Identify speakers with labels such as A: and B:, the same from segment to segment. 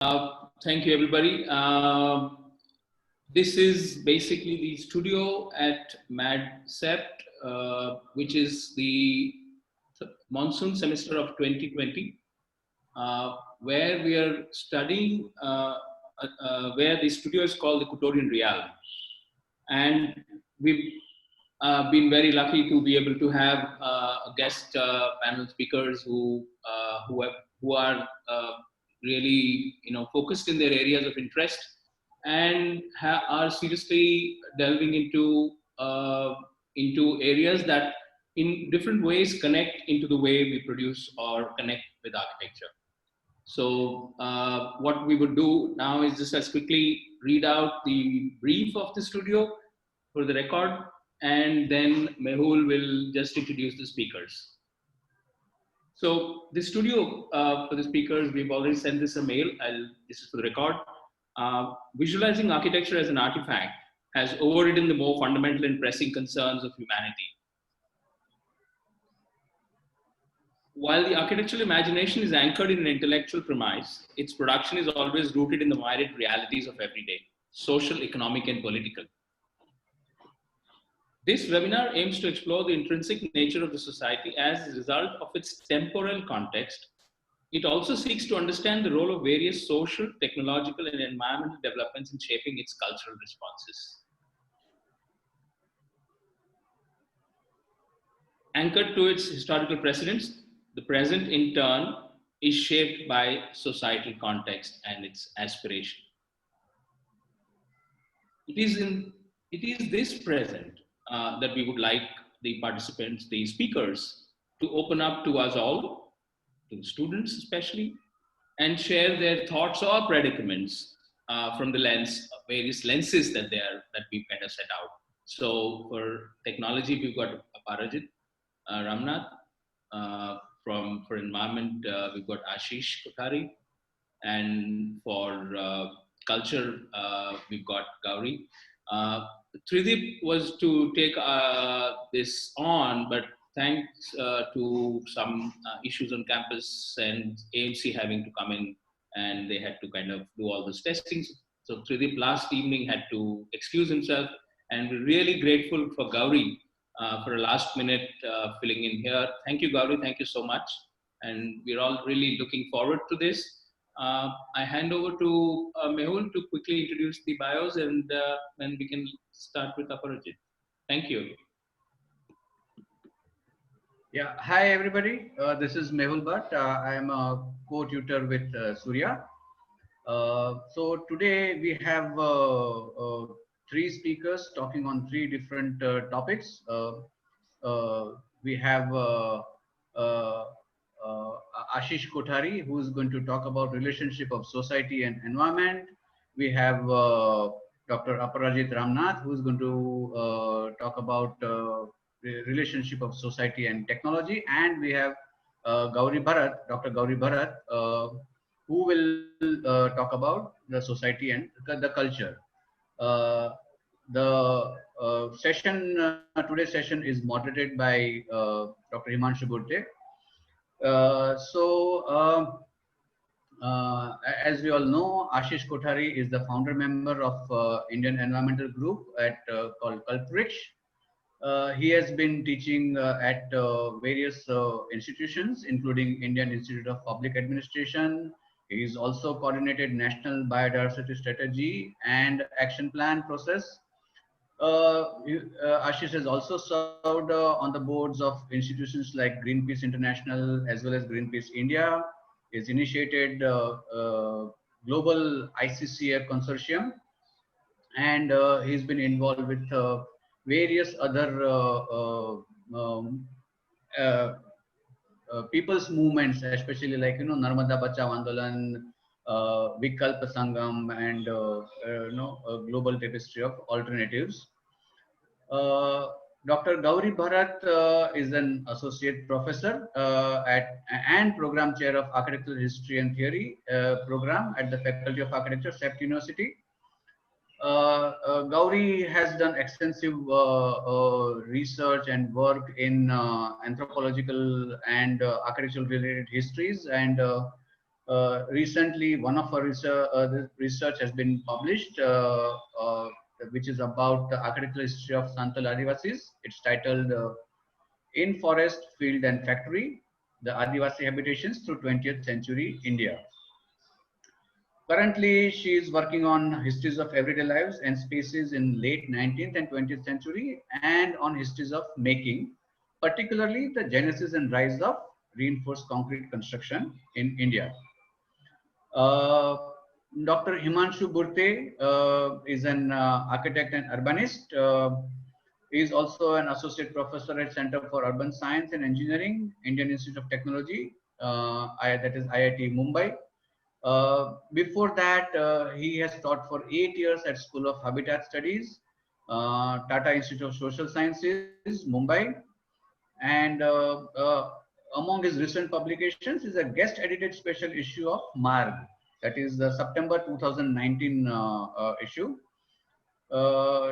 A: Thank you, everybody. This is basically the studio at MAAD, which is the monsoon semester of 2020, where we are studying, where the studio is called the Quotidian realm. And we've been very lucky to be able to have guest panel speakers who are really focused in their areas of interest and are seriously delving into areas that in different ways connect into the way we produce or connect with architecture. So what we would do now is just as quickly read out the brief of the studio for the record, and then Mehul will just introduce the speakers. So the studio for the speakers, we've already sent this a mail. This is for the record. Visualizing architecture as an artifact has overridden the more fundamental and pressing concerns of humanity. While the architectural imagination is anchored in an intellectual premise, its production is always rooted in the myriad realities of everyday, social, economic, and political. This webinar aims to explore the intrinsic nature of the society as a result of its temporal context. It also seeks to understand the role of various social, technological, and environmental developments in shaping its cultural responses. Anchored to its historical precedents, the present in turn is shaped by societal context and its aspiration. It is this present that we would like the participants, the speakers, to open up to us all, to the students especially, and share their thoughts or predicaments from the lens, various lenses that we've kind of set out. So for technology, we've got Aparajit Ramnath. For environment, we've got Ashish Kothari. And for culture, we've got Gauri. Tridip was to take this on, but thanks to some issues on campus and AMC having to come in, and they had to kind of do all this testing. So Tridip last evening had to excuse himself, and we're really grateful for Gauri for a last minute filling in here. Thank you, Gauri. Thank you so much. And we're all really looking forward to this. I hand over to Mehul to quickly introduce the bios, and then we can start with Aparajit. Thank you.
B: Yeah, hi everybody. This is Mehul Bhatt. I am a co-tutor with Surya. So today we have three speakers talking on three different topics. We have Ashish Kothari, who is going to talk about relationship of society and environment. We have Dr. Aparajit Ramnath, who is going to talk about the relationship of society and technology. And we have Gauri Bhatt, Dr. Gauri Bhatt, who will talk about the society and the culture. The today's session is moderated by Dr. Himanshu Gurte. As we all know, Ashish Kothari is the founder member of Indian Environmental Group called Kalprich. He has been teaching at various institutions, including Indian Institute of Public Administration. He is also coordinated National Biodiversity Strategy and Action Plan process. Ashish has also served on the boards of institutions like Greenpeace International as well as Greenpeace India. He's initiated global ICCA consortium, and he's been involved with various other people's movements, especially like Narmada Bachao Andolan, Vikalp Sangam, and global tapestry of alternatives. Dr. Gauri Bhatt is an associate professor and program chair of Architectural History and Theory program at the Faculty of Architecture, SEPT University. Gauri has done extensive research and work in anthropological and architectural related histories, and Recently, one of her research has been published, which is about the architectural history of Santal Adivasis. It's titled In Forest, Field and Factory, the Adivasi Habitations through 20th Century India. Currently, she is working on histories of everyday lives and spaces in late 19th and 20th century and on histories of making, particularly the genesis and rise of reinforced concrete construction in India. Uh, Dr. Himanshu Burte is an architect and urbanist. He is also an associate professor at Center for Urban Science and Engineering, Indian Institute of Technology, that is IIT Mumbai. Before that, he has taught for 8 years at School of Habitat Studies, Tata Institute of Social Sciences, Mumbai. And among his recent publications is a guest edited special issue of MAAD, that is the September 2019 issue,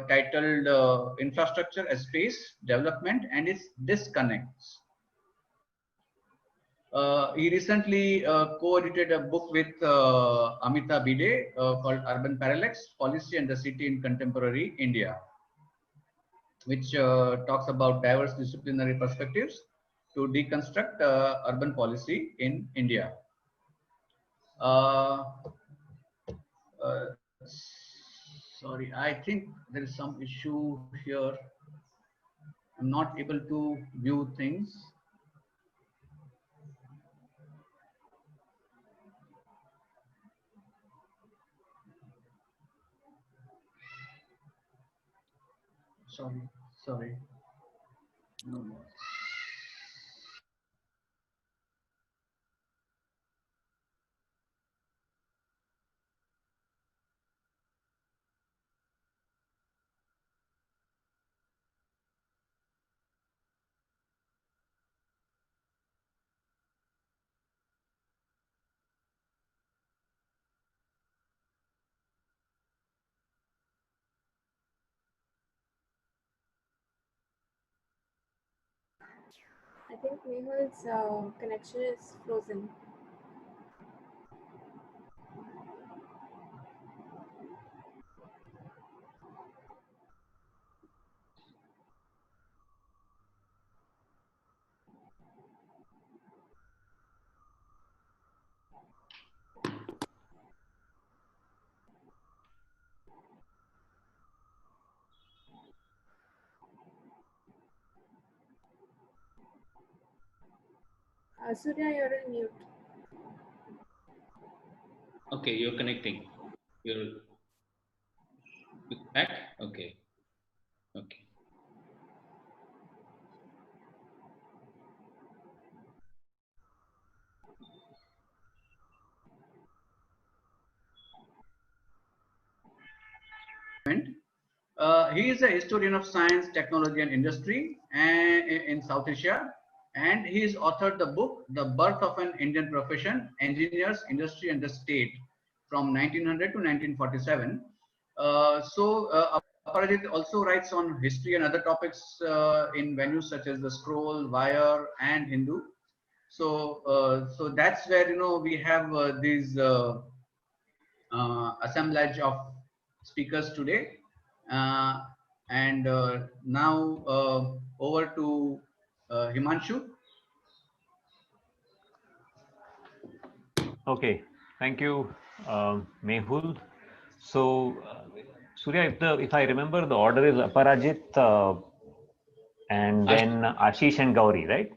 B: titled Infrastructure as Space, Development and its Disconnects. He recently co-edited a book with Amita Bide called Urban Parallax, Policy and the City in Contemporary India, which talks about diverse disciplinary perspectives to deconstruct urban policy in India. Uh, uh, sorry, I think there is some issue here. I'm not able to view things. Sorry. No.
C: I think Mehul's connection is frozen. Surya, you're on mute.
A: Okay, you're connecting. You're back? Okay. Okay.
B: He is a historian of science, technology, and industry in South Asia, and he has authored the book "The Birth of an Indian Profession: Engineers, Industry, and the State" from 1900 to 1947. Aparajit also writes on history and other topics in venues such as the Scroll, Wire, and Hindu. So that's where we have these assemblage of speakers today. And now over to Himanshu.
D: Okay, thank you, Mehul. So, Surya, if I remember, the order is Aparajit and then Ashish and Gauri, right?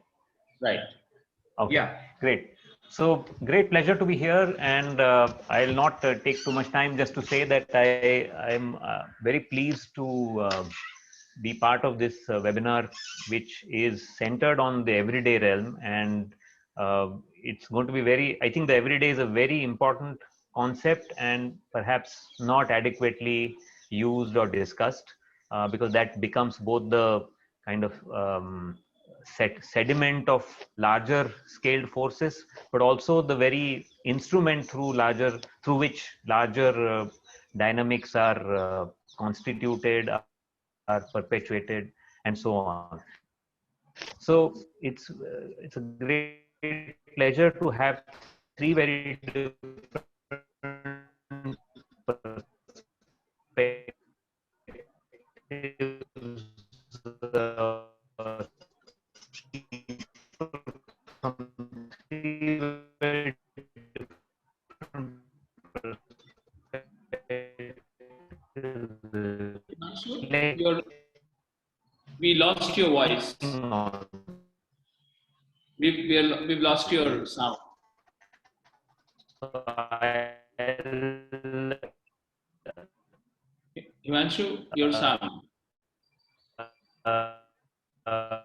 A: Right.
D: Okay,
B: Yeah.
D: great. So, great pleasure to be here, and I'll not take too much time. Just to say that I'm very pleased to be part of this webinar, which is centered on the everyday realm, and it's going to be I think the everyday is a very important concept and perhaps not adequately used or discussed, because that becomes both the kind of sediment of larger scaled forces, but also the very instrument through which larger dynamics are constituted, are perpetuated, and so on. So it's a great pleasure to have three three very different perspectives, from three very different perspectives,
A: You're, we lost your voice.
D: reflecting on.
A: We've lost your sound.
D: So I'll,
A: Himanshu, your sound.
D: uh, uh,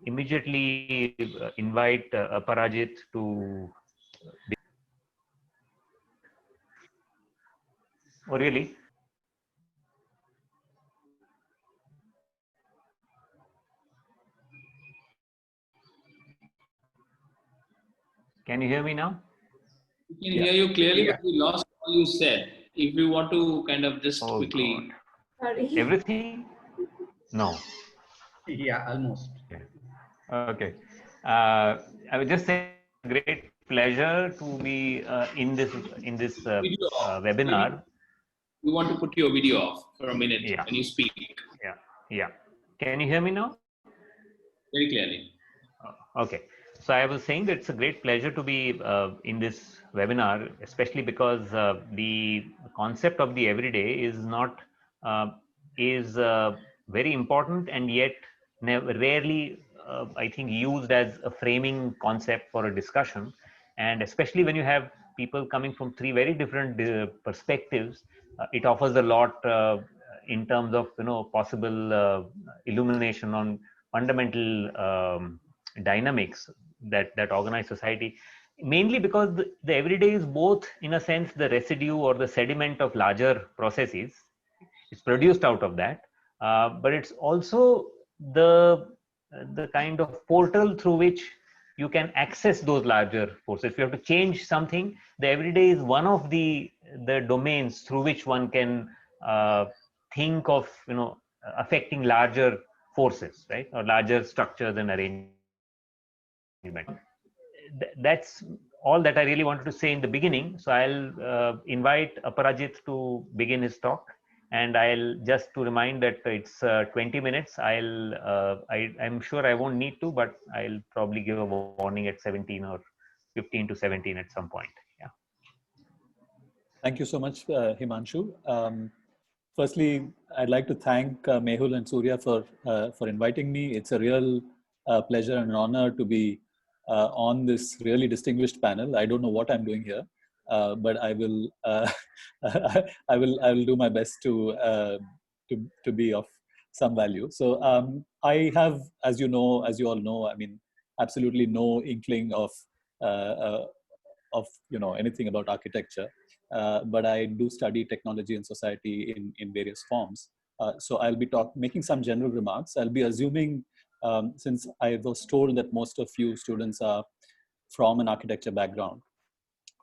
D: immediately invite Parajit to. Oh, really? Can you hear me now?
A: We can hear you clearly,
B: Yeah.
A: but we lost all you said. If you want to kind of just
D: Oh,
A: quickly.
C: Sorry.
D: Everything? No.
B: Yeah, almost.
D: Okay. I would just say great pleasure to be in this
A: Video off.
D: webinar.
A: We want to put your video off for a minute
D: Yeah,
A: when you speak
D: yeah, yeah. Can you hear me now?
A: very clearly.
D: Okay. So I was saying that it's a great pleasure to be in this webinar, especially because the concept of the everyday is not is very important, and yet rarely I think used as a framing concept for a discussion. And especially when you have people coming from three very different perspectives, it offers a lot in terms of possible illumination on fundamental dynamics that organize society, mainly because the everyday is both in a sense the residue or the sediment of larger processes. It's produced out of that, but it's also the kind of portal through which you can access those larger forces. If you have to change something, the everyday is one of the domains through which one can think of affecting larger forces, right, or larger structures and arrangements. That's all that I really wanted to say in the beginning. So I'll invite Aparajit to begin his talk, and I'll just to remind that it's 20 minutes. I'm sure I won't need to, but I'll probably give a warning at 17 or 15 to 17 at some point. Yeah.
E: Thank you so much, Himanshu. Firstly, I'd like to thank Mehul and Surya for inviting me. It's a real pleasure and honor to be on this really distinguished panel. I don't know what I'm doing here, but I will I will do my best to be of some value. So I have, as you all know, I mean, absolutely no inkling of anything about architecture. But I do study technology and society in various forms. So I'll be making some general remarks. I'll be assuming, since I was told that most of you students are from an architecture background,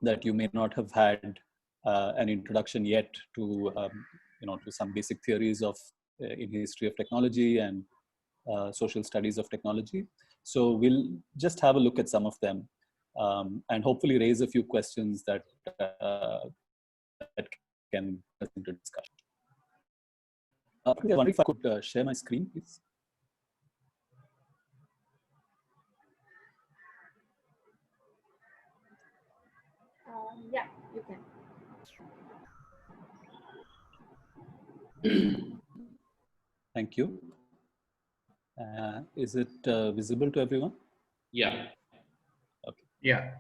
E: that you may not have had an introduction yet to, to some basic theories of in history of technology and social studies of technology. So we'll just have a look at some of them. And hopefully raise a few questions that can bring us into discussion. I wonder if I could share my screen, please.
C: Yeah, you can.
E: Thank you. Is it visible to everyone?
A: Yeah.
E: Okay.
B: Yeah.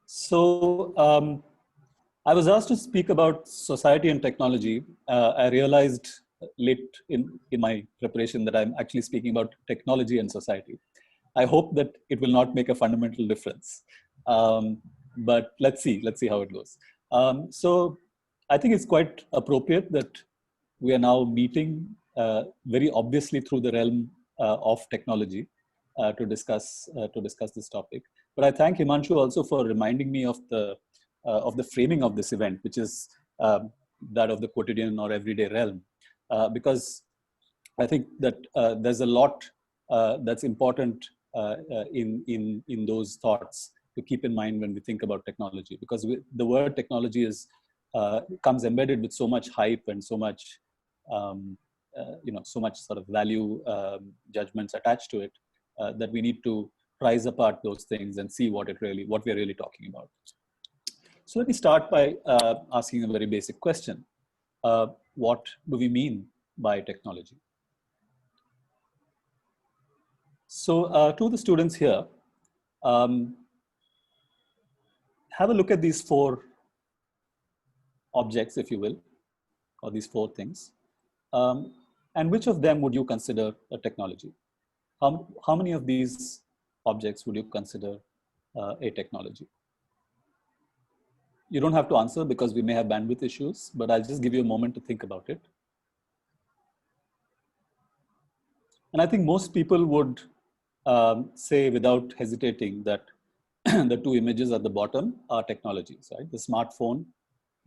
E: So I was asked to speak about society and technology. I realized late in my preparation that I'm actually speaking about technology and society. I hope that it will not make a fundamental difference. But let's see how it goes. So I think it's quite appropriate that we are now meeting very obviously through the realm of technology to discuss this topic. But I thank Himanshu also for reminding me of the framing of this event, which is that of the quotidian or everyday realm, because I think that there's a lot that's important in those thoughts to keep in mind when we think about technology, because the word technology is comes embedded with so much hype and so much so much sort of value judgments attached to it, that we need to prize apart those things and see what we're really talking about. So let me start by asking a very basic question. What do we mean by technology? So to the students here, have a look at these 4 objects, if you will, or these 4 things. And which of them would you consider a technology? How many of these objects would you consider a technology? You don't have to answer because we may have bandwidth issues, but I'll just give you a moment to think about it. And I think most people would say without hesitating that the 2 images at the bottom are technologies, right? The smartphone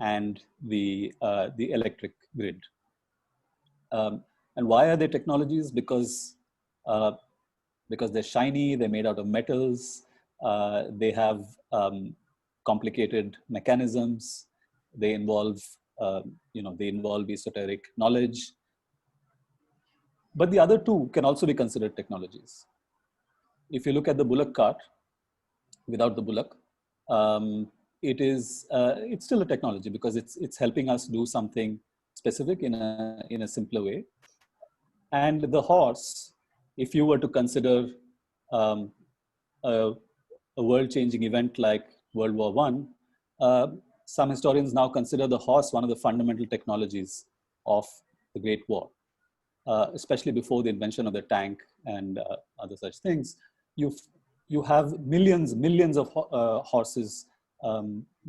E: and the electric grid. And why are they technologies? Because they're shiny, they're made out of metals, they have complicated mechanisms, they involve esoteric knowledge. But the other 2 can also be considered technologies. If you look at the bullock cart, without the bullock, it's still a technology because it's helping us do something specific in a simpler way. And the horse, if you were to consider a world-changing event like World War I, some historians now consider the horse one of the fundamental technologies of the Great War, especially before the invention of the tank and other such things. You have millions of horses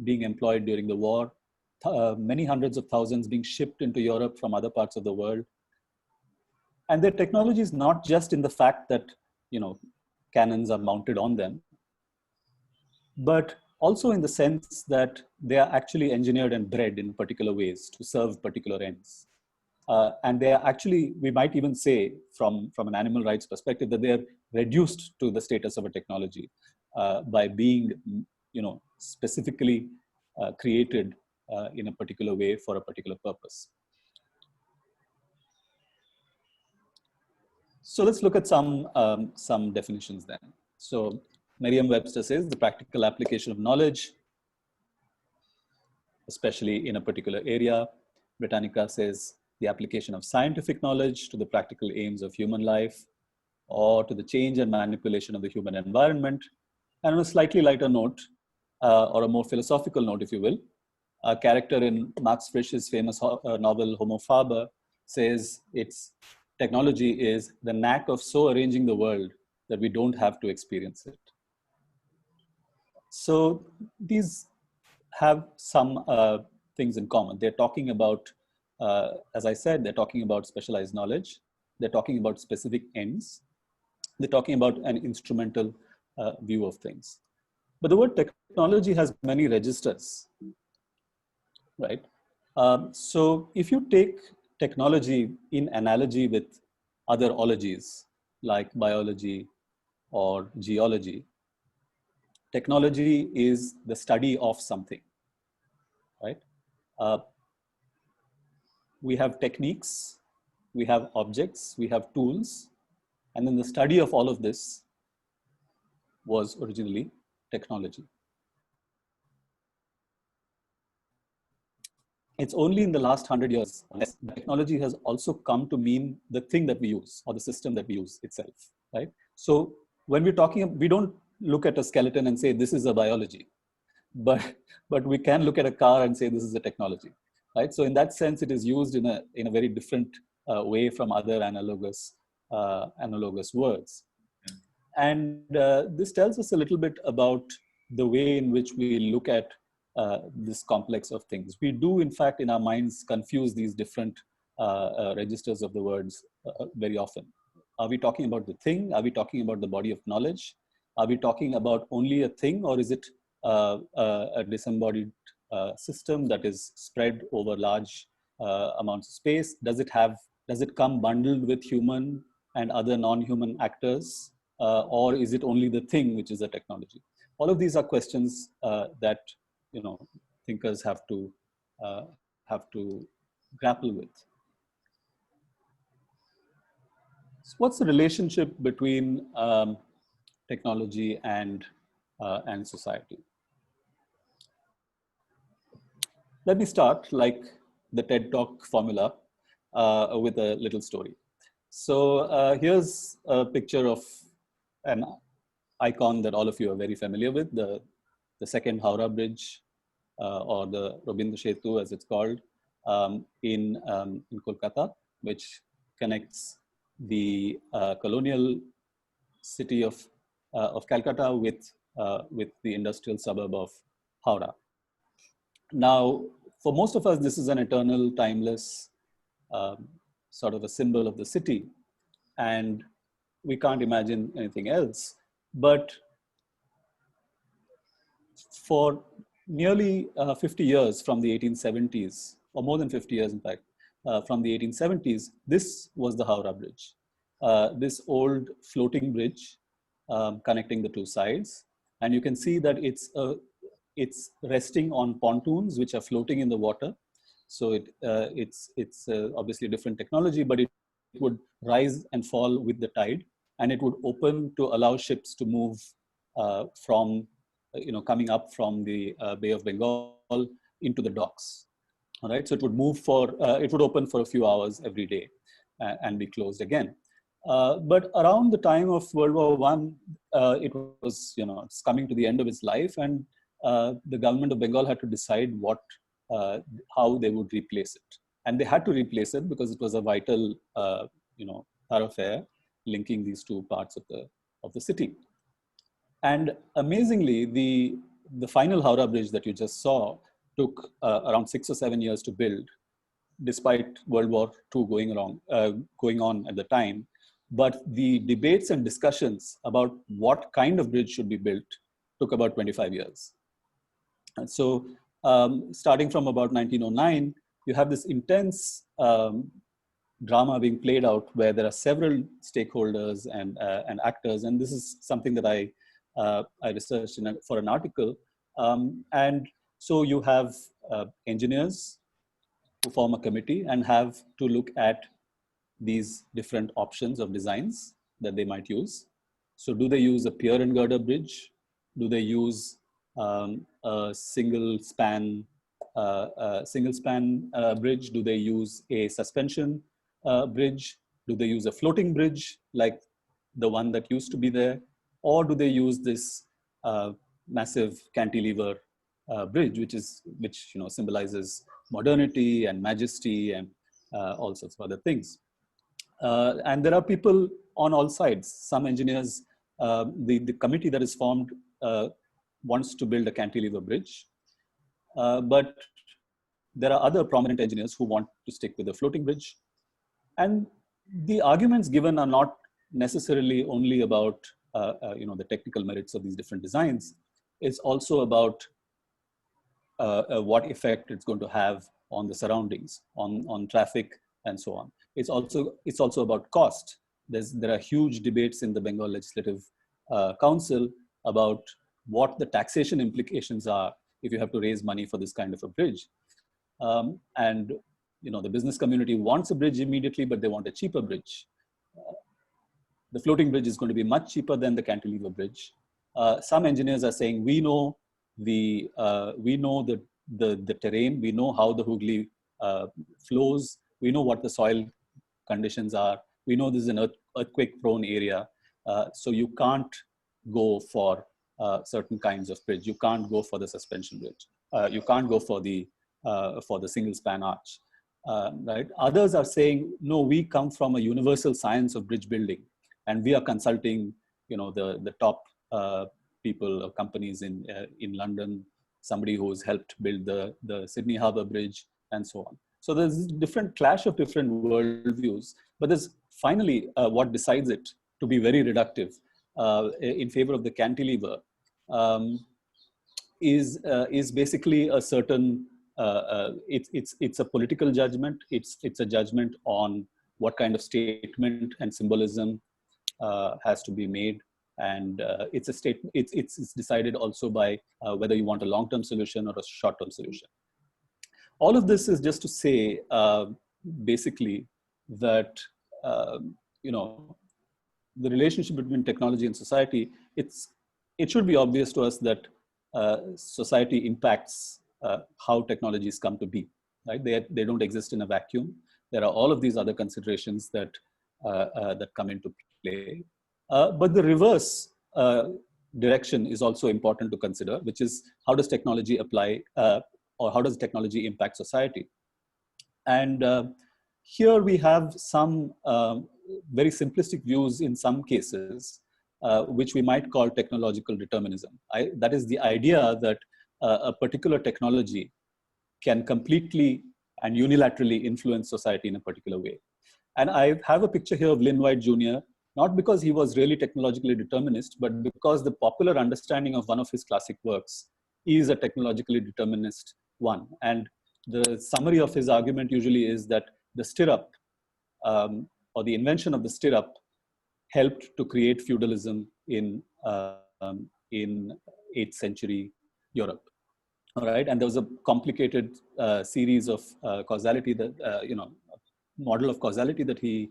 E: being employed during the war, many hundreds of thousands being shipped into Europe from other parts of the world. And their technology is not just in the fact that, cannons are mounted on them, but also in the sense that they are actually engineered and bred in particular ways to serve particular ends. And they are actually, we might even say from an animal rights perspective, that they are reduced to the status of a technology by being, specifically created in a particular way for a particular purpose. So let's look at some definitions then. So Merriam-Webster says the practical application of knowledge, especially in a particular area. Britannica says the application of scientific knowledge to the practical aims of human life or to the change and manipulation of the human environment. And on a slightly lighter note, or a more philosophical note, if you will, a character in Max Frisch's famous novel Homo Faber says technology is the knack of so arranging the world that we don't have to experience it. So these have some things in common. They're talking about, as I said, they're talking about specialized knowledge. They're talking about specific ends. They're talking about an instrumental view of things. But the word technology has many registers, right? So if you take technology in analogy with other ologies like biology or geology, technology is the study of something, right? We have techniques, we have objects, we have tools, and then the study of all of this was originally technology. It's only in the last 100 years that technology has also come to mean the thing that we use or the system that we use itself, right? So when we're talking, we don't look at a skeleton and say, this is a biology, but we can look at a car and say, this is a technology, right? So in that sense, it is used in a very different way from other analogous words. And this tells us a little bit about the way in which we look at this complex of things. We do, in fact, in our minds, confuse these different registers of the words very often. Are we talking about the thing? Are we talking about the body of knowledge? Are we talking about only a thing, or is it a disembodied system that is spread over large amounts of space? Does it come bundled with human and other non-human actors, or is it only the thing which is a technology? All of these are questions that thinkers have to grapple with. So what's the relationship between technology and society? Let me start, like the TED Talk formula, with a little story. So here's a picture of an icon that all of you are very familiar with, the second Howrah Bridge, or the Rabindra Setu as it's called, in Kolkata, which connects the colonial city of Calcutta with the industrial suburb of Howrah. Now, for most of us, this is an eternal, timeless sort of a symbol of the city, and we can't imagine anything else. But for nearly 50 years, from the 1870s, or more than 50 years, in fact, from the 1870s, this was the Howrah Bridge. This old floating bridge connecting the two sides. And you can see that it's resting on pontoons, which are floating in the water. So it's obviously a different technology, but it would rise and fall with the tide, and it would open to allow ships to move from, coming up from the Bay of Bengal into the docks. All right, so it would move it would open for a few hours every day and be closed again. But around the time of World War I, it was, it's coming to the end of its life, and the government of Bengal had to decide how they would replace it. And they had to replace it because it was a vital, thoroughfare linking these two parts of the city. And amazingly, the final Howrah Bridge that you just saw took around 6 or 7 years to build, despite World War II going on at the time. But the debates and discussions about what kind of bridge should be built took about 25 years. And so starting from about 1909, you have this intense drama being played out where there are several stakeholders and actors. And this is something that I researched for an article. And so you have engineers who form a committee and have to look at these different options of designs that they might use. So do they use a pier and girder bridge? Do they use a single span bridge? Do they use a suspension bridge? Do they use a floating bridge like the one that used to be there? Or do they use this massive cantilever bridge, which symbolizes modernity and majesty and all sorts of other things? And there are people on all sides. Some engineers, the committee that is formed wants to build a cantilever bridge, but there are other prominent engineers who want to stick with the floating bridge. And the arguments given are not necessarily only about the technical merits of these different designs. It's also about what effect it's going to have on the surroundings, on traffic, and so on. It's also about cost. There are huge debates in the Bengal Legislative Council about what the taxation implications are if you have to raise money for this kind of a bridge. And the business community wants a bridge immediately, but they want a cheaper bridge. The floating bridge is going to be much cheaper than the cantilever bridge. Some engineers are saying we know the terrain, we know how the Hooghly flows, we know what the soil conditions are, we know this is an earthquake-prone area, so you can't go for certain kinds of bridge. You can't go for the suspension bridge. You can't go for the single span arch. Right? Others are saying, no, we come from a universal science of bridge building, and we are consulting, the top people or companies in London, somebody who's helped build the Sydney Harbour Bridge, and so on. So there's different clash of different worldviews, but there's finally what decides it to be very reductive in favor of the cantilever is basically a certain it's a political judgment. It's a judgment on what kind of statement and symbolism has to be made, and it's a statement. It's decided also by whether you want a long-term solution or a short-term solution. All of this is just to say, basically, that you know, the relationship between technology and society. It should be obvious to us that society impacts how technologies come to be. Right? They don't exist in a vacuum. There are all of these other considerations that that come into play. But the reverse direction is also important to consider, which is how does technology apply, or how does technology impact society? And here we have some very simplistic views in some cases, which we might call technological determinism. That is the idea that a particular technology can completely and unilaterally influence society in a particular way. And I have a picture here of Lynn White Jr., not because he was really technologically determinist, but because the popular understanding of one of his classic works is a technologically determinist one. And the summary of his argument usually is that the stirrup, or the invention of the stirrup, helped to create feudalism in 8th century Europe. All right, and there was a complicated series of causality that model of causality that he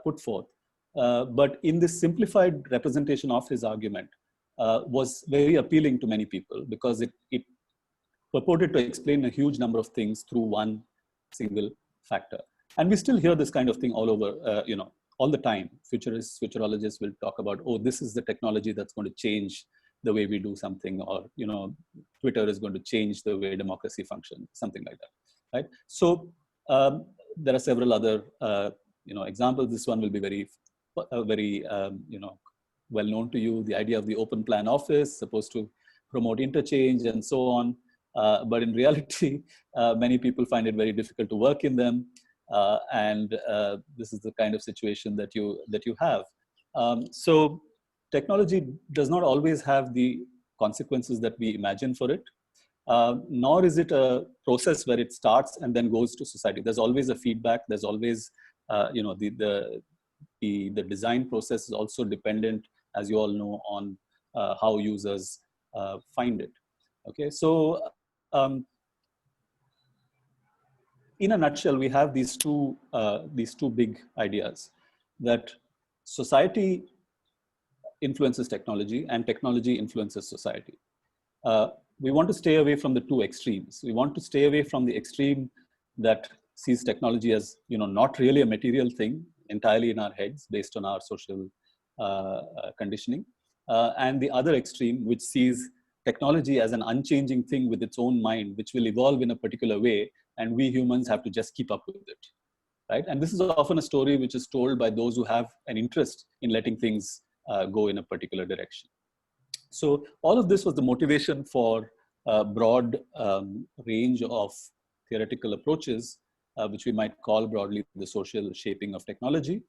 E: put forth. But in this simplified representation of his argument was very appealing to many people, because it purported to explain a huge number of things through one single factor. And we still hear this kind of thing all over, all the time. Futurologists will talk about, oh, this is the technology that's going to change the way we do something, or Twitter is going to change the way democracy functions, something like that, right? So there are several other examples. This one will be very well known to you. The idea of the open plan office supposed to promote interchange and so on, but in reality, many people find it very difficult to work in them, and this is the kind of situation that you have. So technology does not always have the consequences that we imagine for it, nor is it a process where it starts and then goes to society. There's always a feedback. There's always, the design process is also dependent, as you all know, on how users find it. Okay, so in a nutshell, we have these two big ideas, that society influences technology and technology influences society. We want to stay away from the two extremes. We want to stay away from the extreme that sees technology as not really a material thing, entirely in our heads based on our social conditioning, and the other extreme, which sees technology as an unchanging thing with its own mind, which will evolve in a particular way, and we humans have to just keep up with it, right? And this is often a story which is told by those who have an interest in letting things go in a particular direction. So all of this was the motivation for a broad range of theoretical approaches, which we might call broadly the social shaping of technology.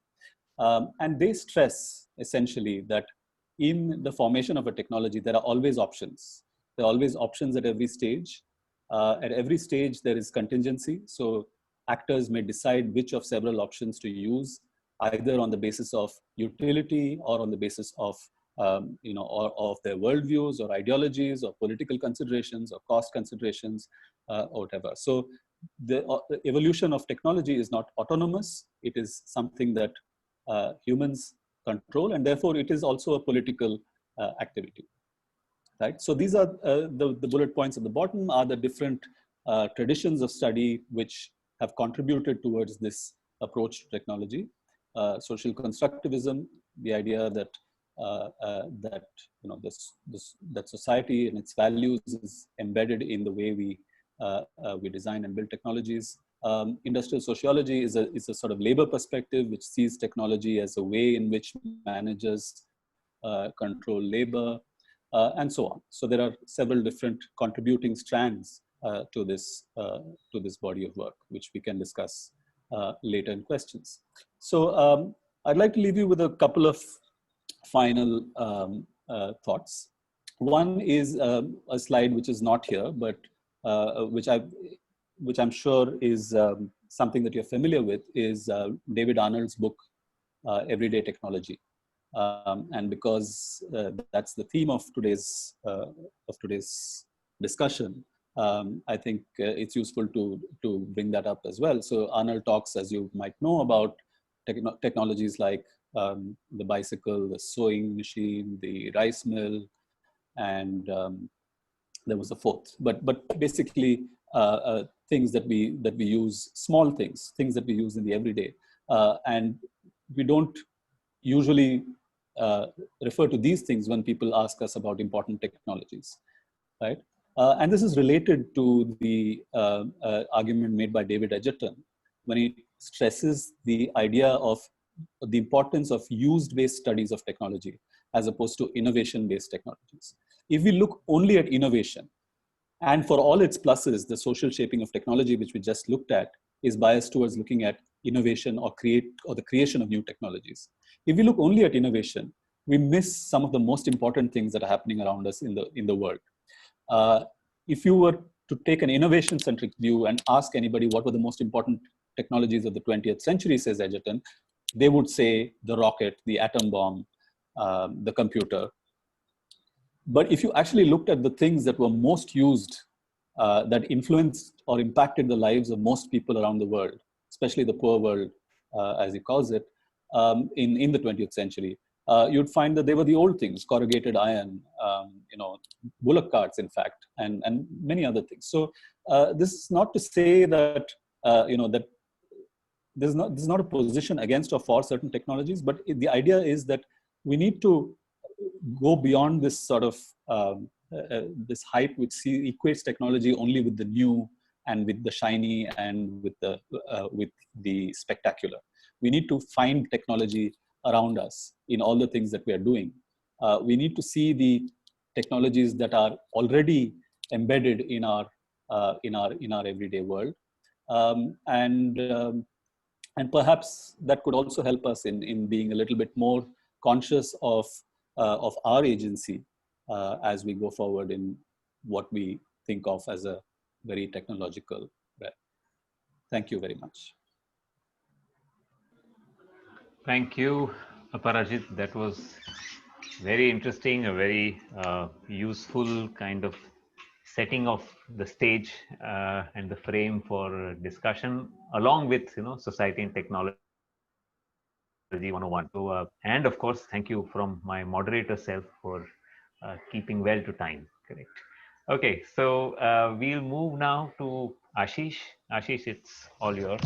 E: And they stress essentially that in the formation of a technology, there are always options. There are always options at every stage. At every stage, there is contingency. So actors may decide which of several options to use, either on the basis of utility or on the basis of or of their worldviews or ideologies or political considerations or cost considerations or whatever. So the evolution of technology is not autonomous. It is something that humans control, and therefore it is also a political activity. Right. So these are the bullet points at the bottom are the different traditions of study which have contributed towards this approach to technology. Social constructivism, the idea that that society and its values is embedded in the way we design and build technologies. Industrial sociology is a sort of labor perspective which sees technology as a way in which managers control labor, and so on. So there are several different contributing strands to this body of work, which we can discuss later in questions. So I'd like to leave you with a couple of final thoughts. One is a slide which is not here, but which I'm sure is something that you're familiar with, is David Arnold's book, Everyday Technology. And because that's the theme of today's discussion, I think it's useful to bring that up as well. So Arnold talks, as you might know, about technologies like the bicycle, the sewing machine, the rice mill, and there was a fourth. But basically, things that we use, small things that we use in the everyday, and we don't usually refer to these things when people ask us about important technologies, right? And this is related to the argument made by David Edgerton when he stresses the idea of the importance of use-based studies of technology as opposed to innovation-based technologies. If we look only at innovation, and for all its pluses, the social shaping of technology, which we just looked at, is biased towards looking at innovation or the creation of new technologies. If we look only at innovation, we miss some of the most important things that are happening around us in the world. If you were to take an innovation-centric view and ask anybody what were the most important technologies of the 20th century, says Edgerton, they would say the rocket, the atom bomb, the computer. But if you actually looked at the things that were most used, that influenced or impacted the lives of most people around the world, especially the poor world, as he calls it, in the 20th century, you'd find that they were the old things: corrugated iron, bullock carts, in fact, and many other things. So this is not to say that that this is not a position against or for certain technologies, but the idea is that we need to go beyond this sort of this hype which equates technology only with the new and with the shiny and with the spectacular. We need to find technology around us in all the things that we are doing. We need to see the technologies that are already embedded in our everyday world, and perhaps that could also help us in being a little bit more conscious of our agency as we go forward in what we think of as a very technological realm. Thank you very much.
D: Thank you, Aparajit. That was very interesting, a very useful kind of setting of the stage and the frame for discussion, along with society and technology 101. So, and of course, thank you from my moderator self for keeping well to time. Correct. Okay, so we'll move now to Ashish. Ashish, it's all yours.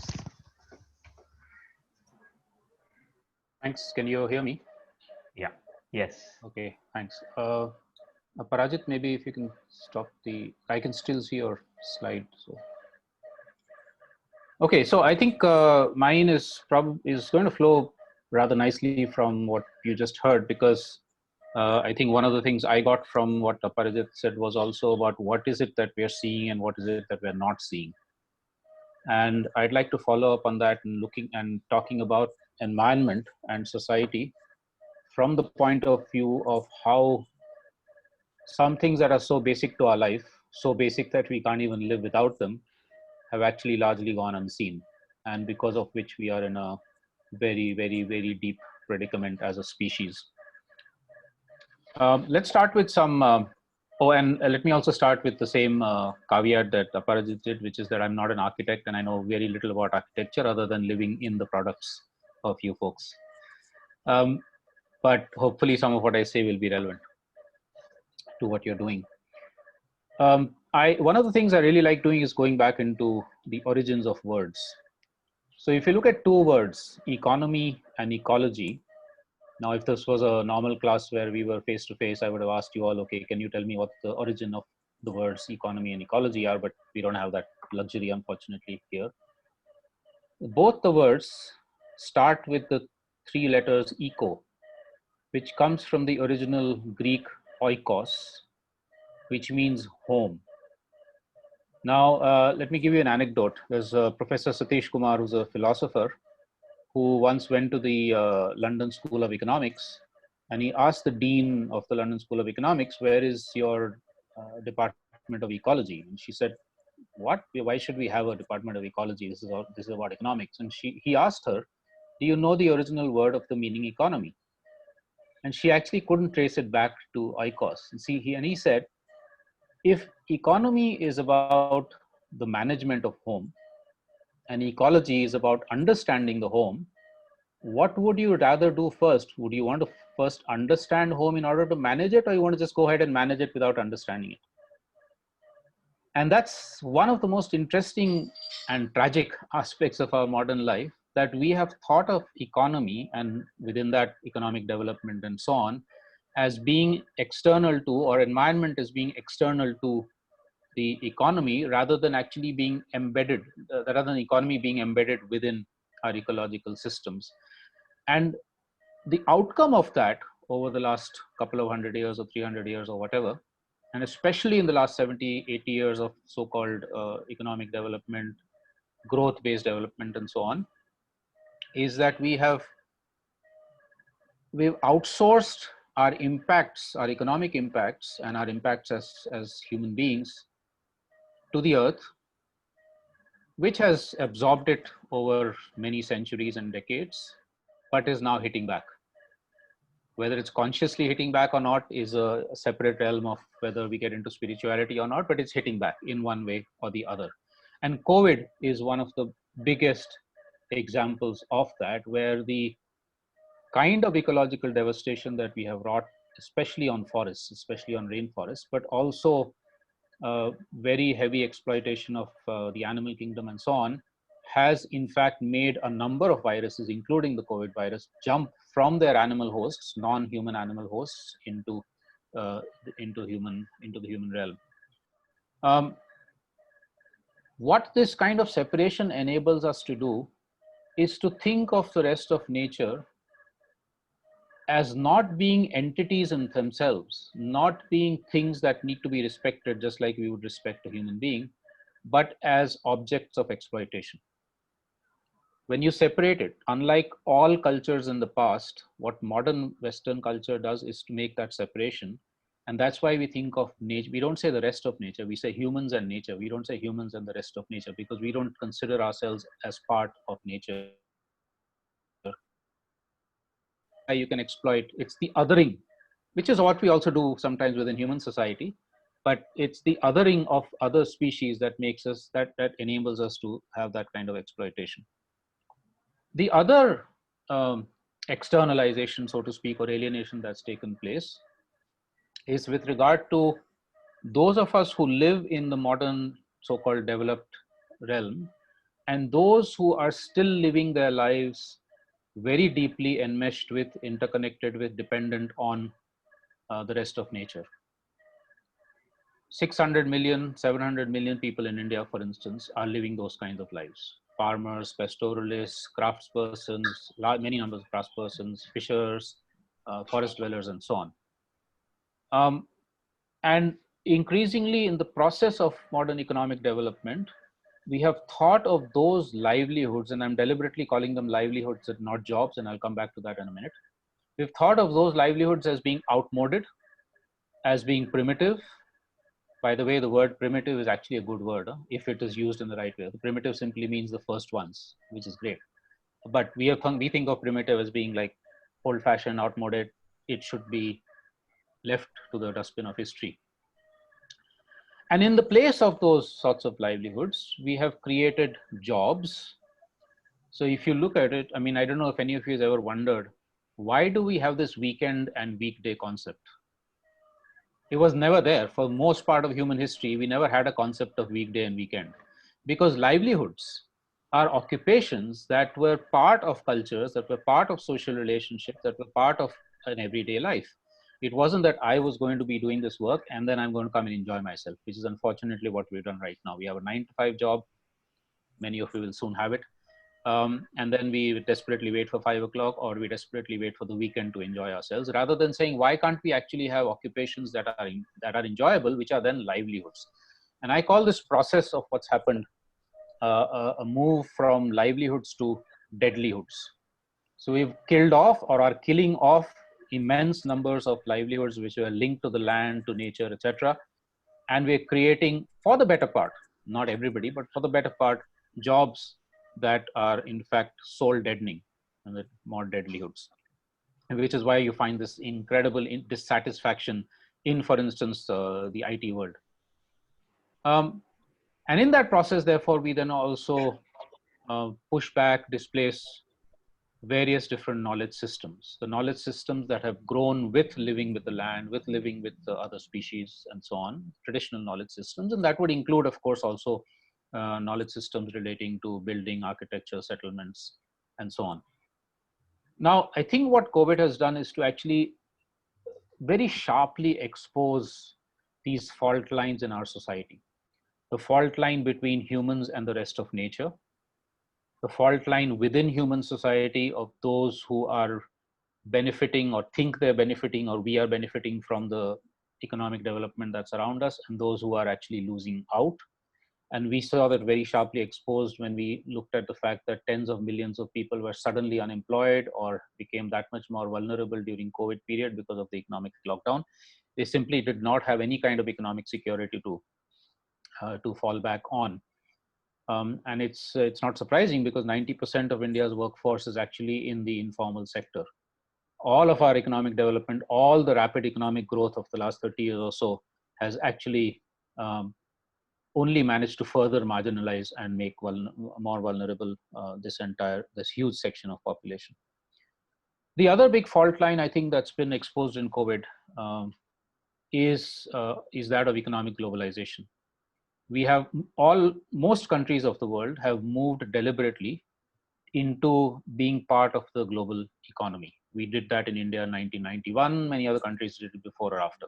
F: Thanks. Can you hear me?
D: Yeah. Yes.
F: Okay. Thanks. Parajit, maybe if you can stop I can still see your slide. So. Okay. So I think mine is going to flow rather nicely from what you just heard, because I think one of the things I got from what Aparajit said was also about what is it that we are seeing and what is it that we are not seeing. And I'd like to follow up on that and talking about environment and society from the point of view of how some things that are so basic to our life, so basic that we can't even live without them, have actually largely gone unseen, and because of which we are in a very, very, very deep predicament as a species. Let's start with some, and let me also start with the same caveat that Aparajit did, which is that I'm not an architect and I know very little about architecture other than living in the products of you folks. But hopefully some of what I say will be relevant to what you're doing. One of the things I really like doing is going back into the origins of words. So if you look at two words, economy and ecology. Now, if this was a normal class where we were face to face, I would have asked you all, okay, can you tell me what the origin of the words economy and ecology are? But we don't have that luxury, unfortunately, here. Both the words start with the three letters eco, which comes from the original Greek oikos, which means home. Now, let me give you an anecdote. There's Professor Satish Kumar, who's a philosopher, who once went to the London School of Economics And he asked the dean of the London School of Economics, where is your department of ecology? And she said, what? Why should we have a department of ecology? This is about economics. And he asked her, do you know the original word of the meaning economy? And she actually couldn't trace it back to oikos. And he said, if economy is about the management of home and ecology is about understanding the home, what would you rather do first? Would you want to first understand home in order to manage it, or you want to just go ahead and manage it without understanding it? And that's one of the most interesting and tragic aspects of our modern life, that we have thought of economy, and within that economic development and so on, as being external to, or environment as being external to the economy, rather than actually being embedded, rather than economy being embedded within our ecological systems. And the outcome of that over the last couple of 100 years or 300 years or whatever, and especially in the last 70, 80 years of so-called economic development, growth-based development and so on, is that we've outsourced our impacts, our economic impacts and our impacts as human beings to the earth, which has absorbed it over many centuries and decades, but is now hitting back. Whether it's consciously hitting back or not is a separate realm of whether we get into spirituality or not, but it's hitting back in one way or the other. And COVID is one of the biggest examples of that, where the kind of ecological devastation that we have wrought, especially on forests, especially on rainforests, but also very heavy exploitation of the animal kingdom and so on, has in fact made a number of viruses, including the COVID virus, jump from their animal hosts, non-human animal hosts, into the human realm. What this kind of separation enables us to do is to think of the rest of nature as not being entities in themselves, not being things that need to be respected just like we would respect a human being, but as objects of exploitation. When you separate it, unlike all cultures in the past, what modern Western culture does is to make that separation. And that's why we think of nature. We don't say the rest of nature, we say humans and nature. We don't say humans and the rest of nature, because we don't consider ourselves as part of nature. You can exploit, it's the othering, which is what we also do sometimes within human society, but it's the othering of other species that makes us, that enables us to have that kind of exploitation. The other externalization, so to speak, or alienation that's taken place is with regard to those of us who live in the modern so-called developed realm, and those who are still living their lives very deeply enmeshed with, interconnected with, dependent on the rest of nature. 600 million, 700 million people in India, for instance, are living those kinds of lives. Farmers, pastoralists, craftspersons, many numbers of craftspersons, fishers, forest dwellers, and so on. And increasingly in the process of modern economic development, we have thought of those livelihoods, and I'm deliberately calling them livelihoods and not jobs, and I'll come back to that in a minute. We've thought of those livelihoods as being outmoded, as being primitive. By the way, the word primitive is actually a good word if it is used in the right way. The primitive simply means the first ones, which is great. But we think of primitive as being like old-fashioned, outmoded. It should be left to the dustbin of history. And in the place of those sorts of livelihoods, we have created jobs. So if you look at it, I mean, I don't know if any of you has ever wondered, why do we have this weekend and weekday concept? It was never there. For most part of human history, we never had a concept of weekday and weekend, because livelihoods are occupations that were part of cultures, that were part of social relationships, that were part of an everyday life. It wasn't that I was going to be doing this work and then I'm going to come and enjoy myself, which is unfortunately what we've done right now. We have a 9-to-5 job. Many of you will soon have it. And then we desperately wait for 5 o'clock, or we desperately wait for the weekend to enjoy ourselves, rather than saying, why can't we actually have occupations that are enjoyable, which are then livelihoods? And I call this process of what's happened a move from livelihoods to deadlihoods. So we've killed off, or are killing off, immense numbers of livelihoods which were linked to the land, to nature, etc. And we're creating, for the better part, not everybody, but for the better part, jobs that are in fact soul deadening and the more deadlihoods, which is why you find this incredible dissatisfaction in, for instance, the IT world. And in that process, therefore, we then also push back, displace various different knowledge systems, the knowledge systems that have grown with living with the land, with living with the other species and so on, traditional knowledge systems. And that would include, of course, also knowledge systems relating to building, architecture, settlements, and so on. Now, I think what COVID has done is to actually very sharply expose these fault lines in our society. The fault line between humans and the rest of nature, the fault line within human society of those who are benefiting or think they're benefiting or we are benefiting from the economic development that's around us, and those who are actually losing out. And we saw that very sharply exposed when we looked at the fact that tens of millions of people were suddenly unemployed or became that much more vulnerable during COVID period because of the economic lockdown. They simply did not have any kind of economic security to fall back on. And it's not surprising because 90% of India's workforce is actually in the informal sector. All of our economic development, all the rapid economic growth of the last 30 years or so has actually only managed to further marginalize and make more vulnerable this huge section of population. The other big fault line I think that's been exposed in COVID is that of economic globalization. We have most countries of the world have moved deliberately into being part of the global economy. We did that in India in 1991. Many other countries did it before or after.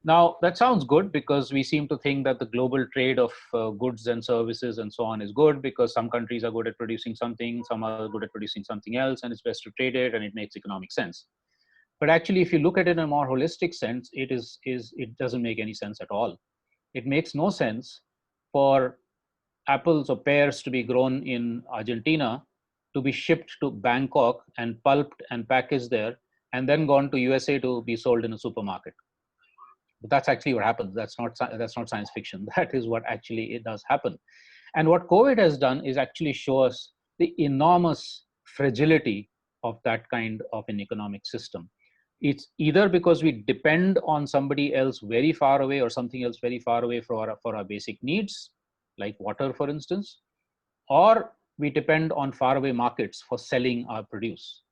F: Now, that sounds good because we seem to think that the global trade of goods and services and so on is good because some countries are good at producing something, some are good at producing something else, and it's best to trade it and it makes economic sense. But actually, if you look at it in a more holistic sense, it doesn't make any sense at all. It makes no sense for apples or pears to be grown in Argentina to be shipped to Bangkok and pulped and packaged there and then gone to USA to be sold in a supermarket. But that's actually what happens. That's not science fiction. That is what actually it does happen. And what COVID has done is actually show us the enormous fragility of that kind of an economic system. It's either because we depend on somebody else very far away or something else very far away for our basic needs, like water, for instance, or we depend on faraway markets for selling our produce.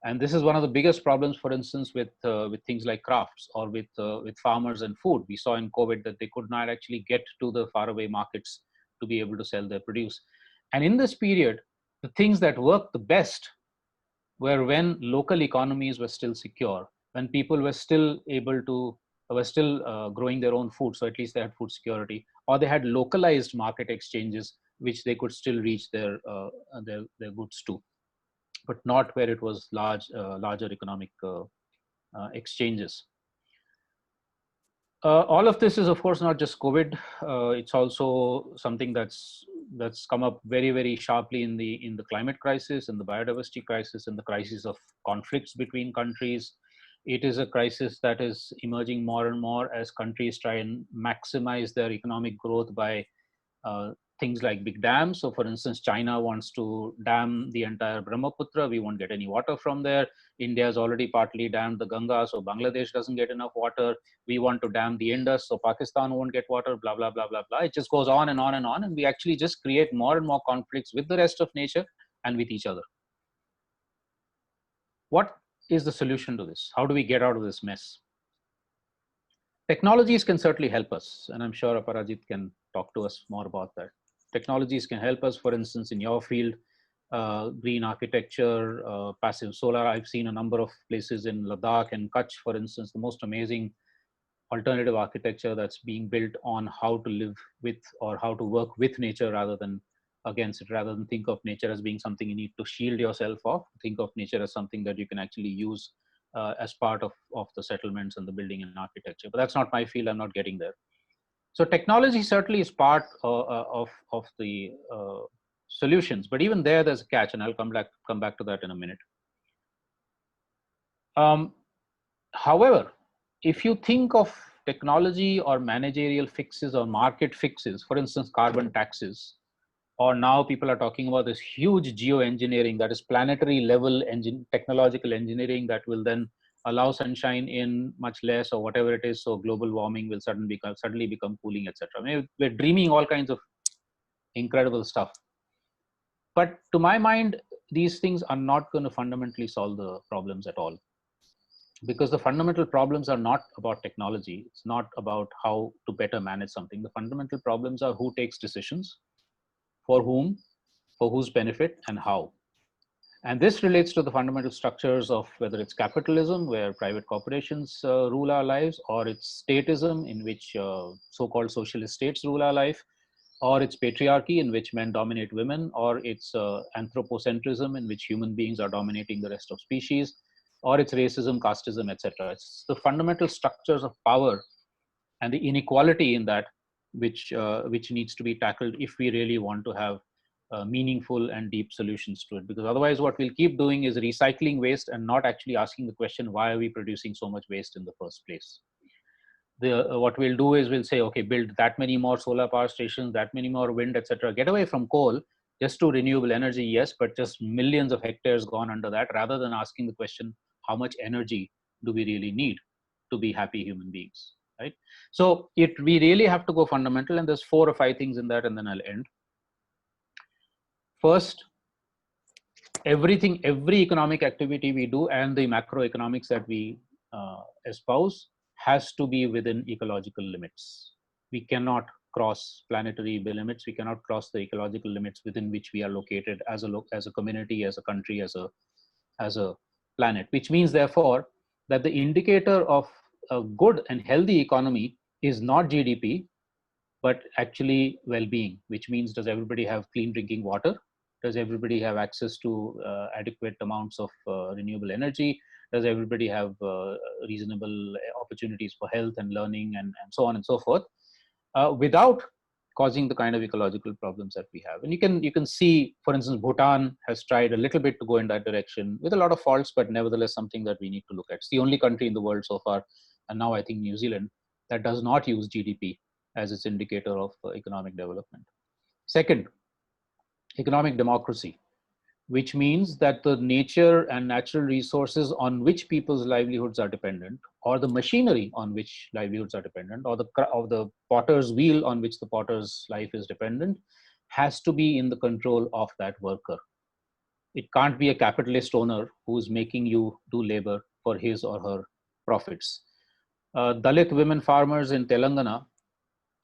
F: And this is one of the biggest problems, for instance, with things like crafts or with farmers and food. We saw in COVID that they could not actually get to the faraway markets to be able to sell their produce. And in this period, the things that worked the best were when local economies were still secure, when people were still growing their own food, so at least they had food security, or they had localized market exchanges which they could still reach their goods to, but not where it was larger economic exchanges. All of this is, of course, not just COVID. It's also something that's come up very, very sharply in the climate crisis, in the biodiversity crisis, in the crisis of conflicts between countries. It is a crisis that is emerging more and more as countries try and maximize their economic growth by things like big dams. So for instance, China wants to dam the entire Brahmaputra. We won't get any water from there. India has already partly dammed the Ganga, so Bangladesh doesn't get enough water. We want to dam the Indus, so Pakistan won't get water, blah, blah, blah, blah, blah. It just goes on and on and on. And we actually just create more and more conflicts with the rest of nature and with each other. What is the solution to this? How do we get out of this mess? Technologies can certainly help us. And I'm sure Aparajit can talk to us more about that. Technologies can help us, for instance, in your field, green architecture, passive solar. I've seen a number of places in Ladakh and Kutch, for instance, the most amazing alternative architecture that's being built on how to live with or how to work with nature rather than against it, rather than think of nature as being something you need to shield yourself of. Think of nature as something that you can actually use as part of the settlements and the building and architecture. But that's not my field. I'm not getting there. So technology certainly is part of the solutions, but even there's a catch, and I'll come back to that in a minute. However, if you think of technology or managerial fixes or market fixes, for instance, carbon taxes, or now people are talking about this huge geoengineering, that is planetary level technological engineering that will then allow sunshine in much less or whatever it is, so global warming will suddenly become cooling, etc. I mean, we're dreaming all kinds of incredible stuff. But to my mind, these things are not going to fundamentally solve the problems at all. Because the fundamental problems are not about technology. It's not about how to better manage something. The fundamental problems are who takes decisions, for whom, for whose benefit, and how. And this relates to the fundamental structures of whether it's capitalism, where private corporations rule our lives, or it's statism, in which so-called socialist states rule our life, or it's patriarchy, in which men dominate women, or it's anthropocentrism, in which human beings are dominating the rest of species, or it's racism, casteism, etc. It's the fundamental structures of power and the inequality in that which needs to be tackled if we really want to have meaningful and deep solutions to it. Because otherwise, what we'll keep doing is recycling waste and not actually asking the question, why are we producing so much waste in the first place? What we'll do is we'll say, okay, build that many more solar power stations, that many more wind, etc. Get away from coal, just to renewable energy, yes, but just millions of hectares gone under that, rather than asking the question, how much energy do we really need to be happy human beings, right? So we really have to go fundamental, and there's 4 or 5 things in that, and then I'll end. First, every economic activity we do and the macroeconomics that we espouse has to be within ecological limits. We cannot cross planetary limits. We cannot cross the ecological limits within which we are located as a community, as a country, as a planet. Which means, therefore, that the indicator of a good and healthy economy is not GDP, but actually well-being. Which means, does everybody have clean drinking water? Does everybody have access to adequate amounts of renewable energy? Does everybody have reasonable opportunities for health and learning and so on and so forth, without causing the kind of ecological problems that we have? And you can see, for instance, Bhutan has tried a little bit to go in that direction with a lot of faults, but nevertheless something that we need to look at. It's the only country in the world so far, and now I think New Zealand, that does not use GDP as its indicator of economic development. Second, economic democracy, which means that the nature and natural resources on which people's livelihoods are dependent, or the machinery on which livelihoods are dependent, or the potter's wheel on which the potter's life is dependent, has to be in the control of that worker. It can't be a capitalist owner who's making you do labor for his or her profits. Dalit women farmers in Telangana,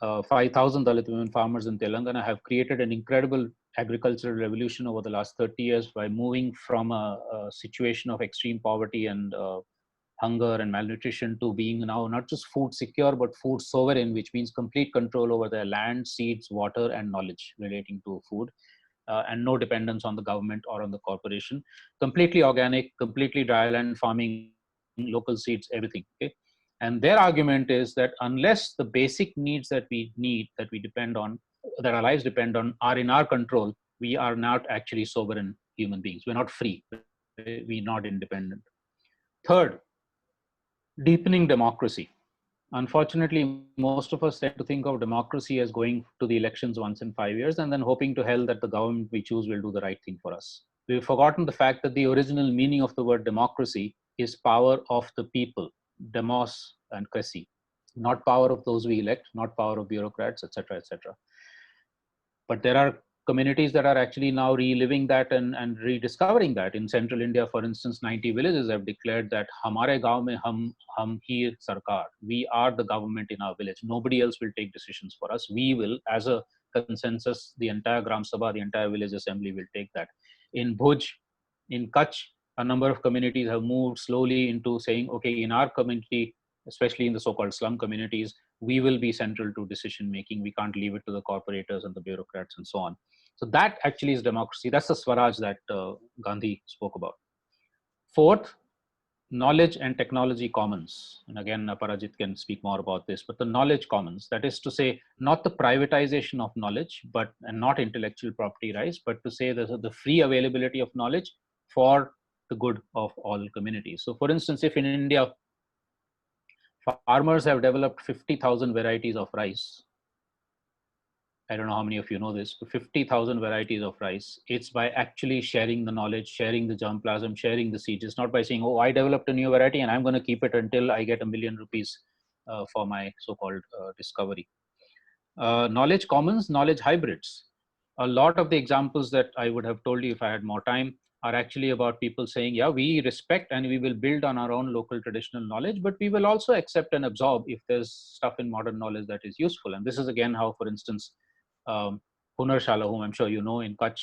F: 5,000 Dalit women farmers in Telangana have created an incredible agricultural revolution over the last 30 years by moving from a situation of extreme poverty and hunger and malnutrition to being now not just food secure, but food sovereign, which means complete control over their land, seeds, water, and knowledge relating to food, and no dependence on the government or on the corporation. Completely organic, completely dryland farming, local seeds, everything. Okay? And their argument is that unless the basic needs that we need, that we depend on, that our lives depend on, are in our control, we are not actually sovereign human beings. We're not free. We're not independent. Third, deepening democracy. Unfortunately, most of us tend to think of democracy as going to the elections once in 5 years and then hoping to hell that the government we choose will do the right thing for us. We've forgotten the fact that the original meaning of the word democracy is power of the people, demos and kresi, not power of those we elect, not power of bureaucrats, etc., etc. But there are communities that are actually now reliving that and rediscovering that. In central India, for instance, 90 villages have declared that Hamare gaon mein hum hi sarkar. We are the government in our village. Nobody else will take decisions for us. We will, as a consensus, the entire Gram Sabha, the entire village assembly will take that. In Bhuj, in Kutch, a number of communities have moved slowly into saying, okay, in our community, especially in the so-called slum communities, we will be central to decision making. We can't leave it to the corporators and the bureaucrats and so on. So that actually is democracy. That's the Swaraj that Gandhi spoke about. Fourth, knowledge and technology commons. And again, Parajit can speak more about this, but the knowledge commons, that is to say, not the privatization of knowledge, and not intellectual property rights, but to say the free availability of knowledge for the good of all communities. So for instance, if in India, farmers have developed 50,000 varieties of rice, I don't know how many of you know this, but 50,000 varieties of rice. It's by actually sharing the knowledge, sharing the germplasm, sharing the seeds. It's not by saying, oh, I developed a new variety and I'm going to keep it until I get ₹1,000,000 for my so-called discovery. Knowledge commons, knowledge hybrids. A lot of the examples that I would have told you if I had more time are actually about people saying, yeah, we respect and we will build on our own local traditional knowledge, but we will also accept and absorb if there's stuff in modern knowledge that is useful. And this is again how, for instance, Hunar Shala, whom I'm sure you know in Kutch,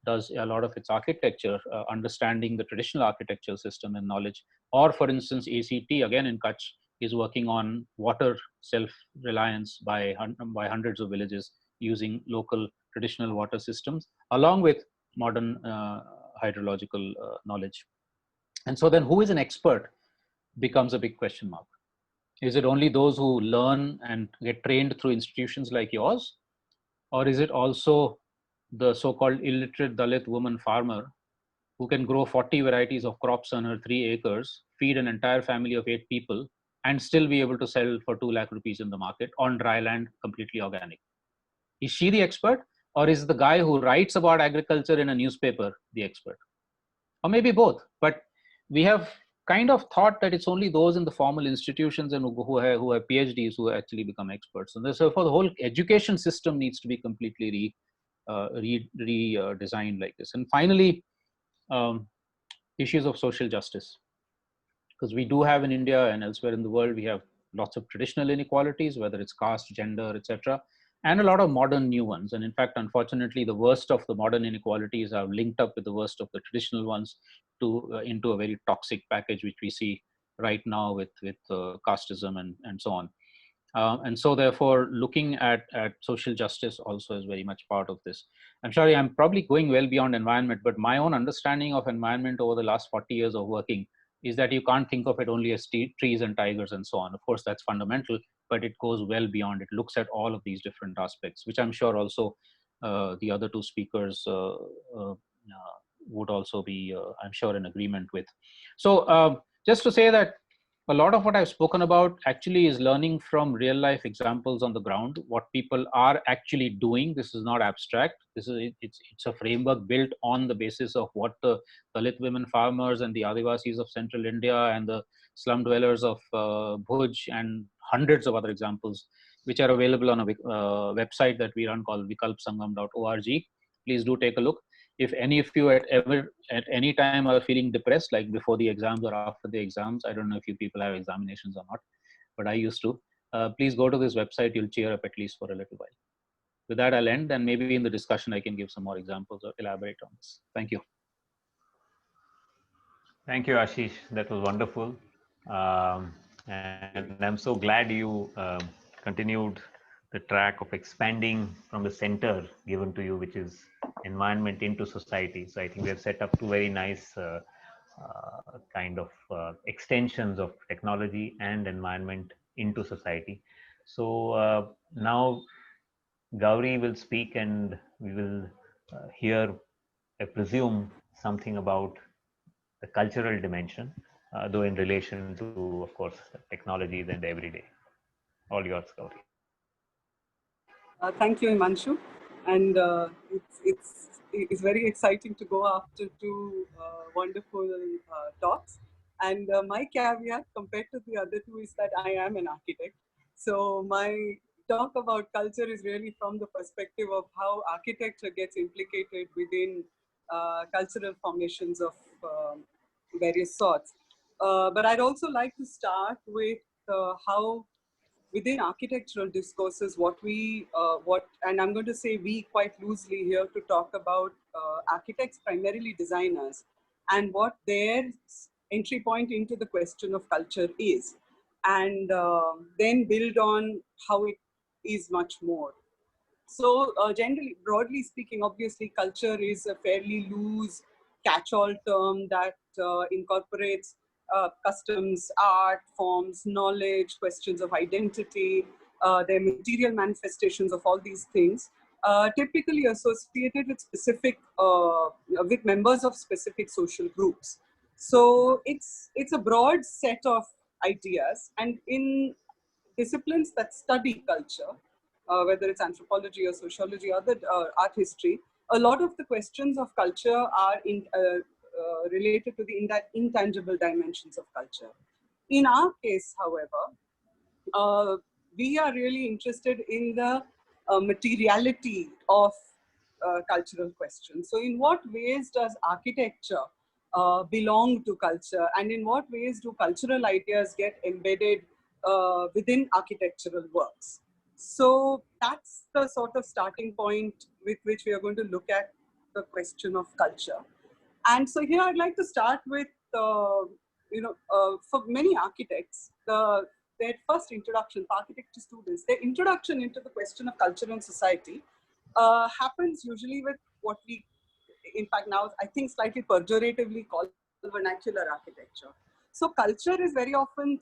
F: does a lot of its architecture, understanding the traditional architectural system and knowledge. Or for instance, ACT, again in Kutch, is working on water self-reliance by hundreds of villages using local traditional water systems, along with modern hydrological knowledge. And so then who is an expert becomes a big question mark. Is it only those who learn and get trained through institutions like yours? Or is it also the so-called illiterate Dalit woman farmer who can grow 40 varieties of crops on her 3 acres, feed an entire family of 8 people, and still be able to sell for 2 lakh rupees in the market on dry land, completely organic? Is she the expert, or is the guy who writes about agriculture in a newspaper the expert? Or maybe both. But we have kind of thought that it's only those in the formal institutions and who have PhDs who actually become experts. And therefore, the whole education system needs to be completely redesigned like this. And finally, issues of social justice. Because we do have in India and elsewhere in the world, we have lots of traditional inequalities, whether it's caste, gender, etc., and a lot of modern new ones. And in fact, unfortunately, the worst of the modern inequalities are linked up with the worst of the traditional ones into a very toxic package, which we see right now with casteism and so on. And so therefore, looking at social justice also is very much part of this. I'm sorry, I'm probably going well beyond environment, but my own understanding of environment over the last 40 years of working is that you can't think of it only as trees and tigers and so on. Of course, that's fundamental, but it goes well beyond. It looks at all of these different aspects, which I'm sure also the other two speakers would also be, I'm sure, in agreement with. So just to say that a lot of what I've spoken about actually is learning from real life examples on the ground, what people are actually doing. This is not abstract. It's a framework built on the basis of what the Dalit women farmers and the Adivasis of central India and the slum dwellers of Bhuj and hundreds of other examples, which are available on a website that we run called vikalpsangam.org. Please do take a look. If any of you at any time are feeling depressed, like before the exams or after the exams, I don't know if you people have examinations or not, but I used to, please go to this website. You'll cheer up at least for a little while. With that, I'll end, and maybe in the discussion, I can give some more examples or elaborate on this. Thank you.
D: Thank you, Ashish. That was wonderful. And I'm so glad you continued the track of expanding from the center given to you, which is environment into society. So I think we have set up two very nice kind of extensions of technology and environment into society. So now Gauri will speak and we will hear, I presume, something about the cultural dimension, though in relation to, of course, technologies and everyday. All yours, Gauri.
G: Thank you, Himanshu. And it's very exciting to go after two wonderful talks. And my caveat compared to the other two is that I am an architect. So my talk about culture is really from the perspective of how architecture gets implicated within cultural formations of various sorts. But I'd also like to start with how within architectural discourses, and I'm going to say we quite loosely here to talk about architects, primarily designers, and what their entry point into the question of culture is, and then build on how it is much more. So generally, broadly speaking, obviously culture is a fairly loose catch-all term that incorporates customs, art, forms, knowledge, questions of identity, their material manifestations of all these things, typically associated with with members of specific social groups. So it's a broad set of ideas, and in disciplines that study culture, whether it's anthropology or sociology or the art history, a lot of the questions of culture are related to the intangible dimensions of culture. In our case, however, we are really interested in the materiality of cultural questions. So in what ways does architecture belong to culture, and in what ways do cultural ideas get embedded within architectural works? So that's the sort of starting point with which we are going to look at the question of culture. And so here I'd like to start with, for many architects, their first introduction, for architecture students, their introduction into the question of culture and society happens usually with what we, in fact, now I think slightly pejoratively call vernacular architecture. So culture is very often,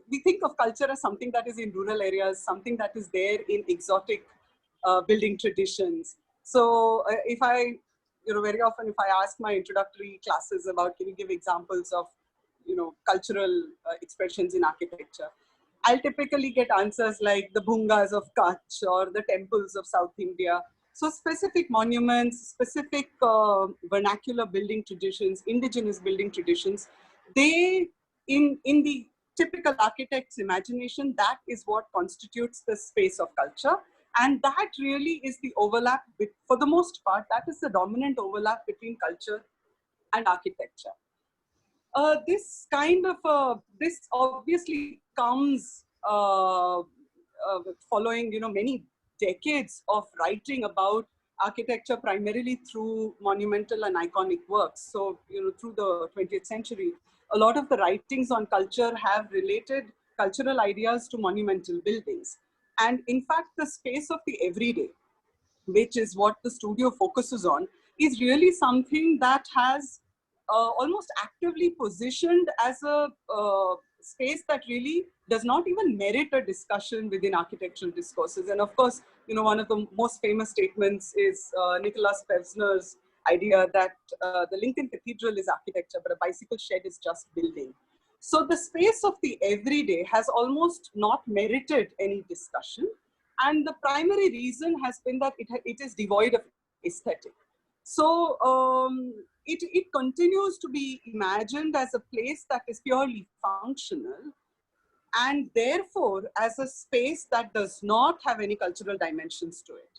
G: we think of culture as something that is in rural areas, something that is there in exotic building traditions. So if I, very often if I ask my introductory classes about, can you give examples of, cultural expressions in architecture, I'll typically get answers like the bhungas of Kutch or the temples of South India. So specific monuments, specific vernacular building traditions, indigenous building traditions, they, in the typical architect's imagination, that is what constitutes the space of culture. And that really is the overlap, for the most part, that is the dominant overlap between culture and architecture. This kind of, this obviously comes following, many decades of writing about architecture, primarily through monumental and iconic works. So, through the 20th century, a lot of the writings on culture have related cultural ideas to monumental buildings. And in fact, the space of the everyday, which is what the studio focuses on, is really something that has almost actively positioned as a space that really does not even merit a discussion within architectural discourses. And of course, one of the most famous statements is Nicholas Pevsner's idea that the Lincoln Cathedral is architecture, but a bicycle shed is just building. So the space of the everyday has almost not merited any discussion. And the primary reason has been that it is devoid of aesthetic. So it continues to be imagined as a place that is purely functional, and therefore as a space that does not have any cultural dimensions to it.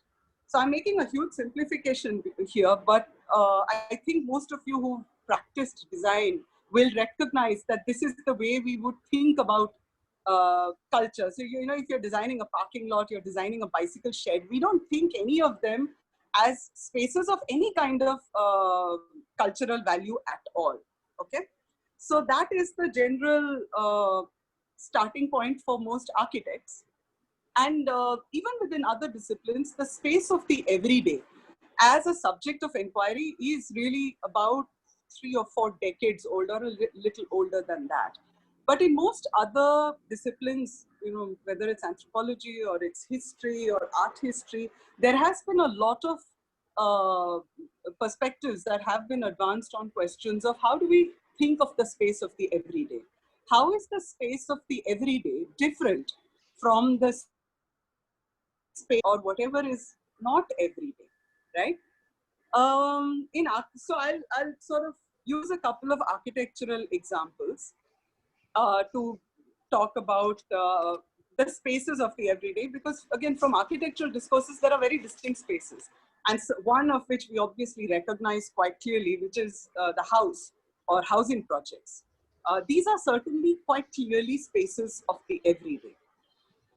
G: So I'm making a huge simplification here, but I think most of you who practiced design will recognize that this is the way we would think about culture. So, if you're designing a parking lot, you're designing a bicycle shed, we don't think any of them as spaces of any kind of cultural value at all, okay? So that is the general starting point for most architects. And even within other disciplines, the space of the everyday as a subject of inquiry is really about 3 or 4 decades older, a little older than that. But in most other disciplines, whether it's anthropology or it's history or art history, there has been a lot of perspectives that have been advanced on questions of how do we think of the space of the everyday? How is the space of the everyday different from the space or whatever is not everyday, right? So I'll sort of use a couple of architectural examples to talk about the spaces of the everyday, because again, from architectural discourses, there are very distinct spaces. And so one of which we obviously recognize quite clearly, which is the house or housing projects. These are certainly quite clearly spaces of the everyday,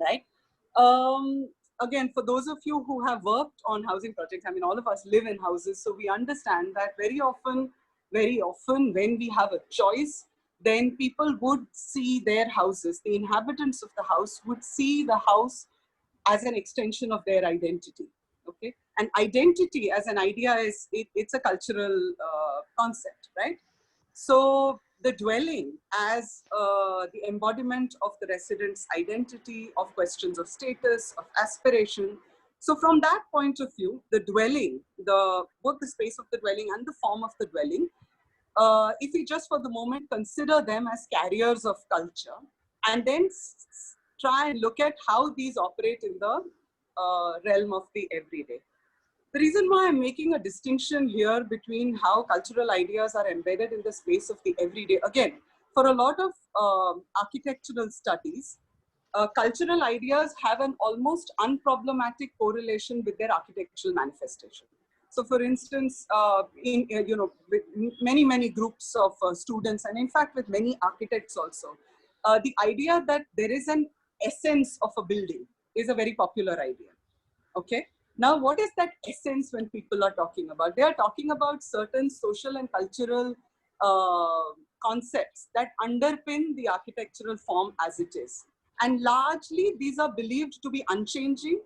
G: right? Again, for those of you who have worked on housing projects, I mean, all of us live in houses, so we understand that very often when we have a choice, then people would see their houses, the inhabitants of the house would see the house as an extension of their identity, okay? And identity as an idea it's a cultural concept, right? So the dwelling as the embodiment of the resident's identity, of questions of status, of aspiration. So from that point of view, the dwelling, both the space of the dwelling and the form of the dwelling if we just for the moment consider them as carriers of culture, and then try and look at how these operate in the realm of the everyday. The reason why I'm making a distinction here between how cultural ideas are embedded in the space of the everyday, again, for a lot of architectural studies, cultural ideas have an almost unproblematic correlation with their architectural manifestation. So, for instance, with many groups of students, and in fact with many architects also, the idea that there is an essence of a building is a very popular idea. Okay. Now, what is that essence when people are talking about? They are talking about certain social and cultural concepts that underpin the architectural form as it is. And largely, these are believed to be unchanging.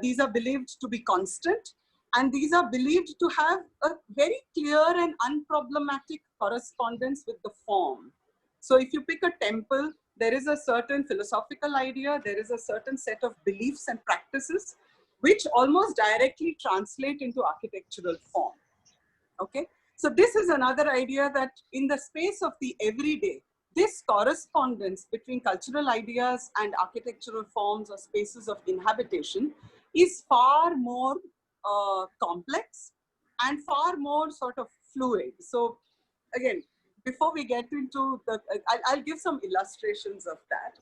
G: These are believed to be constant. And these are believed to have a very clear and unproblematic correspondence with the form. So if you pick a temple, there is a certain philosophical idea, there is a certain set of beliefs and practices which almost directly translate into architectural form. Okay, so this is another idea that in the space of the everyday, this correspondence between cultural ideas and architectural forms or spaces of inhabitation is far more complex and far more sort of fluid. So again, before we get into the, I'll give some illustrations of that.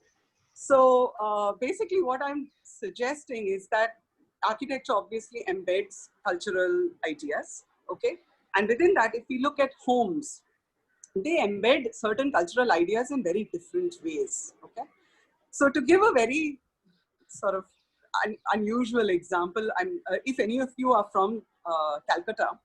G: So basically what I'm suggesting is that architecture obviously embeds cultural ideas, okay? And within that, if we look at homes, they embed certain cultural ideas in very different ways, okay? So to give a very sort of unusual example, if any of you are from Calcutta,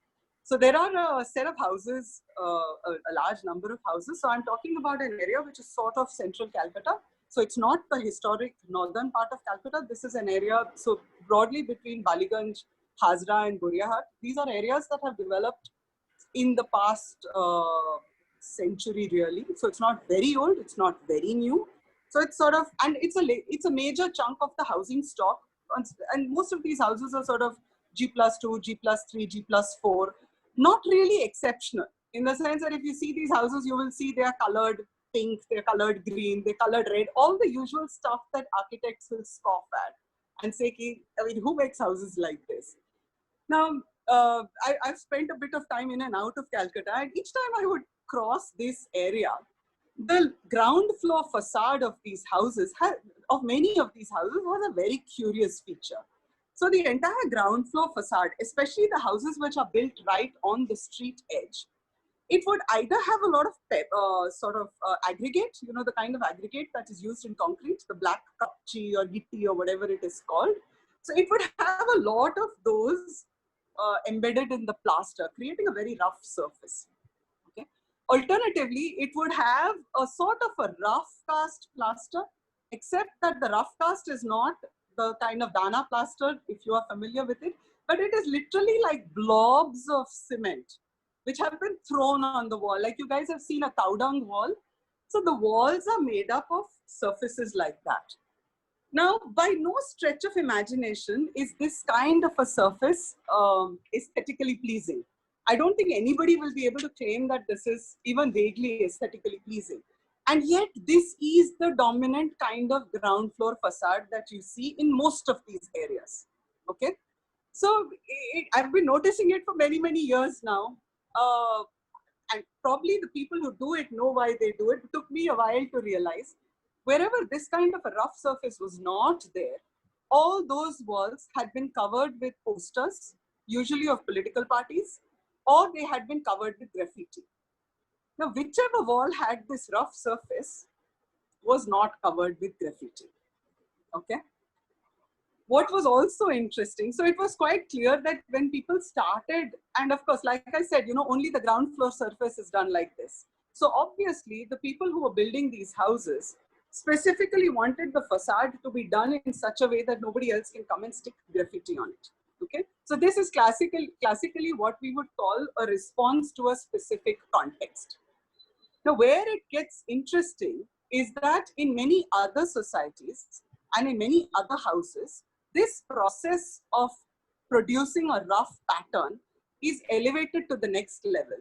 G: so there are a set of houses, a large number of houses. So I'm talking about an area which is sort of central Calcutta. So it's not the historic northern part of Calcutta. This is an area, so broadly between Baliganj, Hazra and Guriahat. These are areas that have developed in the past century really. So it's not very old, it's not very new. So it's sort of, and it's a major chunk of the housing stock. And most of these houses are sort of G+2, G+3, G+4, not really exceptional in the sense that if you see these houses, you will see they are colored pink, they're colored green, they're colored red, all the usual stuff that architects will scoff at and say, I mean, who makes houses like this? Now, I've spent a bit of time in and out of Calcutta, and each time I would cross this area, the ground floor facade of these houses, of many of these houses, has a very curious feature. So the entire ground floor facade, especially the houses which are built right on the street edge, it would either have a lot of aggregate, you know, the kind of aggregate that is used in concrete, the black kapchi or gitti or whatever it is called. So it would have a lot of those embedded in the plaster, creating a very rough surface. Okay. Alternatively, it would have a sort of a rough cast plaster, except that the rough cast is not the kind of Dana plaster, if you are familiar with it, but it is literally like blobs of cement which have been thrown on the wall. Like you guys have seen a cow dung wall. So the walls are made up of surfaces like that. Now, by no stretch of imagination is this kind of a surface aesthetically pleasing. I don't think anybody will be able to claim that this is even vaguely aesthetically pleasing. And yet this is the dominant kind of ground floor facade that you see in most of these areas, okay? So I've been noticing it for many years now. And probably the people who do it know why they do it. It took me a while to realize. Wherever this kind of a rough surface was not there, all those walls had been covered with posters, usually of political parties, or they had been covered with graffiti. Now, whichever wall had this rough surface was not covered with graffiti, okay? What was also interesting, so it was quite clear that when people started, and of course, like I said, you know, only the ground floor surface is done like this. So obviously, the people who were building these houses specifically wanted the facade to be done in such a way that nobody else can come and stick graffiti on it. Okay, so this is classically what we would call a response to a specific context. Now, where it gets interesting is that in many other societies and in many other houses, this process of producing a rough pattern is elevated to the next level.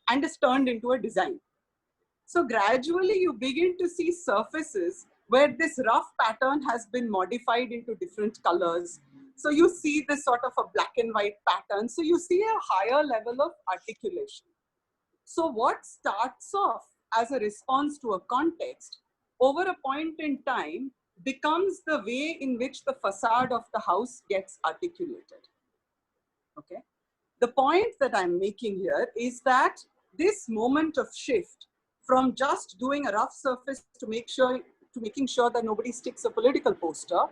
G: and is turned into a design. So gradually you begin to see surfaces where this rough pattern has been modified into different colors. So you see this sort of a black and white pattern. So you see a higher level of articulation. So what starts off as a response to a context over a point in time becomes the way in which the facade of the house gets articulated. Okay. The point that I'm making here is that this moment of shift from just doing a rough surface to making sure that nobody sticks a political poster,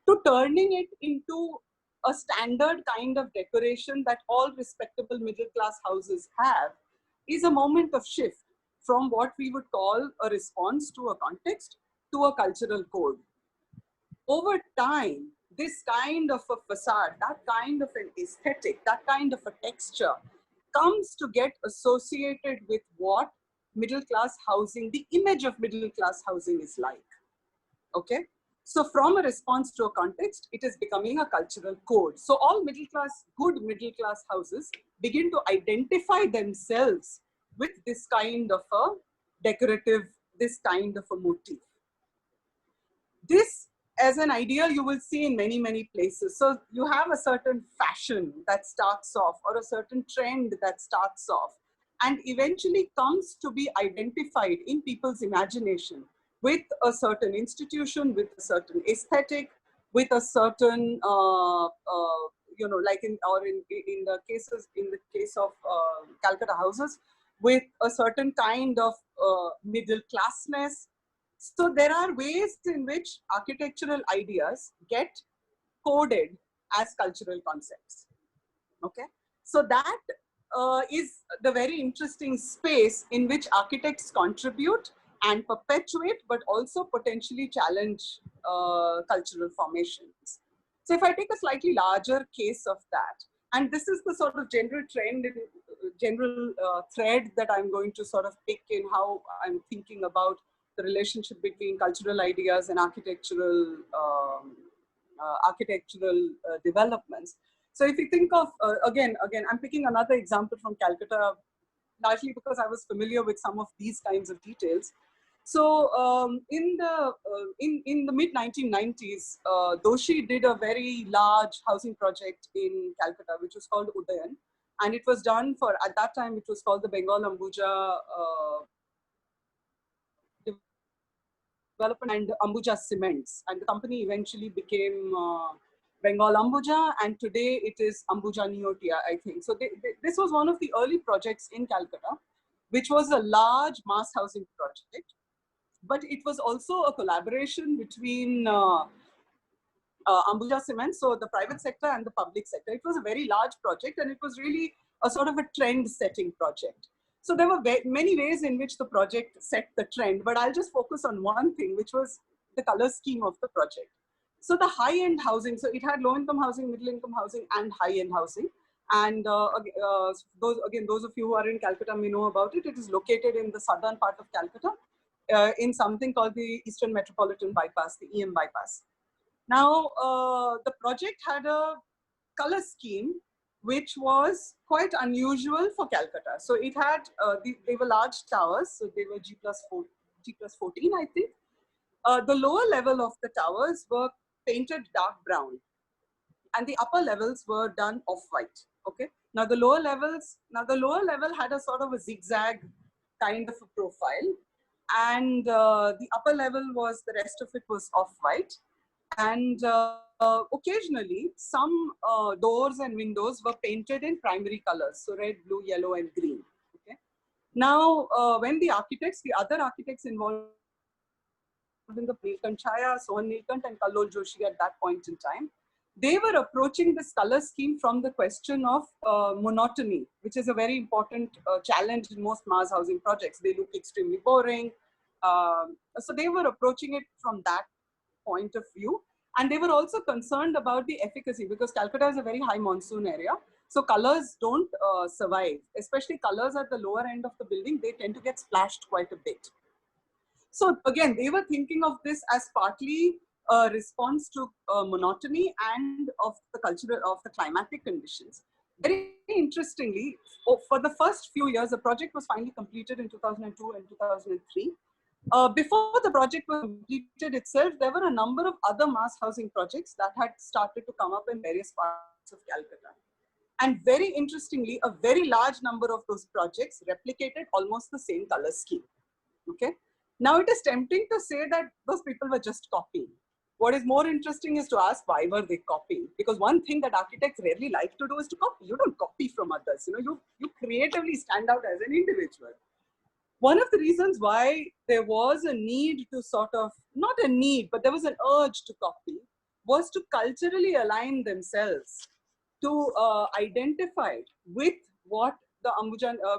G: to turning it into a standard kind of decoration that all respectable middle class houses have, is a moment of shift from what we would call a response to a context to a cultural code. Over time, this kind of a facade, that kind of an aesthetic, that kind of a texture comes to get associated with what middle class housing, the image of middle class housing is like. Okay. So from a response to a context, it is becoming a cultural code. So all middle class, good middle class houses begin to identify themselves with this kind of a decorative, this kind of a motif. This as an idea you will see in many, many places. So you have a certain fashion that starts off, or a certain trend that starts off, and eventually comes to be identified in people's imagination with a certain institution, with a certain aesthetic, with a certain, like in the case of Calcutta houses, with a certain kind of middle classness. So there are ways in which architectural ideas get coded as cultural concepts. Okay, so that is the very interesting space in which architects contribute and perpetuate, but also potentially challenge cultural formations. So if I take a slightly larger case of that, and this is the sort of general trend, general thread that I'm going to sort of pick in how I'm thinking about the relationship between cultural ideas and architectural developments. So if you think of, again, I'm picking another example from Calcutta, largely because I was familiar with some of these kinds of details. So in the mid 1990s, Doshi did a very large housing project in Calcutta, which was called Udayan. And it was done for, at that time, it was called the Bengal Ambuja Development and Ambuja Cements. And the company eventually became Bengal Ambuja, and today it is Ambuja Neotia, I think. So this was one of the early projects in Calcutta, which was a large mass housing project. But it was also a collaboration between Ambuja Cement, so the private sector and the public sector. It was a very large project, and it was really a sort of a trend-setting project. So there were many ways in which the project set the trend, but I'll just focus on one thing, which was the color scheme of the project. So the high-end housing, so it had low-income housing, middle-income housing, and high-end housing. And those of you who are in Calcutta may know about it. It is located in the southern part of Calcutta, in something called the Eastern Metropolitan Bypass, the EM bypass. Now, the project had a color scheme which was quite unusual for Calcutta. So it had, they were large towers, so they were G plus 14, I think. The lower level of the towers were painted dark brown, and the upper levels were done off-white. Okay. Now the lower level had a sort of a zigzag kind of a profile, and the upper level was, the rest of it was off-white. And occasionally, some doors and windows were painted in primary colors, so red, blue, yellow, and green. Okay. Now, when the other architects involved in the Neelkant Chaya, Sohan Neelkant, and Kallol Joshi at that point in time, they were approaching this color scheme from the question of monotony, which is a very important challenge in most mass housing projects. They look extremely boring. So they were approaching it from that point of view. And they were also concerned about the efficacy, because Calcutta is a very high monsoon area. So colors don't survive, especially colors at the lower end of the building. They tend to get splashed quite a bit. So again, they were thinking of this as partly a response to monotony and of the climatic conditions. Very interestingly, for the first few years, the project was finally completed in 2002 and 2003. Before the project was completed itself, there were a number of other mass housing projects that had started to come up in various parts of Calcutta. And very interestingly, a very large number of those projects replicated almost the same color scheme. Okay. Now it is tempting to say that those people were just copying. What is more interesting is to ask why were they copying? Because one thing that architects rarely like to do is to copy. You don't copy from others. You creatively stand out as an individual. One of the reasons why there was a need to sort of, not a need, but there was an urge to copy, was to culturally align themselves, to identify with what the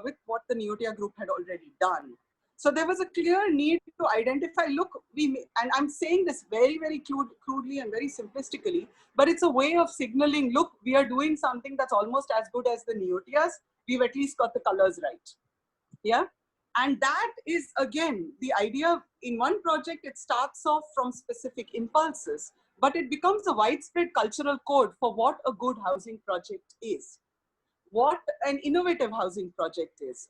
G: with what the Neotia group had already done. So there was a clear need to identify, look, and I'm saying this very, very crudely and very simplistically, but it's a way of signaling, look, we are doing something that's almost as good as the Neotias. We've at least got the colors right. Yeah. And that is, again, the idea. In one project, it starts off from specific impulses, but it becomes a widespread cultural code for what a good housing project is, what an innovative housing project is.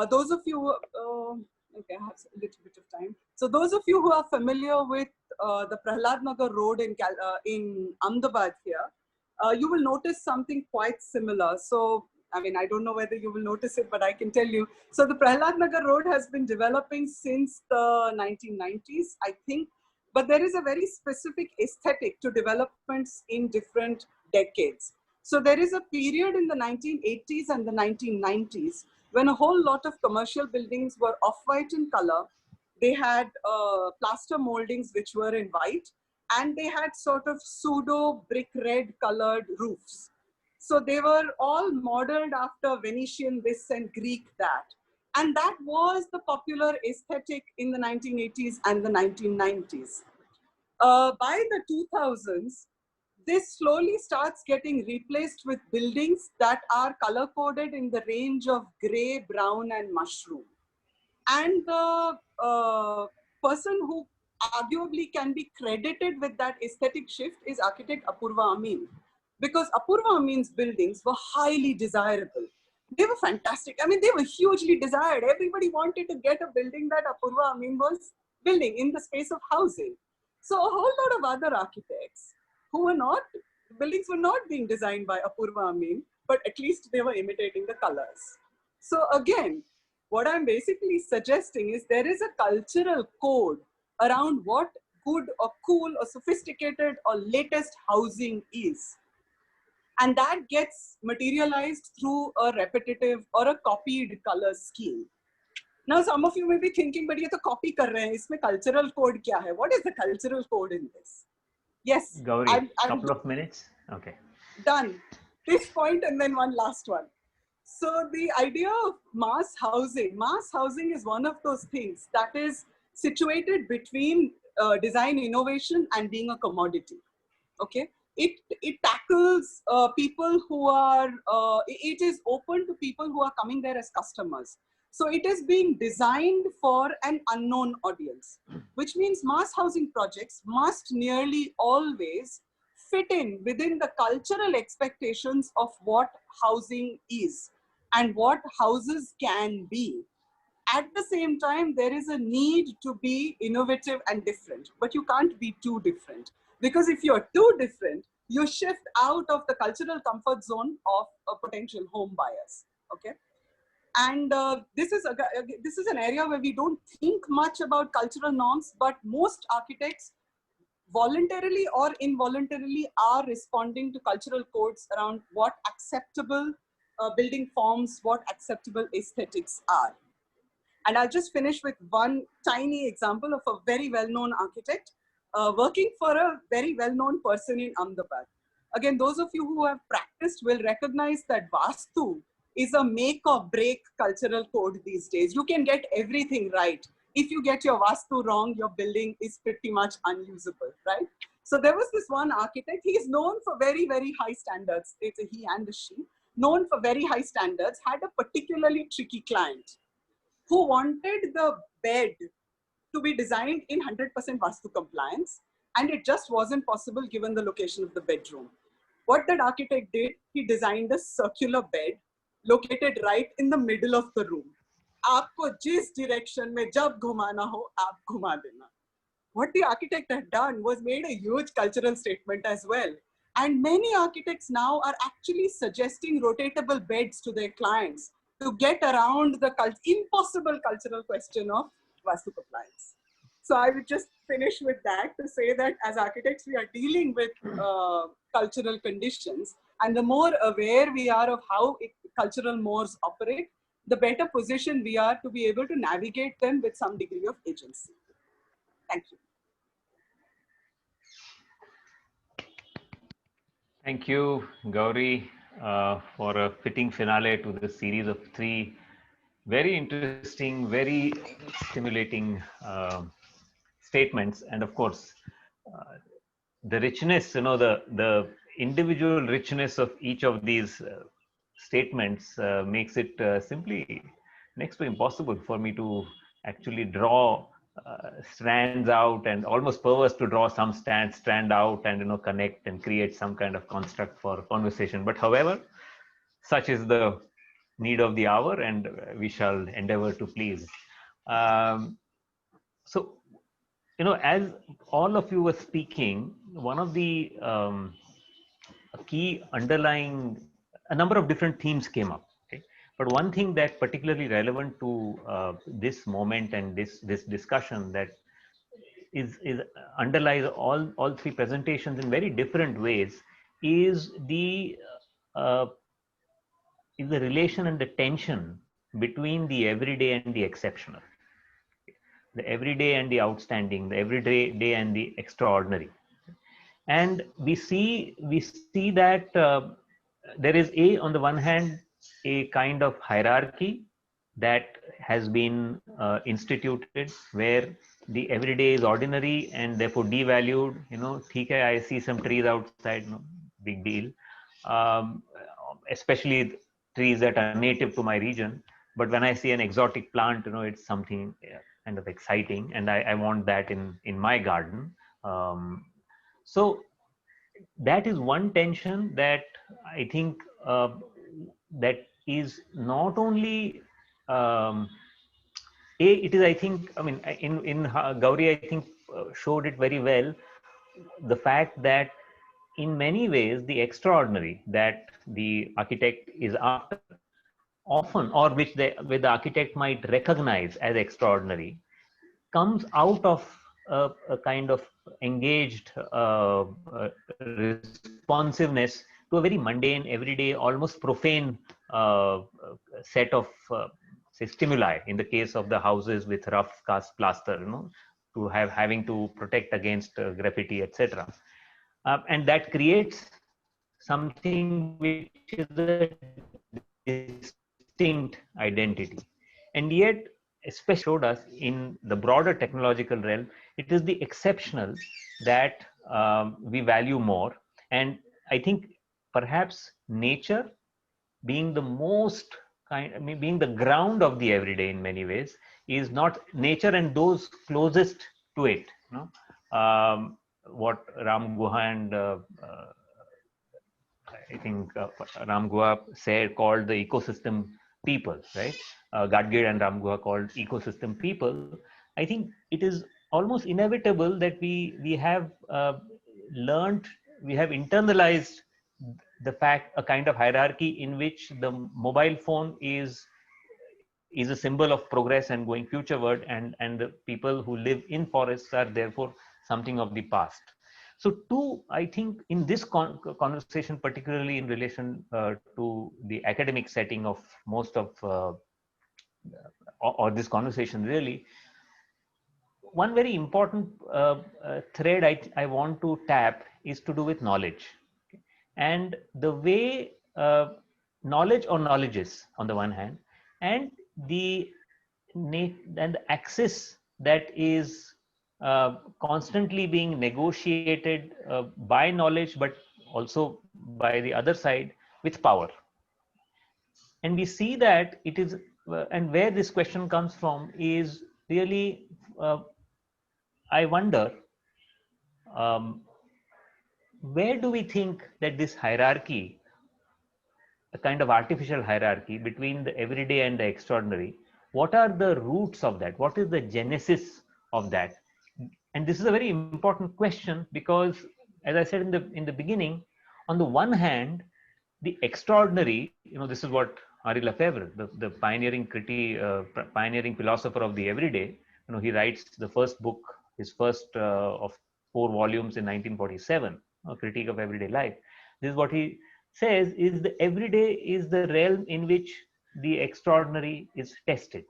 G: Those of you, okay, I have a little bit of time. So those of you who are familiar with the Prahlad Nagar Road in Ahmedabad here, you will notice something quite similar. So, I mean, I don't know whether you will notice it, but I can tell you. So the Prahlad Nagar Road has been developing since the 1990s, I think, but there is a very specific aesthetic to developments in different decades. So there is a period in the 1980s and the 1990s when a whole lot of commercial buildings were off-white in color. They had plaster moldings which were in white, and they had sort of pseudo brick red colored roofs. So they were all modeled after Venetian this and Greek that. And that was the popular aesthetic in the 1980s and the 1990s. By the 2000s, this slowly starts getting replaced with buildings that are color coded in the range of gray, brown, and mushroom. And the person who arguably can be credited with that aesthetic shift is architect Apurva Amin. Because Apurva Amin's buildings were highly desirable. They were fantastic. I mean, they were hugely desired. Everybody wanted to get a building that Apurva Amin was building in the space of housing. So a whole lot of other architects who were not, buildings were not being designed by Apurva Amin, but at least they were imitating the colors. So again, what I'm basically suggesting is there is a cultural code around what good or cool or sophisticated or latest housing is. And that gets materialized through a repetitive or a copied color scheme. Now, some of you may be thinking, but ये तो copy कर रहे हैं, इसमें cultural code क्या है? What is the cultural code in this? Yes.
D: Gauri,
G: I'm
D: couple of minutes. Okay.
G: Done. This point and then one last one. So the idea of mass housing is one of those things that is situated between design innovation and being a commodity. Okay. It tackles people who are, it is open to people who are coming there as customers. So it is being designed for an unknown audience, which means mass housing projects must nearly always fit in within the cultural expectations of what housing is and what houses can be. At the same time, there is a need to be innovative and different, but you can't be too different. Because if you're too different, you shift out of the cultural comfort zone of potential home buyers, okay? And this is an area where we don't think much about cultural norms, but most architects voluntarily or involuntarily are responding to cultural codes around what acceptable building forms, what acceptable aesthetics are. And I'll just finish with one tiny example of a very well-known architect working for a very well-known person in Ahmedabad. Again, those of you who have practiced will recognize that Vastu is a make or break cultural code these days. You can get everything right. If you get your Vastu wrong, your building is pretty much unusable, right? So there was this one architect, he is known for very, very high standards. It's a he and a she, known for very high standards, had a particularly tricky client who wanted the bed to be designed in 100% Vastu compliance. And it just wasn't possible given the location of the bedroom. What that architect did, he designed a circular bed located right in the middle of the room. आपको जिस direction में जब घुमाना हो, आप घुमा देना. What the architect had done was made a huge cultural statement as well. And many architects now are actually suggesting rotatable beds to their clients to get around the impossible cultural question of Vastu compliance. So I would just finish with that to say that as architects, we are dealing with cultural conditions, and the more aware we are of how cultural mores operate, the better position we are to be able to navigate them with some degree of agency. Thank you.
D: Thank you, Gauri, for a fitting finale to this series of three very interesting, very stimulating statements. And of course, the richness, the individual richness of each of these statements makes it simply next to impossible for me to actually draw strands out, and almost perverse to draw some strand out and connect and create some kind of construct for conversation. But however, such is the need of the hour, and we shall endeavor to please. So, as all of you were speaking, one of the key underlying, a number of different themes came up. Okay? But one thing that particularly relevant to this moment and this discussion that is underlies all three presentations in very different ways is the relation and the tension between the everyday and the exceptional, the everyday and the outstanding, the everyday and the extraordinary. And we see that there is on the one hand, a kind of hierarchy that has been instituted, where the everyday is ordinary and therefore devalued. theek hai, I see some trees outside, no big deal. Especially trees that are native to my region. But when I see an exotic plant, it's something kind of exciting, and I want that in my garden. So that is one tension that I think that is not only it is, I think, I mean, in Gauri, I think showed it very well, the fact that in many ways the extraordinary that the architect is after, often, or which the architect might recognize as extraordinary, comes out of a kind of engaged responsiveness to a very mundane, everyday, almost profane set of say stimuli. In the case of the houses with rough cast plaster, to having to protect against graffiti, etc. And that creates something which is a distinct identity. And yet, especially showed us in the broader technological realm, it is the exceptional that we value more. And I think perhaps nature being the most being the ground of the everyday in many ways, is not nature and those closest to it. What Ram Guha and I think Ram Guha said, called the ecosystem people, right? Gadgir and Ram Guha called ecosystem people. I think it is almost inevitable that we have learned, we have internalized the fact, a kind of hierarchy in which the mobile phone is a symbol of progress and going futureward, and the people who live in forests are therefore something of the past. So two, I think in this conversation, particularly in relation to the academic setting of most of or this conversation really, one very important thread I want to tap is to do with knowledge. And the way knowledge or knowledges on the one hand, and the access that is constantly being negotiated by knowledge, but also by the other side with power. And we see that it is, and where this question comes from is really, I wonder, where do we think that this hierarchy, a kind of artificial hierarchy between the everyday and the extraordinary, what are the roots of that? What is the genesis of that? And this is a very important question because, as I said in the beginning, on the one hand, the extraordinary, this is what Henri Lefebvre, the pioneering philosopher of the everyday, he writes the first book, his first of 4 volumes in 1947, A Critique of Everyday Life. This is what he says is the everyday is the realm in which the extraordinary is tested.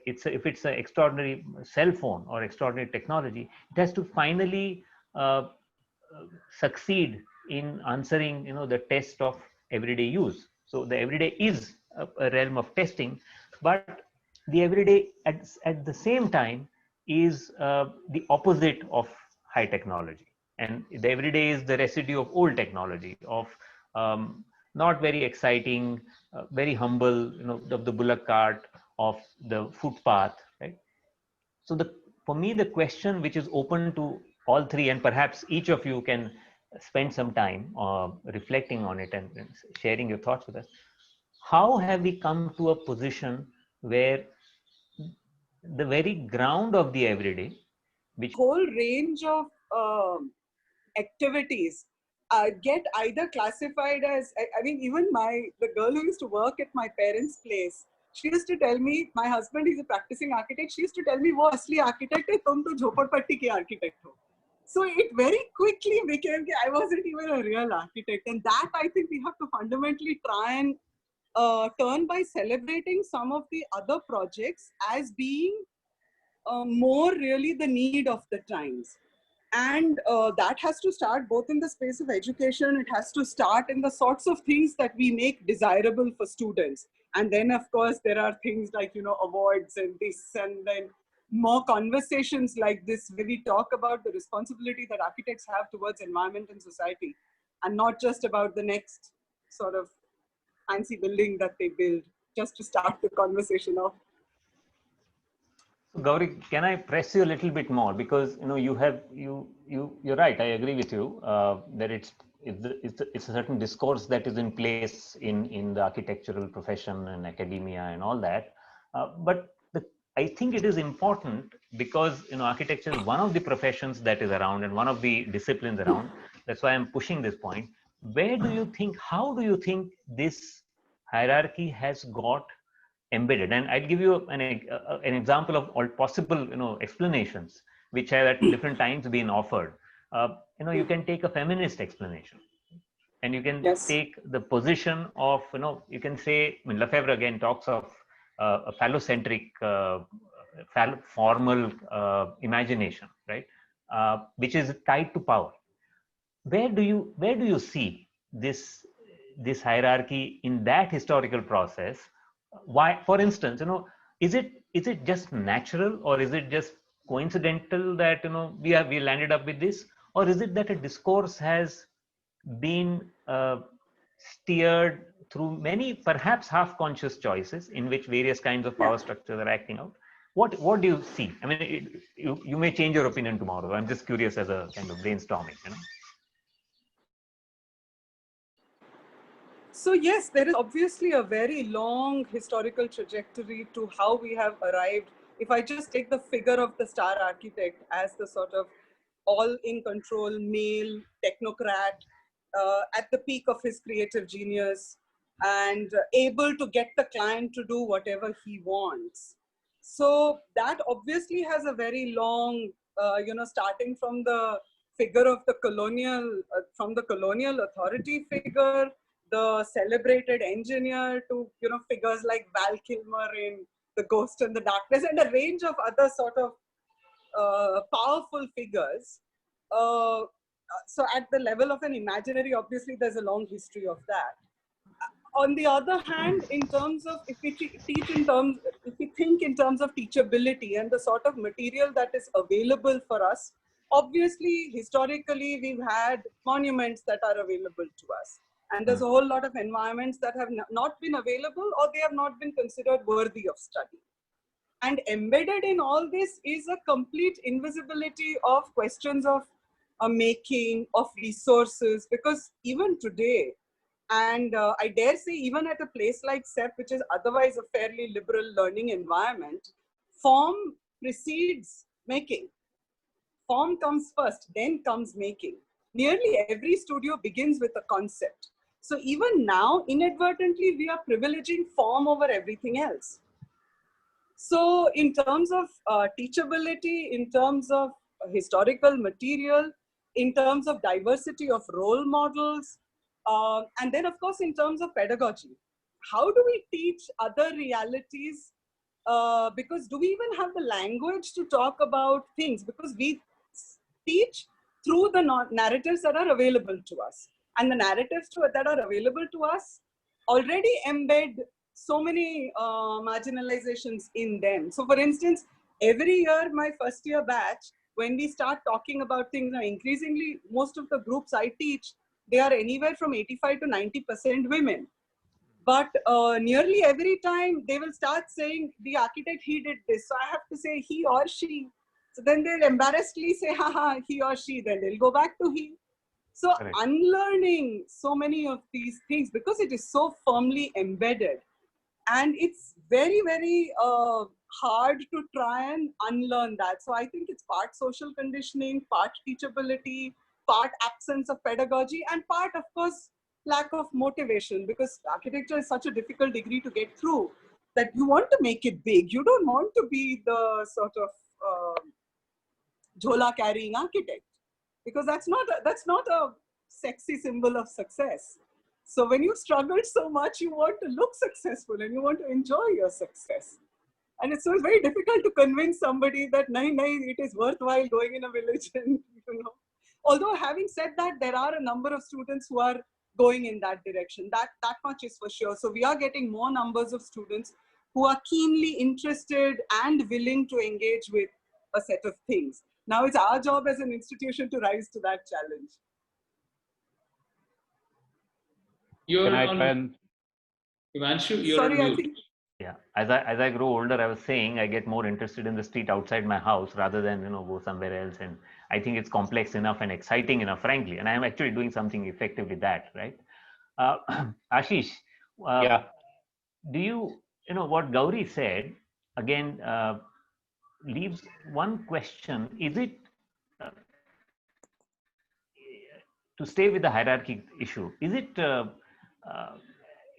D: If it's an extraordinary cell phone or extraordinary technology, it has to finally succeed in answering the test of everyday use. So the everyday is a realm of testing, but the everyday at the same time is the opposite of high technology, and the everyday is the residue of old technology, of not very exciting, very humble, of the bullock cart, of the footpath, right? So for me, the question which is open to all three, and perhaps each of you can spend some time reflecting on it and sharing your thoughts with us. How have we come to a position where the very ground of the everyday, which
G: whole range of activities get either classified as, I mean, even the girl who used to work at my parents' place, she used to tell me, my husband is a practicing architect, she used to tell me, wo asli architect hai, tum to jhopadpatti ke architect ho. So it very quickly became, I wasn't even a real architect. And that I think we have to fundamentally try and turn by celebrating some of the other projects as being more really the need of the times. And that has to start both in the space of education, it has to start in the sorts of things that we make desirable for students. And then of course there are things like, awards and this, and then more conversations like this where we talk about the responsibility that architects have towards environment and society, and not just about the next sort of fancy building that they build, just to start the conversation off.
D: Gauri, can I press you a little bit more, because you're right. I agree with you that it's a certain discourse that is in place in the architectural profession and academia and all that. But I think it is important because architecture is one of the professions that is around and one of the disciplines around. That's why I'm pushing this point. How do you think this hierarchy has got embedded? And I'll give you an example of all possible explanations which have at different times been offered. You can take a feminist explanation, and you can take the position of you can say, Lefebvre again talks of a phallocentric formal imagination, right, which is tied to power. Where do you see this hierarchy in that historical process? Why, for instance, is it just natural, or is it just coincidental that we landed up with this, or is it that a discourse has been steered through many perhaps half-conscious choices in which various kinds of power structures are acting out? What do you see? I mean, you may change your opinion tomorrow. I'm just curious as a kind of brainstorming.
G: So yes, there is obviously a very long historical trajectory to how we have arrived. If I just take the figure of the star architect as the sort of all in control male technocrat at the peak of his creative genius, and able to get the client to do whatever he wants. So that obviously has a very long, starting from the figure of the colonial authority figure, the celebrated engineer, to figures like Val Kilmer in The Ghost and the Darkness, and a range of other sort of powerful figures. So at the level of an imaginary, obviously there's a long history of that. On the other hand, in terms of, if we think in terms of teachability and the sort of material that is available for us, obviously historically we've had monuments that are available to us. And there's a whole lot of environments that have not been available, or they have not been considered worthy of study. And embedded in all this is a complete invisibility of questions of making, of resources, because even today, and I dare say even at a place like SEP, which is otherwise a fairly liberal learning environment, form precedes making. Form comes first, then comes making. Nearly every studio begins with a concept. So even now, inadvertently, we are privileging form over everything else. So in terms of teachability, in terms of historical material, in terms of diversity of role models, and then of course in terms of pedagogy, how do we teach other realities? Because do we even have the language to talk about things? Because we teach through the narratives that are available to us. And the narratives that are available to us already embed so many marginalizations in them. So for instance, every year, my first year batch, when we start talking about things, now increasingly, most of the groups I teach, they are anywhere from 85 to 90% women. But nearly every time they will start saying, the architect, he did this. So I have to say he or she. So then they'll embarrassedly say, haha, he or she. Then they'll go back to he. So
D: Correct.
G: unlearning so many of these things, because it is so firmly embedded, and it's very, very hard to try and unlearn that. So I think it's part social conditioning, part teachability, part absence of pedagogy, and part, of course, lack of motivation, because architecture is such a difficult degree to get through that you want to make it big. You don't want to be the sort of jhola carrying architect, because that's not a sexy symbol of success. So when you struggled so much, you want to look successful and you want to enjoy your success. And it's so very difficult to convince somebody that it is worthwhile going in a village and, Although having said that, there are a number of students who are going in that direction. That much is for sure. So we are getting more numbers of students who are keenly interested and willing to engage with a set of things. Now it's our job as an institution to rise to that challenge.
A: You're
F: Can I
A: on,
F: try and
A: Ivanshu, you're
G: Sorry,
A: on
G: I
A: mute.
G: think.
D: Yeah, as I grow older, I was saying I get more interested in the street outside my house rather than go somewhere else. And I think it's complex enough and exciting enough, frankly. And I am actually doing something effectively that, right? Ashish,
F: yeah,
D: do what Gauri said again leaves one question? Is it to stay with the hierarchy issue? Uh,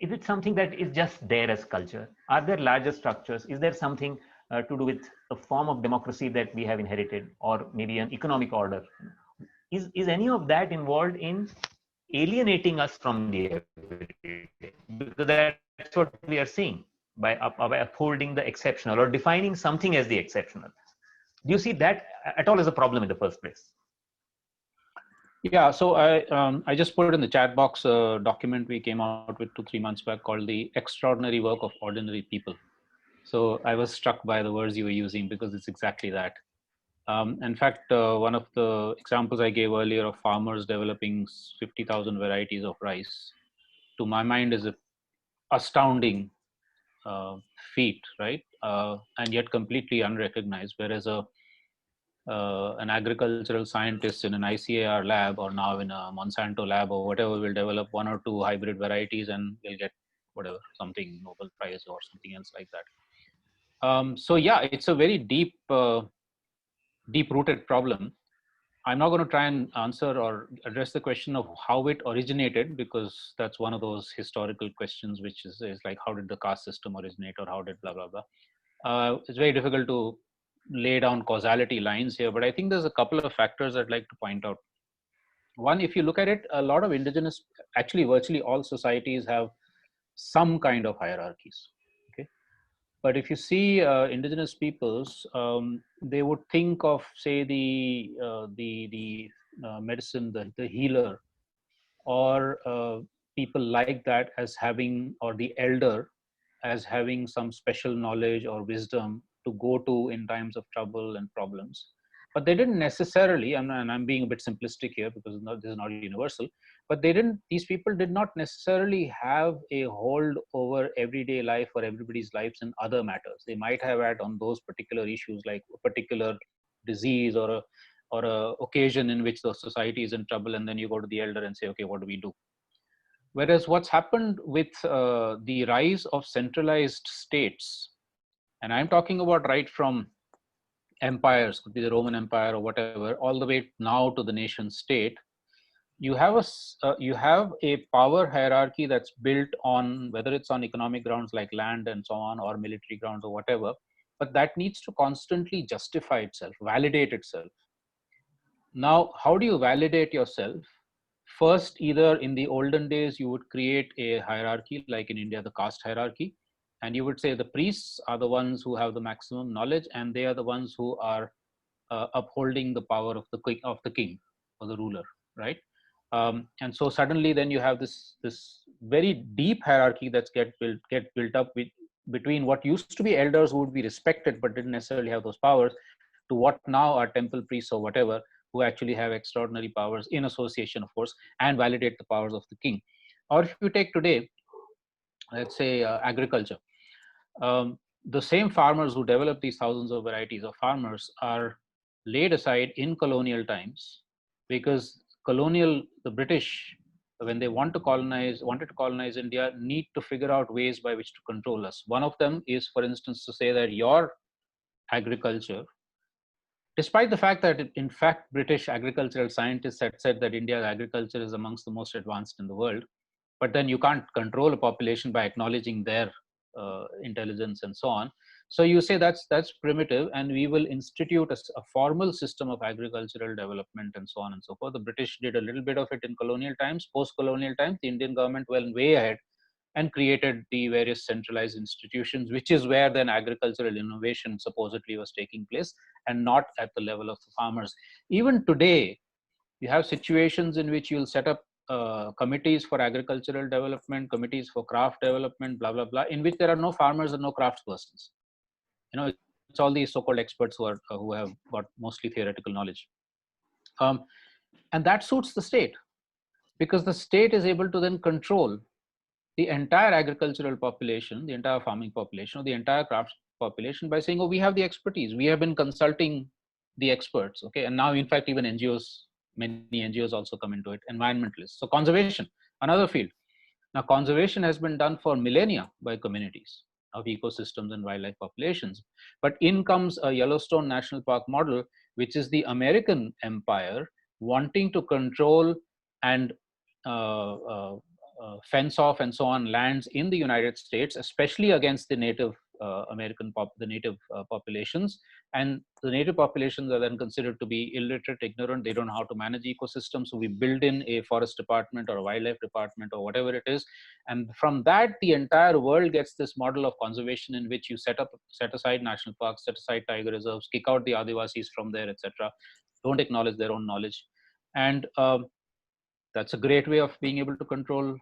D: is it something that is just there as culture? Are there larger structures? Is there something to do with a form of democracy that we have inherited, or maybe an economic order? Is any of that involved in alienating us from the everyday? Because that's what we are seeing by upholding the exceptional or defining something as the exceptional. Do you see that at all as a problem in the first place?
F: yeah. So I just put in the chat box a document we came out with 2-3 months back called "The Extraordinary Work of Ordinary People." So I was struck by the words you were using, because it's exactly that. In fact, one of the examples I gave earlier of farmers developing 50,000 varieties of rice, to my mind, is an astounding feat, right? And yet completely unrecognized. Whereas an agricultural scientist in an ICAR lab, or now in a Monsanto lab or whatever, will develop 1 or 2 hybrid varieties and will get whatever, something Nobel Prize or something else like that. So yeah, it's a very deep-rooted problem. I'm not going to try and answer or address the question of how it originated, because that's one of those historical questions, which is like, how did the caste system originate, or how did blah, blah, blah. It's very difficult to lay down causality lines here, but I think there's a couple of factors I'd like to point out. One, if you look at it, a lot of indigenous, actually virtually all societies have some kind of hierarchies. Okay. But if you see indigenous peoples, they would think of, say, the medicine, the healer, or people like that as having, or the elder as having some special knowledge or wisdom to go to in times of trouble and problems. But they didn't necessarily, and I'm being a bit simplistic here because this is not universal, but these people did not necessarily have a hold over everyday life or everybody's lives in other matters. They might have had on those particular issues, like a particular disease or or a occasion in which the society is in trouble, and then you go to the elder and say, okay, what do we do? Whereas what's happened with the rise of centralized states, and I'm talking about right from empires, could be the Roman Empire or whatever, all the way now to the nation state, you have a power hierarchy that's built on, whether it's on economic grounds like land and so on, or military grounds or whatever, but that needs to constantly justify itself, validate itself. Now, how do you validate yourself? First, either in the olden days, you would create a hierarchy, like in India, the caste hierarchy, and you would say the priests are the ones who have the maximum knowledge, and they are the ones who are upholding the power of the king or the ruler, right? And so suddenly, then you have this very deep hierarchy that's get built up between what used to be elders who would be respected but didn't necessarily have those powers, to what now are temple priests or whatever, who actually have extraordinary powers in association, of course, and validate the powers of the king. Or if you take today, let's say agriculture, the same farmers who develop these thousands of varieties of farmers are laid aside in colonial times, because the British, when they wanted to colonize India, need to figure out ways by which to control us. One of them is, for instance, to say that your agriculture, despite the fact that in fact British agricultural scientists had said that India's agriculture is amongst the most advanced in the world, but then you can't control a population by acknowledging their intelligence and so on. So you say that's primitive, and we will institute a formal system of agricultural development and so on and so forth. The British did a little bit of it in colonial times. Post-colonial times, the Indian government went way ahead and created the various centralized institutions, which is where then agricultural innovation supposedly was taking place, and not at the level of the farmers. Even today, you have situations in which you'll set up committees for agricultural development, committees for craft development, blah, blah, blah, in which there are no farmers and no craftspersons. It's all these so-called experts who have got mostly theoretical knowledge. And that suits the state, because the state is able to then control the entire agricultural population, the entire farming population, or the entire crafts population by saying, oh, we have the expertise. We have been consulting the experts. Okay. And now, in fact, even NGOs, many NGOs also come into it, environmentalists. So conservation, another field. Now, conservation has been done for millennia by communities of ecosystems and wildlife populations. But in comes a Yellowstone National Park model, which is the American empire wanting to control and fence off and so on lands in the United States, especially against the native populations. And the native populations are then considered to be illiterate, ignorant. They don't know how to manage ecosystems. So we build in a forest department or a wildlife department or whatever it is. And from that, the entire world gets this model of conservation in which you set aside national parks, set aside tiger reserves, kick out the Adivasis from there, etc. Don't acknowledge their own knowledge. And that's a great way of being able to control,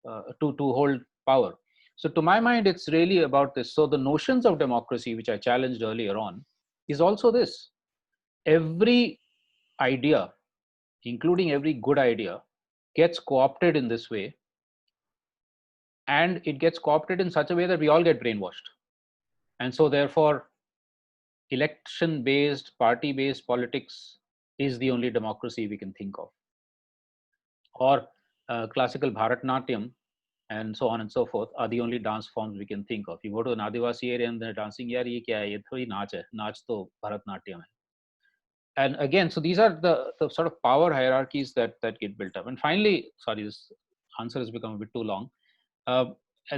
F: to hold power. So to my mind, it's really about this. So the notions of democracy, which I challenged earlier on, is also this. Every idea, including every good idea, gets co-opted in this way. And it gets co-opted in such a way that we all get brainwashed. And so therefore, election-based, party-based politics is the only democracy we can think of. Or classical Bharatnatyam and so on and so forth are the only dance forms we can think of. You go to an Adivasi area and they're dancing, yaar, ye kya hai? Ye thodi naach hai. Naach to Bharatnatyam hai. And again, so these are the sort of power hierarchies that get built up. And finally, sorry, this answer has become a bit too long.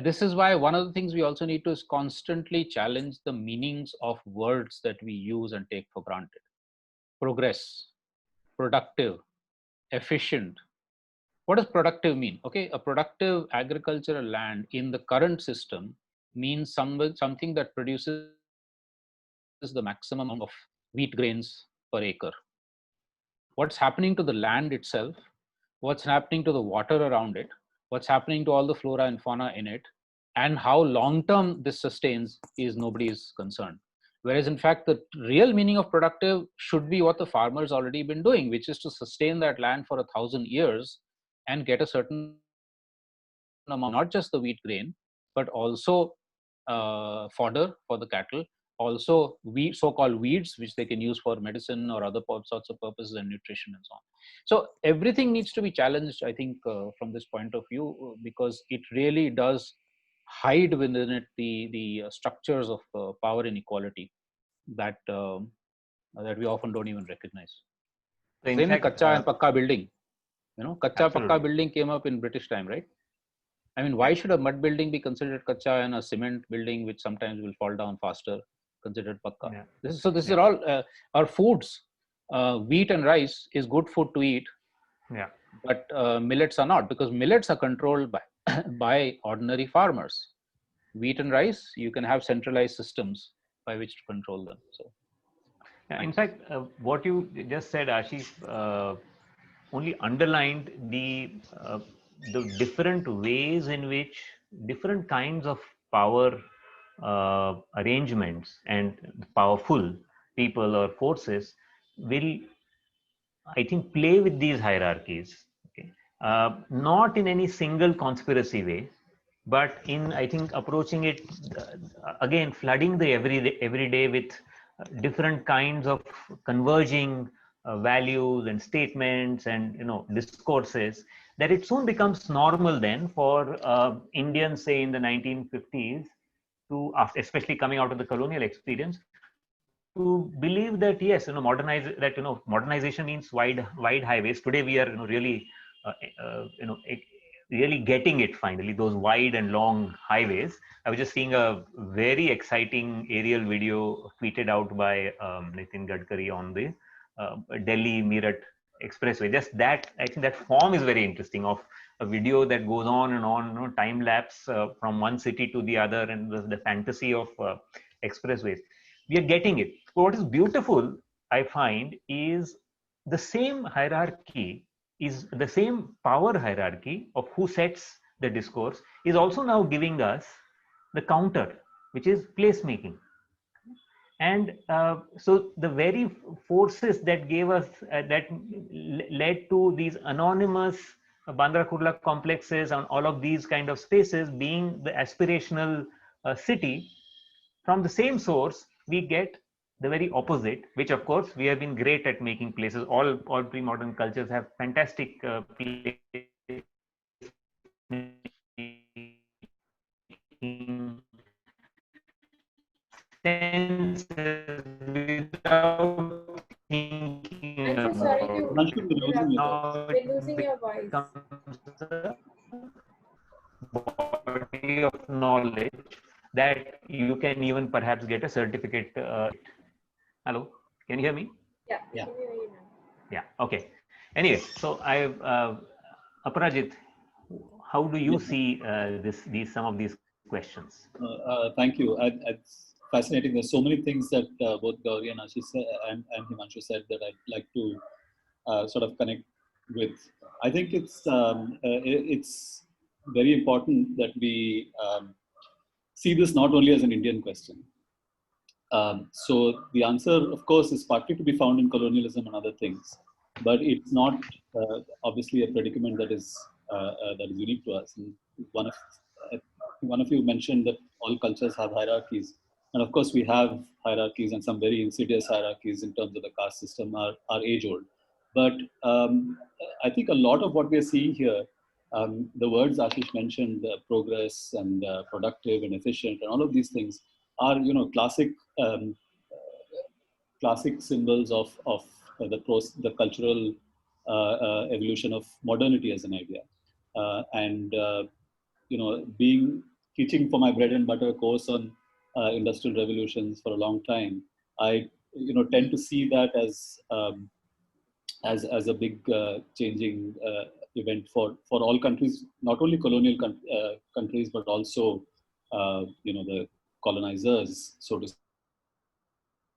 F: This is why one of the things we also need to is constantly challenge the meanings of words that we use and take for granted. Progress, productive, efficient. What does productive mean? Okay, a productive agricultural land in the current system means something that produces the maximum amount of wheat grains per acre. What's happening to the land itself, what's happening to the water around it, what's happening to all the flora and fauna in it, and how long-term this sustains is nobody's concern. Whereas in fact, the real meaning of productive should be what the farmer's already been doing, which is to sustain that land for 1,000 years and get a certain amount, not just the wheat grain, but also fodder for the cattle also so-called weeds, which they can use for medicine or other sorts of purposes and nutrition and so on. So everything needs to be challenged, I think, from this point of view, because it really does hide within it the structures of power inequality that that we often don't even recognize.
D: So in
F: Same with
D: fact,
F: kacha and pakka building. Kacha pakka
D: absolutely.
F: building came up in British time, right? I mean, why should a mud building be considered kacha and a cement building, which sometimes will fall down faster, considered pakka?
D: Yeah.
F: This are all our foods. Wheat and rice is good food to eat,
D: Yeah.
F: but millets are not, because millets are controlled by by ordinary farmers. Wheat and rice, you can have centralized systems by which to control them. So,
D: Yeah, in
F: thanks.
D: fact, what you just said, Ashish, only underlined the different ways in which different kinds of power arrangements and powerful people or forces will, I think, play with these hierarchies. Okay, not in any single conspiracy way, but in, I think, approaching it again, flooding the every day with different kinds of converging values and statements and discourses, that it soon becomes normal then for Indians, say in the 1950s, to, especially coming out of the colonial experience, to believe that yes, modernization means wide highways. Today we are really uh, uh, you know really getting it finally, those wide and long highways. I was just seeing a very exciting aerial video tweeted out by Nitin Gadkari on the Delhi Meerut expressway. Just that, I think that form is very interesting, of a video that goes on and on, time lapse from one city to the other, and the fantasy of expressways. We are getting it. But what is beautiful, I find, is the same hierarchy, is the same power hierarchy of who sets the discourse, is also now giving us the counter, which is placemaking. And so the very forces that gave us, that led to these anonymous Bandra Kurla complexes and all of these kind of spaces being the aspirational city, from the same source we get the very opposite, which of course we have been great at making places. All pre-modern cultures have fantastic place senses without thinking
C: I'm so sorry to
D: about
E: Manju,
D: it.
E: we're losing
C: interrupt.
E: you.
D: Now it
C: We're losing your voice.
D: becomes a body of knowledge that you can even perhaps get a certificate. Hello, can you hear me?
C: Yeah, we
E: Yeah.
C: can hear you now.
D: Yeah, okay. Anyway, so Aparajit, how do you see some of these questions?
E: Thank you. It's fascinating. There's so many things that both Gauri and Ashish said, and Himanshu said, that I'd like to sort of connect with. I think it's very important that we see this not only as an Indian question. So the answer, of course, is partly to be found in colonialism and other things, but it's not obviously a predicament that is unique to us. And one of you mentioned that all cultures have hierarchies, and of course we have hierarchies, and some very insidious hierarchies in terms of the caste system are age old. But I think a lot of what we are seeing here, the words Ashish mentioned, progress and productive and efficient, and all of these things are um, classic symbols of the cultural evolution of modernity as an idea. And being teaching for my bread and butter course on industrial revolutions for a long time, I tend to see that as a big changing event for all countries, not only colonial countries, but also the colonizers, so to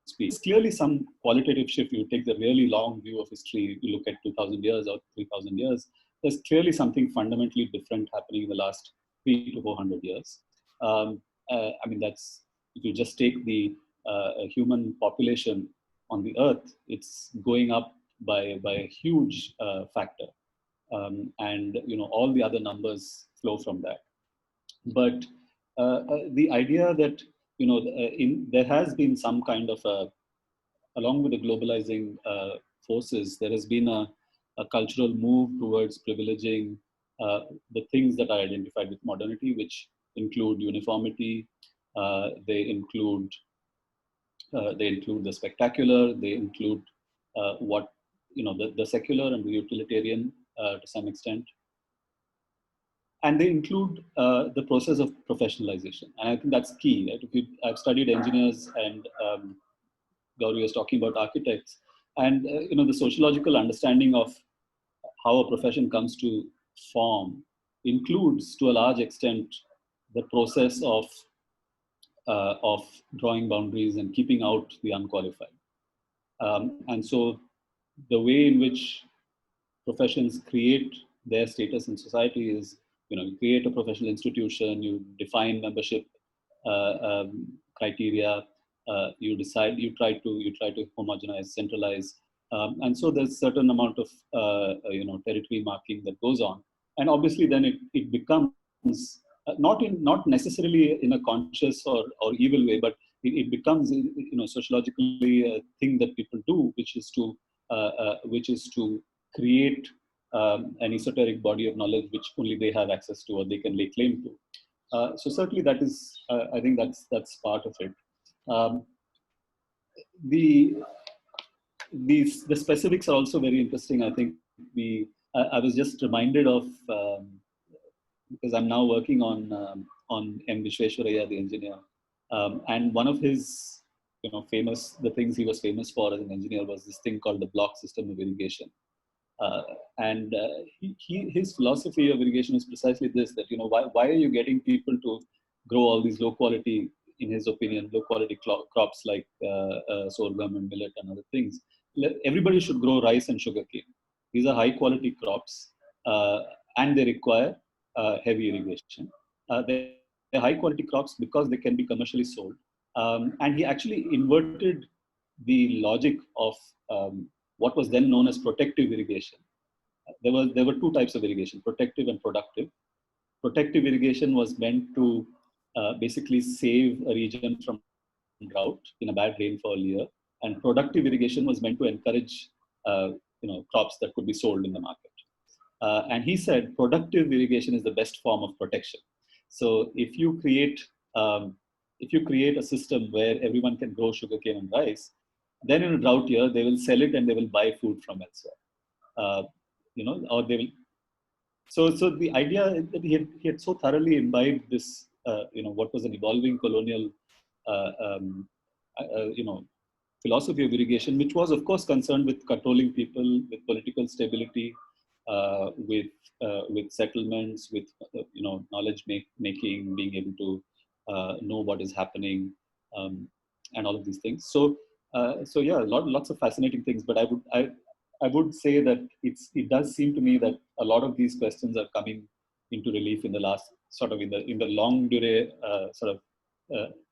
E: speak. It's clearly some qualitative shift. You take the really long view of history, you look at 2,000 years or 3,000 years, there's clearly something fundamentally different happening in the last 300 to 400 years. I mean, if you just take the human population on the earth, it's going up by a huge factor. And all the other numbers flow from that. But the idea that there has been some kind of along with the globalizing forces, there has been a cultural move towards privileging the things that are identified with modernity, which include uniformity, they include the spectacular, they include what the secular and the utilitarian to some extent, and they include the process of professionalization. And I think that's key. Right? I've studied engineers, and Gauri was talking about architects, and the sociological understanding of how a profession comes to form includes, to a large extent, the process of drawing boundaries and keeping out the unqualified. And so the way in which professions create their status in society is, you create a professional institution, you define membership criteria, you try to homogenize, centralize, and so there's certain amount of territory marking that goes on, and obviously then it becomes not necessarily in a conscious or evil way, but it becomes sociologically a thing that people do, which is to create an esoteric body of knowledge which only they have access to or they can lay claim to. So certainly that is, I think that's part of it. The specifics are also very interesting. I think I was just reminded of, because I'm now working on M. Vishweswaraya, the engineer, and one of his the things he was famous for as an engineer was this thing called the block system of irrigation. And his philosophy of irrigation is precisely this: that why are you getting people to grow all these low quality, in his opinion, low quality crops like sorghum and millet and other things? Everybody should grow rice and sugarcane. These are high quality crops, and they require heavy irrigation. They're high quality crops because they can be commercially sold. And he actually inverted the logic of what was then known as protective irrigation. There were two types of irrigation: protective and productive. Protective irrigation was meant to basically save a region from drought in a bad rainfall year, and productive irrigation was meant to encourage crops that could be sold in the market. And he said productive irrigation is the best form of protection. So if you create a system where everyone can grow sugarcane and rice, then in a drought year they will sell it and they will buy food from elsewhere. Or they will. So the idea is that he had so thoroughly imbibed this, what was an evolving colonial, philosophy of irrigation, which was of course concerned with controlling people, with political stability, with settlements, with knowledge making, being able to know what is happening, and all of these things. So yeah, lots of fascinating things. But I would say that it does seem to me that a lot of these questions are coming into relief in the last in the long durée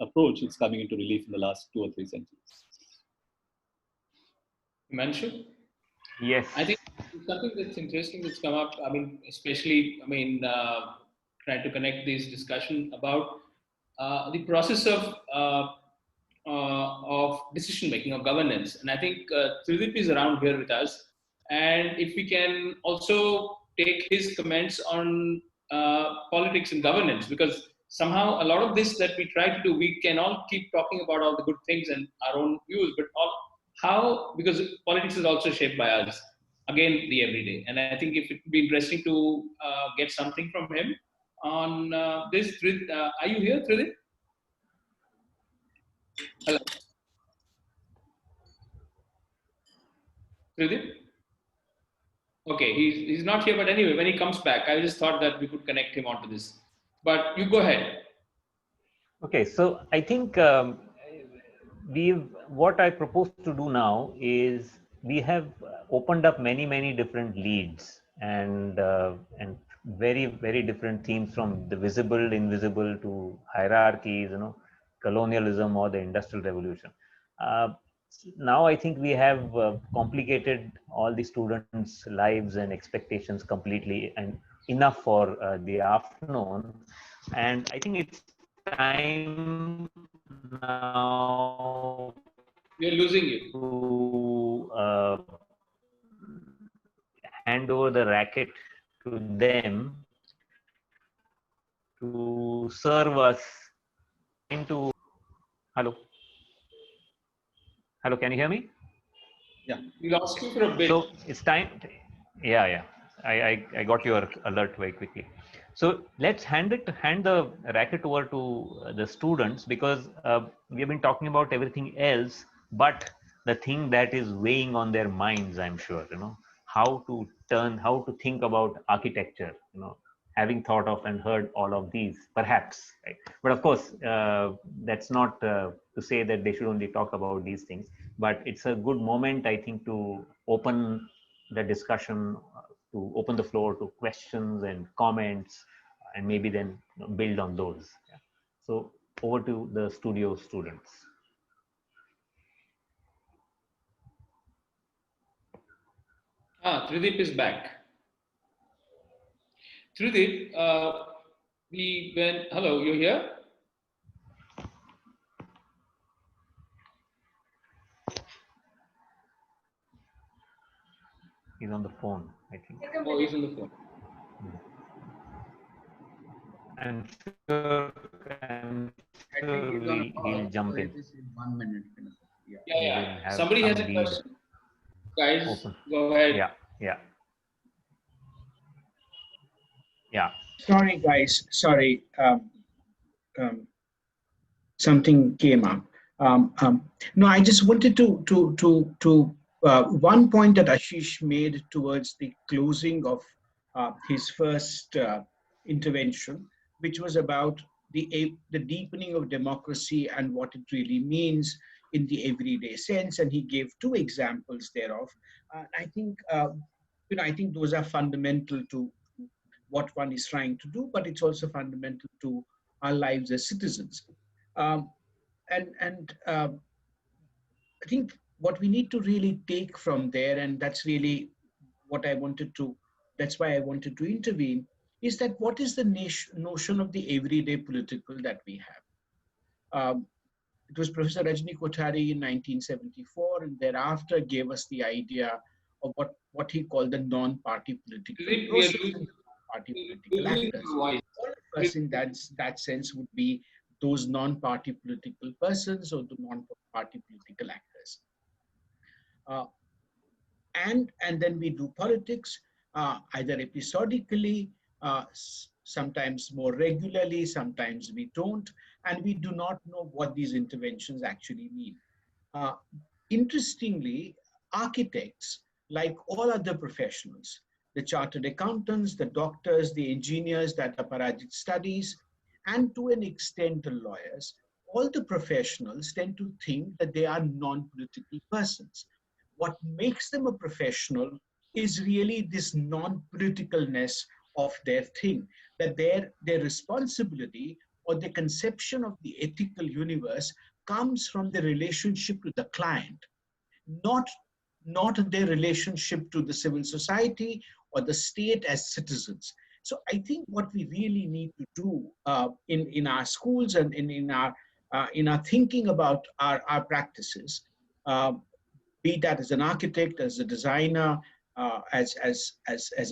E: approach. It's coming into relief in the last 2 or 3 centuries.
A: Manshu?
D: Yes.
A: I think something that's interesting that's come up, especially, trying to connect this discussion about the process of decision making, of governance. And I think Tridip is around here with us. And if we can also take his comments on politics and governance, because somehow a lot of this that we try to do, we can all keep talking about all the good things and our own views, but because politics is also shaped by us, again, the everyday. And I think if it would be interesting to get something from him on this. Are you here, Tridip? Hello. Tridip? Okay, he's not here, but anyway, when he comes back, I just thought that we could connect him onto this. But you go ahead.
D: Okay, so I think what I propose to do now is we have opened up many different leads and very different themes, from the visible, invisible, to hierarchies, colonialism or the industrial revolution. Now I think we have complicated all the students' lives and expectations completely and enough for the afternoon. And I think it's time now
A: You're losing it.
D: to hand over the racket to them to serve us into. Hello. Hello, can you hear me?
E: Yeah.
A: We lost you for a bit.
D: So it's time. Yeah. I got your alert very quickly. So let's hand the racket over to the students, because we have been talking about everything else, but the thing that is weighing on their minds, I'm sure, how to think about architecture, having thought of and heard all of these, perhaps, right? But of course, that's not to say that they should only talk about these things, but it's a good moment, I think, to open the discussion, to open the floor to questions and comments, and maybe then build on those. Yeah. So over to the studio students.
A: Tridip is back. Tridip, hello, you're here?
D: He's on the phone, I think.
A: Oh, he's on the phone.
D: I'm sure he'll jump in.
B: 1 minute.
A: Yeah. Somebody has a question. Guys,
D: Open.
A: go ahead.
D: Yeah.
H: Sorry, guys. Sorry. Something came up. No, I just wanted to one point that Ashish made towards the closing of his first intervention, which was about the deepening of democracy and what it really means in the everyday sense, and he gave two examples thereof. I think I think those are fundamental to what one is trying to do, but it's also fundamental to our lives as citizens. I think what we need to really take from there, and that's really what that's why I wanted to intervene, is that what is the notion of the everyday political that we have? It was Professor Rajni Kothari in 1974, and thereafter gave us the idea of what he called the non-party political process, party political actors. All of us in that sense would be those non-party political persons or the non-party political actors. And then we do politics, either episodically, sometimes more regularly, sometimes we don't, and we do not know what these interventions actually mean. Interestingly, architects, like all other professionals, the chartered accountants, the doctors, the engineers that Aparajit studies, and to an extent the lawyers, all the professionals tend to think that they are non-political persons. What makes them a professional is really this non-politicalness of their thing, that their responsibility or the conception of the ethical universe comes from the relationship to the client, not their relationship to the civil society or the state as citizens. So I think what we really need to do in our schools and in our thinking about our practices, be that as an architect, as a designer, as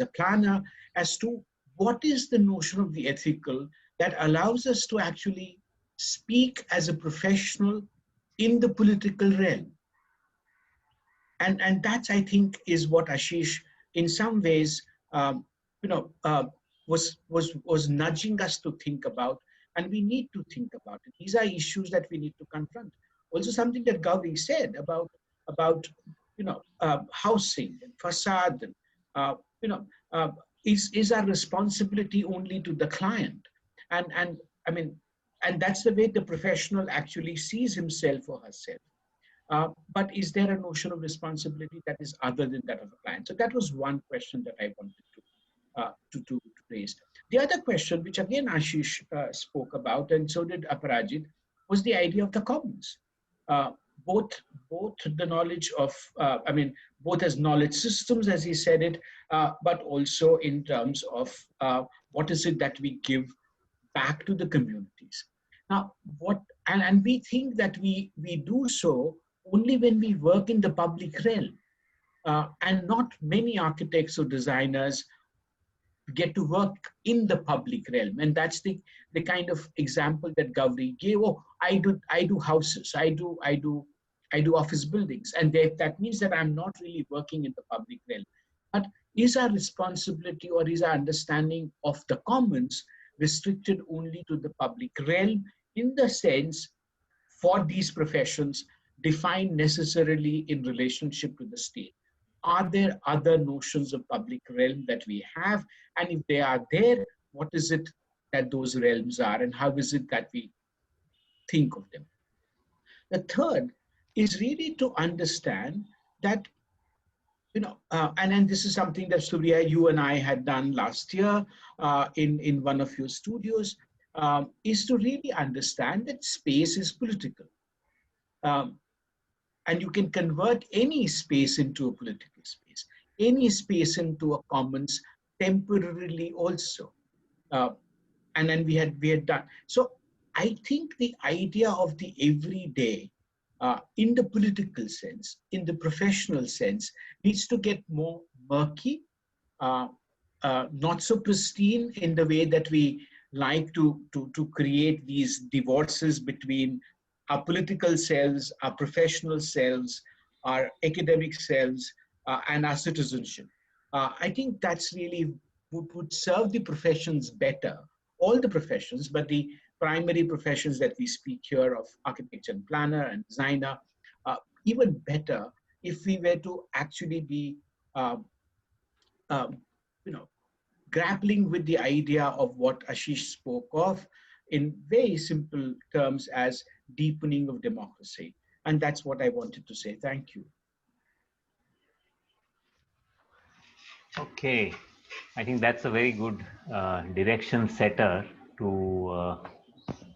H: a planner, as to what is the notion of the ethical that allows us to actually speak as a professional in the political realm. And that's, I think, is what Ashish, in some ways, was nudging us to think about, and we need to think about it. These are issues that we need to confront. Also, something that Gauri said about housing and facade, and is our responsibility only to the client, and I mean, and that's the way the professional actually sees himself or herself. But is there a notion of responsibility that is other than that of a client? So that was one question that I wanted to raise. The other question, which again Ashish spoke about, and so did Aparajit, was the idea of the commons. Both the knowledge of, both as knowledge systems, as he said it, but also in terms of what is it that we give back to the communities. Now, and we think that we do so only when we work in the public realm. And not many architects or designers get to work in the public realm. And that's the kind of example that Gauri gave. Oh, I do houses, I do office buildings. And that means that I'm not really working in the public realm. But is our responsibility or is our understanding of the commons restricted only to the public realm, in the sense for these professions defined necessarily in relationship to the state? Are there other notions of public realm that we have? And if they are there, what is it that those realms are, and how is it that we think of them? The third is really to understand that, and this is something that Surya, you and I had done last year in one of your studios, is to really understand that space is political. And you can convert any space into a political space, any space into a commons temporarily also. And then we had done. So I think the idea of the everyday in the political sense, in the professional sense, needs to get more murky, not so pristine in the way that we like to create these divorces between our political selves, our professional selves, our academic selves, and our citizenship. I think that's really would serve the professions better, all the professions, but the primary professions that we speak here of architecture and planner and designer, even better if we were to actually be, grappling with the idea of what Ashish spoke of in very simple terms as deepening of democracy. And that's what I wanted to say. Thank you.
D: Okay, I think that's a very good direction setter to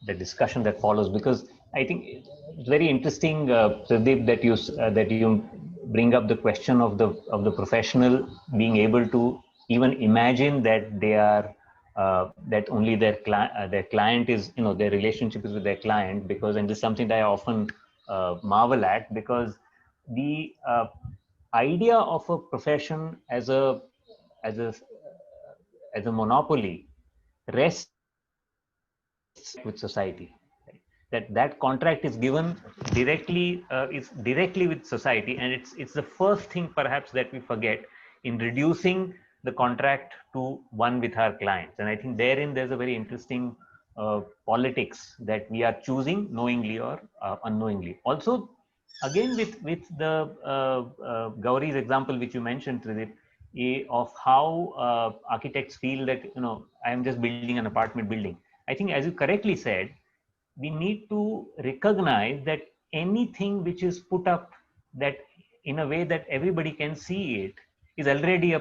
D: the discussion that follows, because I think it's very interesting, Pradeep, that you bring up the question of the professional being able to even imagine that they are that only their client is, their relationship is with their client, because, and this is something that I often marvel at, because the idea of a profession as a monopoly rests with society. That contract is given directly, is directly with society, and it's the first thing perhaps that we forget in reducing the contract to one with our clients. And I think there's a very interesting politics that we are choosing knowingly or unknowingly. Also, again with the Gauri's example which you mentioned, Tridip, of how architects feel that I am just building an apartment building. I think, as you correctly said, we need to recognize that anything which is put up that in a way that everybody can see it is already a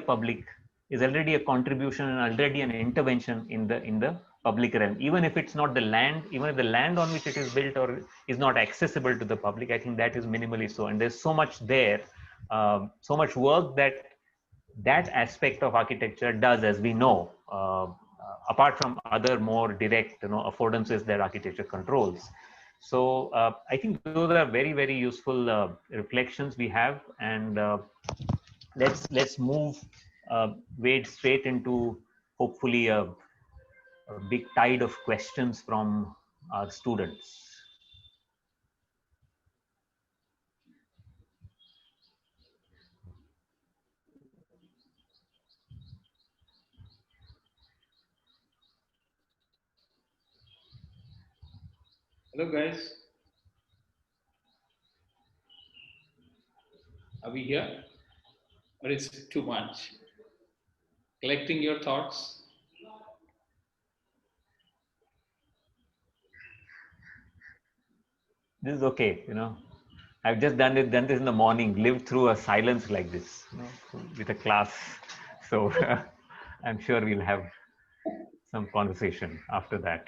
D: contribution and already an intervention in the public realm. Even if it's not the land, even if the land on which it is built or is not accessible to the public, I think that is minimally so. And there's so much there, so much work that aspect of architecture does, as we know, apart from other more direct affordances that architecture controls. So I think those are very, very useful reflections we have, and let's move wade straight into hopefully a big tide of questions from our students.
A: Hello, guys. Are we here? Or is it too much? Collecting your thoughts.
D: This is okay, I've just done this in the morning, lived through a silence like this, with a class. So I'm sure we'll have some conversation after that.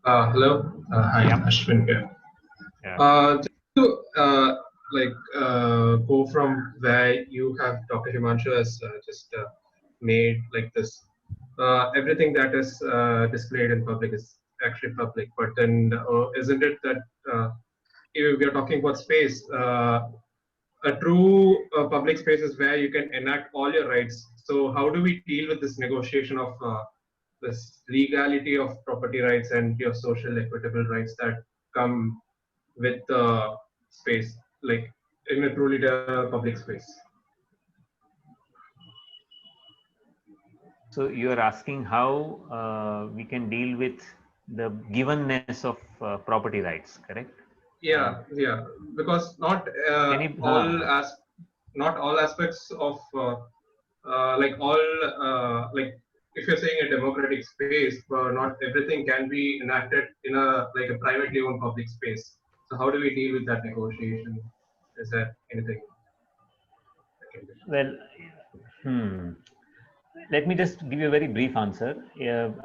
I: Hello, hi,
D: Yeah.
I: Ashwin here.
D: Yeah.
I: Just to go from where you have Dr. Himanshu has just made like this. Everything that is displayed in public is actually public, but then isn't it that if we are talking about space, a true public space is where you can enact all your rights. So how do we deal with this negotiation of this legality of property rights and your social equitable rights that come with space, like in a truly public space?
D: So you are asking how we can deal with the givenness of property rights, correct?
I: Yeah, yeah, because not
D: Can you,
I: not all aspects of like all like if you're saying a democratic space, not everything can be enacted in a like a privately owned public space. So how do we deal with that negotiation? Is there anything that can be done?
D: well, let me just give you a very brief answer.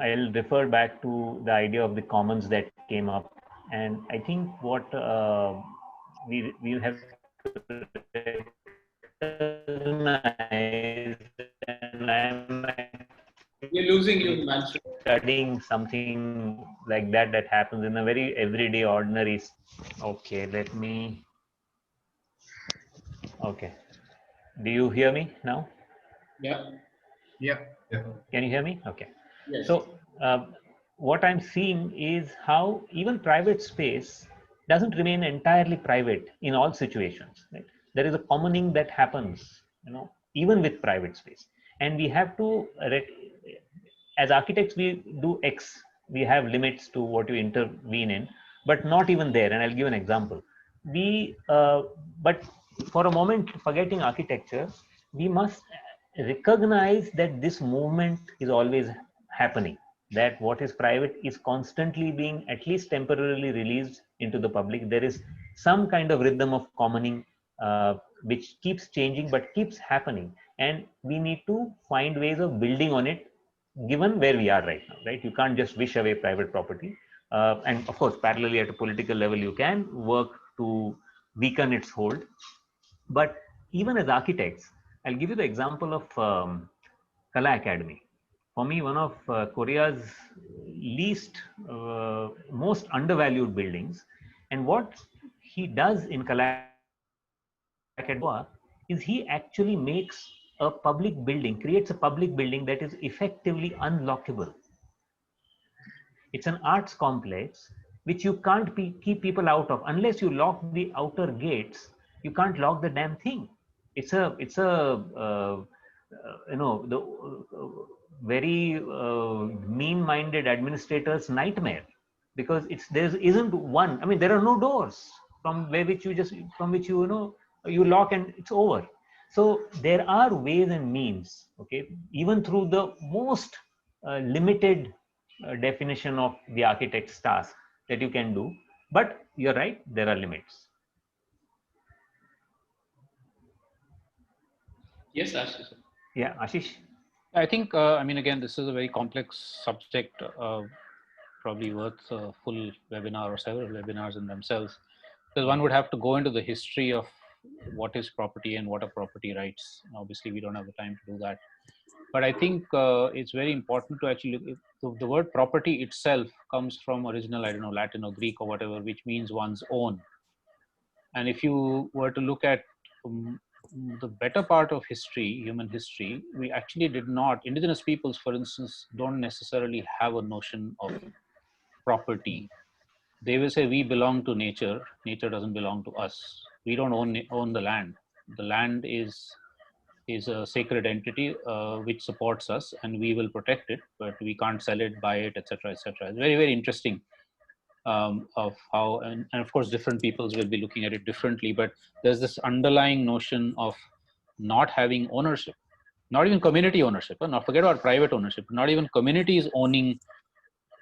D: I'll refer back to the idea of the commons that came up, and I think what we have to recognize, and I'm
A: We're losing you, Himanshu.
D: studying something like that happens in a very everyday, ordinary. Okay, let me. Okay, do you hear me now?
A: Yeah.
B: Yeah.
D: Can you hear me? Okay.
A: Yes.
D: So what I'm seeing is how even private space doesn't remain entirely private in all situations. Right? There is a commoning that happens, even with private space, and we have to, as architects, we do X. We have limits to what you intervene in, but not even there. And I'll give an example. But for a moment, forgetting architecture, we must recognize that this movement is always happening, that what is private is constantly being at least temporarily released into the public. There is some kind of rhythm of commoning which keeps changing but keeps happening, and we need to find ways of building on it given where we are right now. Right, you can't just wish away private property, and of course parallelly at a political level you can work to weaken its hold. But even as architects, I'll give you the example of Kala Academy. For me, one of Korea's least, most undervalued buildings. And what he does in Kala Academy is he actually makes a public building, creates a public building that is effectively unlockable. It's an arts complex which you can't keep people out of unless you lock the outer gates. You can't lock the damn thing. It's a the very mean-minded administrator's nightmare, because there isn't one. I mean, there are no doors from which you lock and it's over. So there are ways and means, okay, even through the most limited definition of the architect's task that you can do. But you're right, there are limits.
A: Yes, Ashish.
D: Yeah, Ashish.
F: I think, I mean, again, this is a very complex subject, probably worth a full webinar or several webinars in themselves, because one would have to go into the history of what is property and what are property rights. Obviously, we don't have the time to do that. But I think it's very important to actually look. The word property itself comes from original, I don't know, Latin or Greek or whatever, which means one's own. And if you were to look at the better part of history, human history, we actually did not, indigenous peoples, for instance, don't necessarily have a notion of property. They will say, we belong to nature. Nature doesn't belong to us. We don't own the land. The land is a sacred entity which supports us, and we will protect it, but we can't sell it, buy it, etc., etc. It's very, very interesting of how, and of course, different peoples will be looking at it differently, but there's this underlying notion of not having ownership, not even community ownership, not forget about private ownership, not even communities owning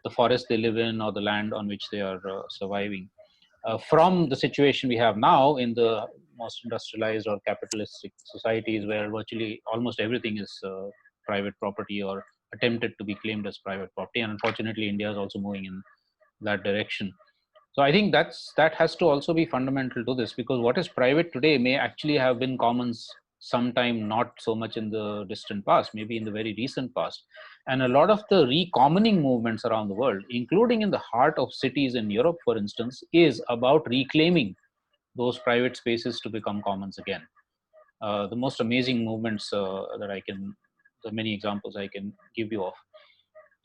F: the forest they live in or the land on which they are surviving. From the situation we have now in the most industrialized or capitalistic societies, where virtually almost everything is private property or attempted to be claimed as private property, and unfortunately India is also moving in that direction. So I think that has to also be fundamental to this, because what is private today may actually have been commons sometime not so much in the distant past, maybe in the very recent past. And a lot of the recommoning movements around the world, including in the heart of cities in Europe, for instance, is about reclaiming those private spaces to become commons again. The most amazing movements the many examples I can give you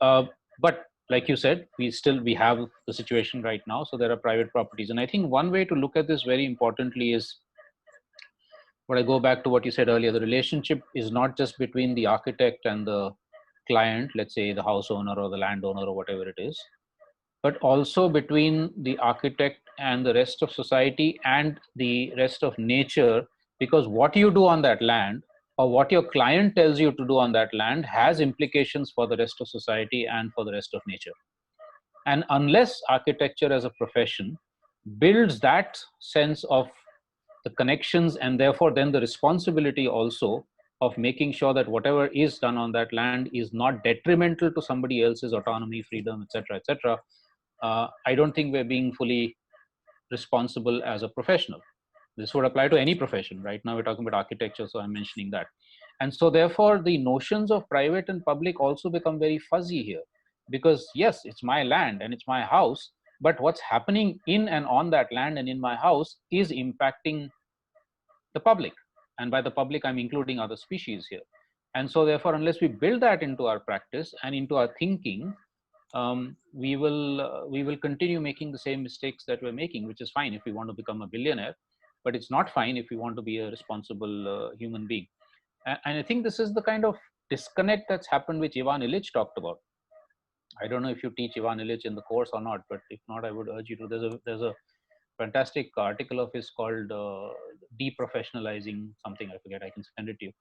F: of. But like you said, we have the situation right now, so there are private properties. And I think one way to look at this very importantly is, what I go back to what you said earlier, the relationship is not just between the architect and the client, let's say the house owner or the landowner or whatever it is, but also between the architect and the rest of society and the rest of nature, because what you do on that land or what your client tells you to do on that land has implications for the rest of society and for the rest of nature. And unless architecture as a profession builds that sense of the connections and therefore then the responsibility also of making sure that whatever is done on that land is not detrimental to somebody else's autonomy, freedom, etc., etc., I don't think we're being fully responsible as a professional. This would apply to any profession. Right now we're talking about architecture, so I'm mentioning that. And so therefore the notions of private and public also become very fuzzy here, because yes, it's my land and it's my house, but what's happening in and on that land and in my house is impacting the public. And by the public, I'm including other species here. And so therefore, unless we build that into our practice and into our thinking, we will continue making the same mistakes that we're making, which is fine if we want to become a billionaire, but it's not fine if we want to be a responsible human being. And I think this is the kind of disconnect that's happened, which Ivan Illich talked about. I don't know if you teach Ivan Illich in the course or not, but if not, I would urge you to. There's a fantastic article of his called Deprofessionalizing something, I forget, I can send it to you,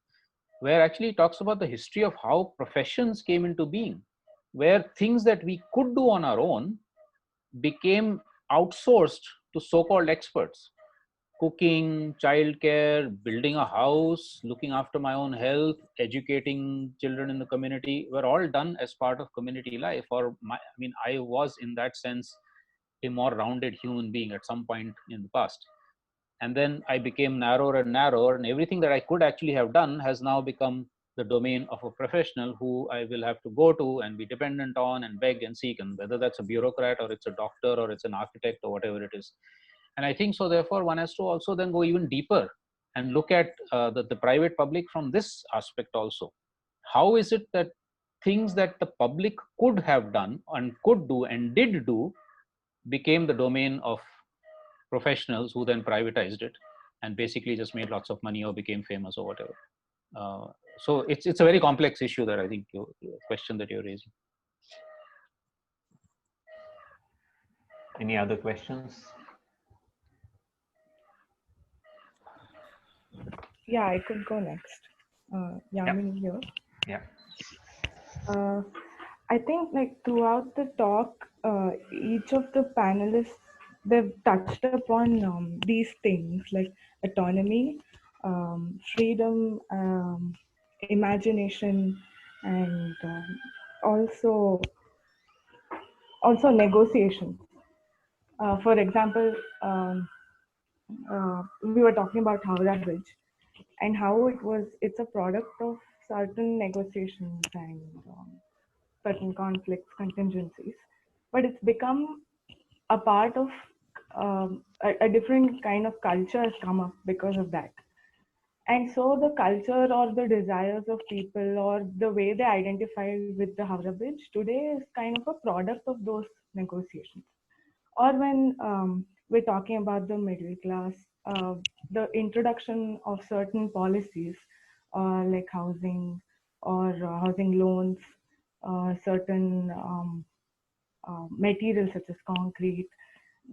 F: where actually he talks about the history of how professions came into being, where things that we could do on our own became outsourced to so-called experts. Cooking, childcare, building a house, looking after my own health, educating children in the community were all done as part of community life. I was in that sense a more rounded human being at some point in the past. And then I became narrower and narrower, and everything that I could actually have done has now become the domain of a professional who I will have to go to and be dependent on and beg and seek, and whether that's a bureaucrat or it's a doctor or it's an architect or whatever it is. And I think so therefore one has to also then go even deeper and look at the private public from this aspect also. How is it that things that the public could have done and could do and did do became the domain of professionals who then privatized it and basically just made lots of money or became famous or whatever. So it's a very complex issue that I think your question that you're raising.
D: Any other questions?
C: Yeah, I could go next. Yamin here.
D: Yeah.
C: I think like throughout the talk, each of the panelists, they've touched upon these things like autonomy, freedom, imagination, and also negotiation. For example, we were talking about Howrah Bridge and how it's a product of certain negotiations and certain conflicts, contingencies, but it's become a part of a different kind of culture has come up because of that. And so the culture or the desires of people or the way they identify with the Howrah Bridge today is kind of a product of those negotiations. Or when we're talking about the middle class, the introduction of certain policies like housing or housing loans, certain materials such as concrete.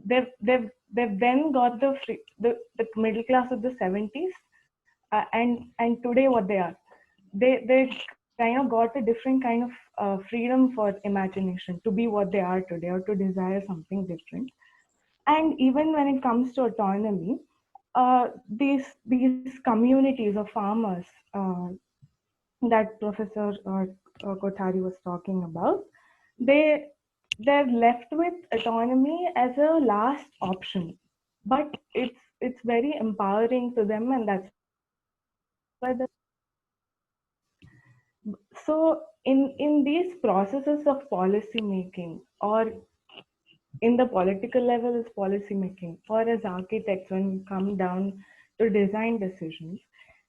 C: They've then got the middle class of the 70s, and today what they are, they kind of got a different kind of freedom for imagination to be what they are today or to desire something different. And even when it comes to autonomy, these communities of farmers that Professor Kothari was talking about, they they're left with autonomy as a last option, but it's very empowering to them, and that's why the so in these processes of policy making, or in the political level as policy making, or as architects when we come down to design decisions,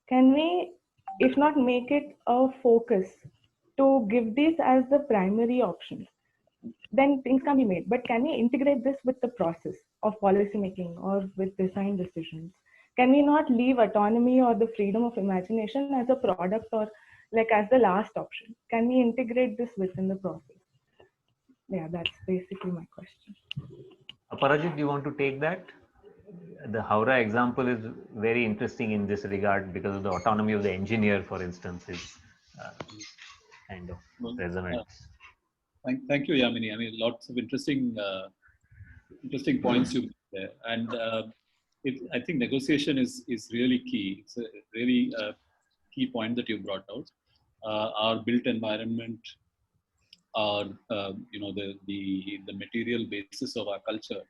C: can we, if not make it a focus, to give these as the primary options, then things can be made. But can we integrate this with the process of policy making or with design decisions? Can we not leave autonomy or the freedom of imagination as a product, or like as the last option? Can we integrate this within the process? Yeah, that's basically my question.
D: Aparajit, do you want to take that? The Howrah example is very interesting in this regard because of the autonomy of the engineer, for instance, is kind of resonates.
E: Thank you, Yamini. I mean, lots of interesting points you made there, and I think negotiation is really key. It's a really key point that you brought out. Our built environment, our the material basis of our culture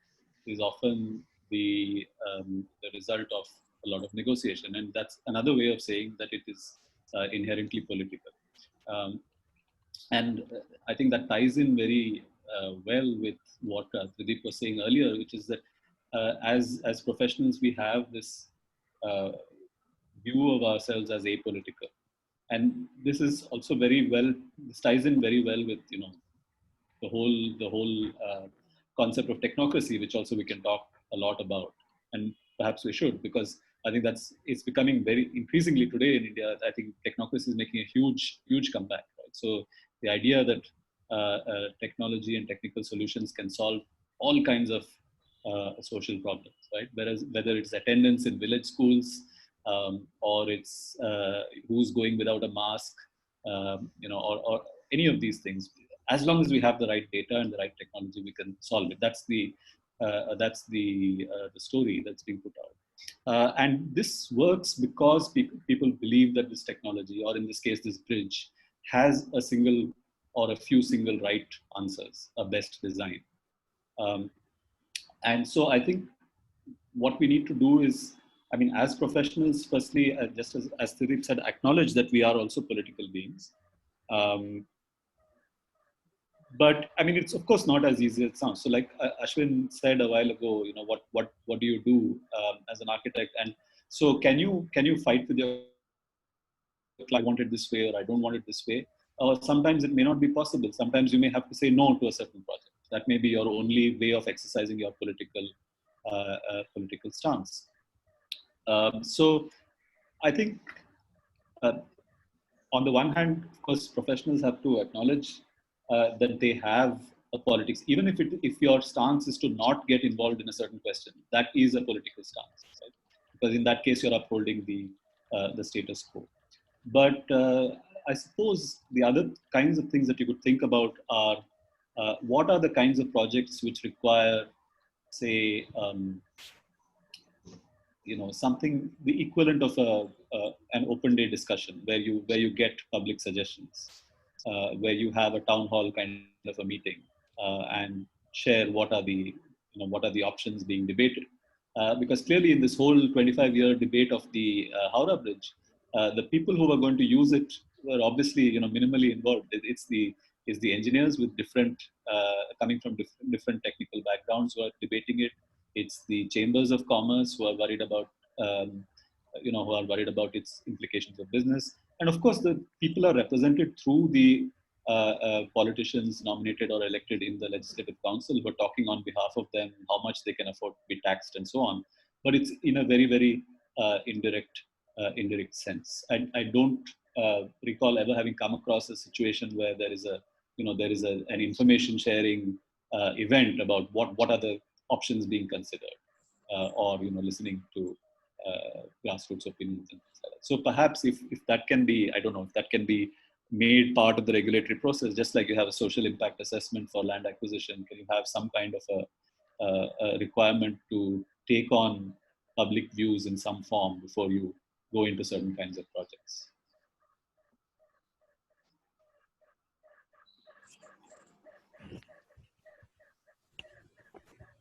E: is often the result of a lot of negotiation, and that's another way of saying that it is inherently political. Um, and I think that ties in very well with what Pradeep was saying earlier, which is that as professionals we have this view of ourselves as apolitical, and this is also very well. This ties in very well with the whole concept of technocracy, which also we can talk a lot about, and perhaps we should, because I think it's becoming very increasingly today in India. I think technocracy is making a huge comeback. Right? So the idea that technology and technical solutions can solve all kinds of social problems, right? Whereas whether it's attendance in village schools, or it's who's going without a mask, or any of these things, as long as we have the right data and the right technology, we can solve it. That's the story that's being put out. And this works because people believe that this technology, or in this case, this bridge, has a single or a few single right answers, a best design. And so I think what we need to do is, I mean, as professionals, firstly, just as Thirip said, acknowledge that we are also political beings. But I mean, it's of course not as easy as it sounds. So, like Ashwin said a while ago, what do you do as an architect? And so, can you fight with your client? I want it this way, or I don't want it this way. Or sometimes it may not be possible. Sometimes you may have to say no to a certain project. That may be your only way of exercising your political stance. So, I think on the one hand, of course, professionals have to acknowledge that they have a politics, even if your stance is to not get involved in a certain question, that is a political stance, right? Because in that case, you're upholding the status quo. But I suppose the other kinds of things that you could think about are what are the kinds of projects which require, say, something the equivalent of an open day discussion where you get public suggestions, where you have a town hall kind of a meeting and share what are the options being debated. Because clearly in this whole 25-year debate of the Howrah Bridge, the people who are going to use it were obviously minimally involved. It's the engineers with different coming from different technical backgrounds who are debating it. It's the chambers of commerce who are worried about its implications of business, and of course the people are represented through the politicians nominated or elected in the legislative council, but talking on behalf of them, how much they can afford to be taxed and so on. But it's in a very, very indirect sense. I don't recall ever having come across a situation where there is an information sharing event about what are the options being considered, or listening to grassroots opinions and things like that. So perhaps if that can be, I don't know, if that can be made part of the regulatory process, just like you have a social impact assessment for land acquisition, can you have some kind of a requirement to take on public views in some form before you go into certain kinds of projects?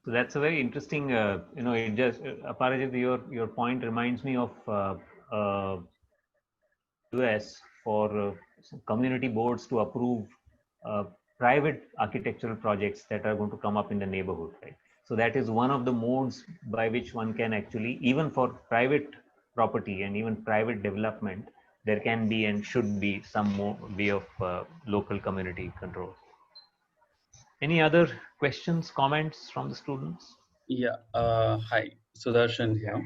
D: So that's a very interesting, it just, Aparajit, your point reminds me of US for community boards to approve uh, private architectural projects that are going to come up in the neighborhood, right? So that is one of the modes by which one can actually, even for private property and even private development, there can be and should be some more way of local community control. Any other questions, comments from the students?
J: Yeah. Hi, Sudarshan here.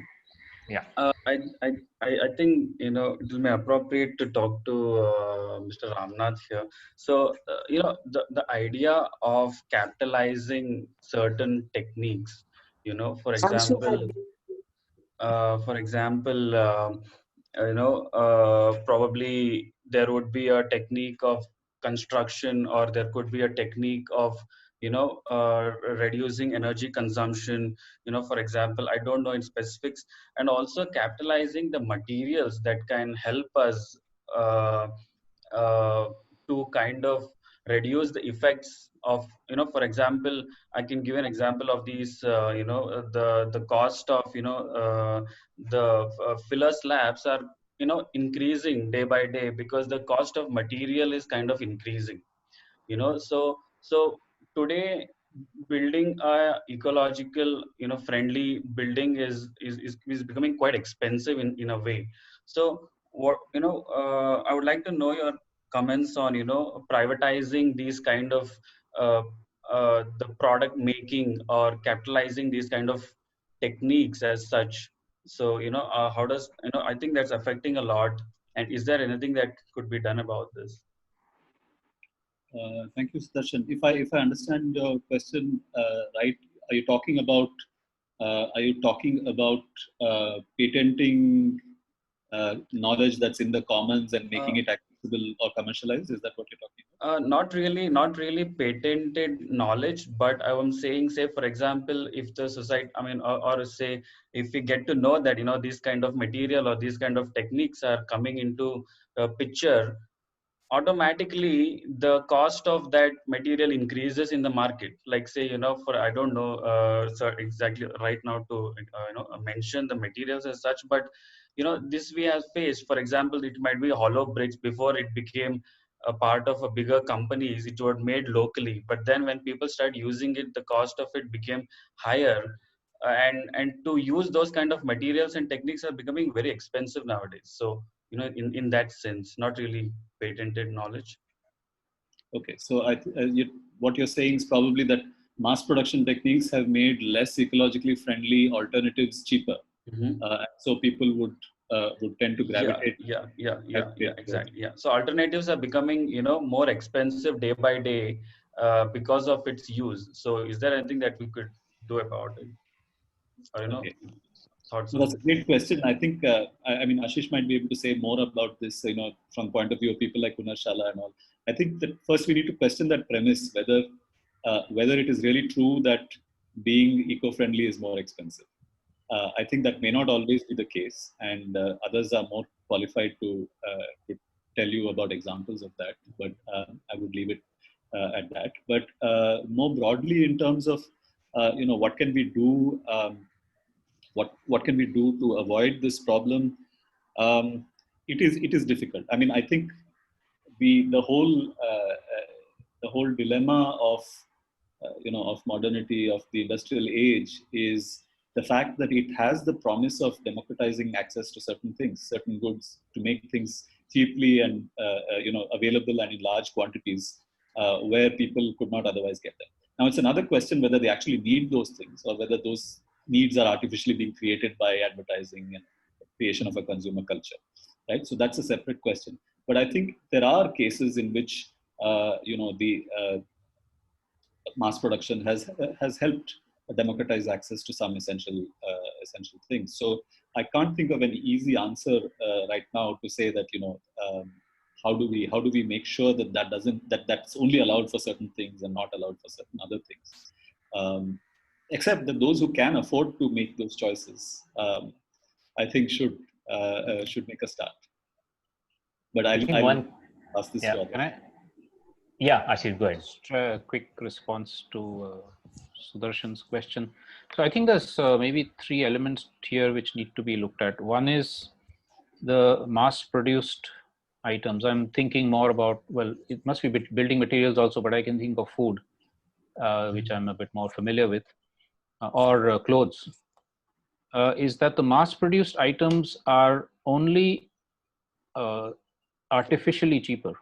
D: Yeah.
J: I, I, I think, it will be appropriate to talk to Mr. Ramnath here. So, the idea of capitalizing certain techniques, for example, probably there would be a technique of construction, or there could be a technique of reducing energy consumption, for example, I don't know in specifics, and also capitalizing the materials that can help us uh, uh, to kind of reduce the effects of, for example, I can give an example of these the cost of the filler slabs are increasing day by day, because the cost of material is kind of increasing, so today building a ecological friendly building is becoming quite expensive in a way. So what I would like to know your comments on privatizing these kind of uh, the product making, or capitalizing these kind of techniques as such. So how does I think that's affecting a lot, and is there anything that could be done about this?
E: Thank you, Sudarshan. If I understand your question right, are you talking about patenting knowledge that's in the commons and making it accessible or commercialized? Is that what you're talking about?
J: Not really patented knowledge, but I am saying, say for example, if the society, I mean, or say if we get to know that these kind of material or these kind of techniques are coming into a picture, automatically the cost of that material increases in the market. Like say for I don't know so exactly right now to mention the materials as such, but this we have faced. For example, it might be hollow bricks. Before it became a part of a bigger companies, it was made locally, but then when people start using it, the cost of it became higher. And to use those kind of materials and techniques are becoming very expensive nowadays. So in that sense, not really patented knowledge.
E: Okay, so what you're saying is probably that mass production techniques have made less ecologically friendly alternatives cheaper.
J: Mm-hmm.
E: So people would tend to gravitate.
J: Exactly. Yeah. So alternatives are becoming, more expensive day by day because of its use. So is there anything that we could do about it? Or,
E: Okay.
J: thoughts
E: So
J: on
E: that's a
J: it?
E: great question. I think, I mean, Ashish might be able to say more about this, from the point of view of people like Kunar Shala and all. I think that first we need to question that premise, whether it is really true that being eco-friendly is more expensive. I think that may not always be the case, and others are more qualified to tell you about examples of that. But I would leave it at that. But more broadly, in terms of what can we do, what can we do to avoid this problem? It is difficult. I mean, I think the whole dilemma of modernity, of the industrial age, is the fact that it has the promise of democratizing access to certain things, certain goods, to make things cheaply and available and in large quantities, where people could not otherwise get them. Now, it's another question whether they actually need those things, or whether those needs are artificially being created by advertising and creation of a consumer culture, right? So that's a separate question. But I think there are cases in which the mass production has helped democratize access to some essential things. So I can't think of an easy answer right now to say that how do we make sure that's only allowed for certain things and not allowed for certain other things. Except that those who can afford to make those choices, I think should make a start. But
D: I think
E: I'll ask this
D: yeah,
E: to others.
F: Can I
D: yeah, Ashish, go ahead.
F: just a quick response to Sudarshan's question. So I think there's maybe three elements here which need to be looked at. One is the mass-produced items. I'm thinking more about, well, it must be building materials also, but I can think of food, which I'm a bit more familiar with, or clothes. Is that the mass-produced items are only artificially cheaper.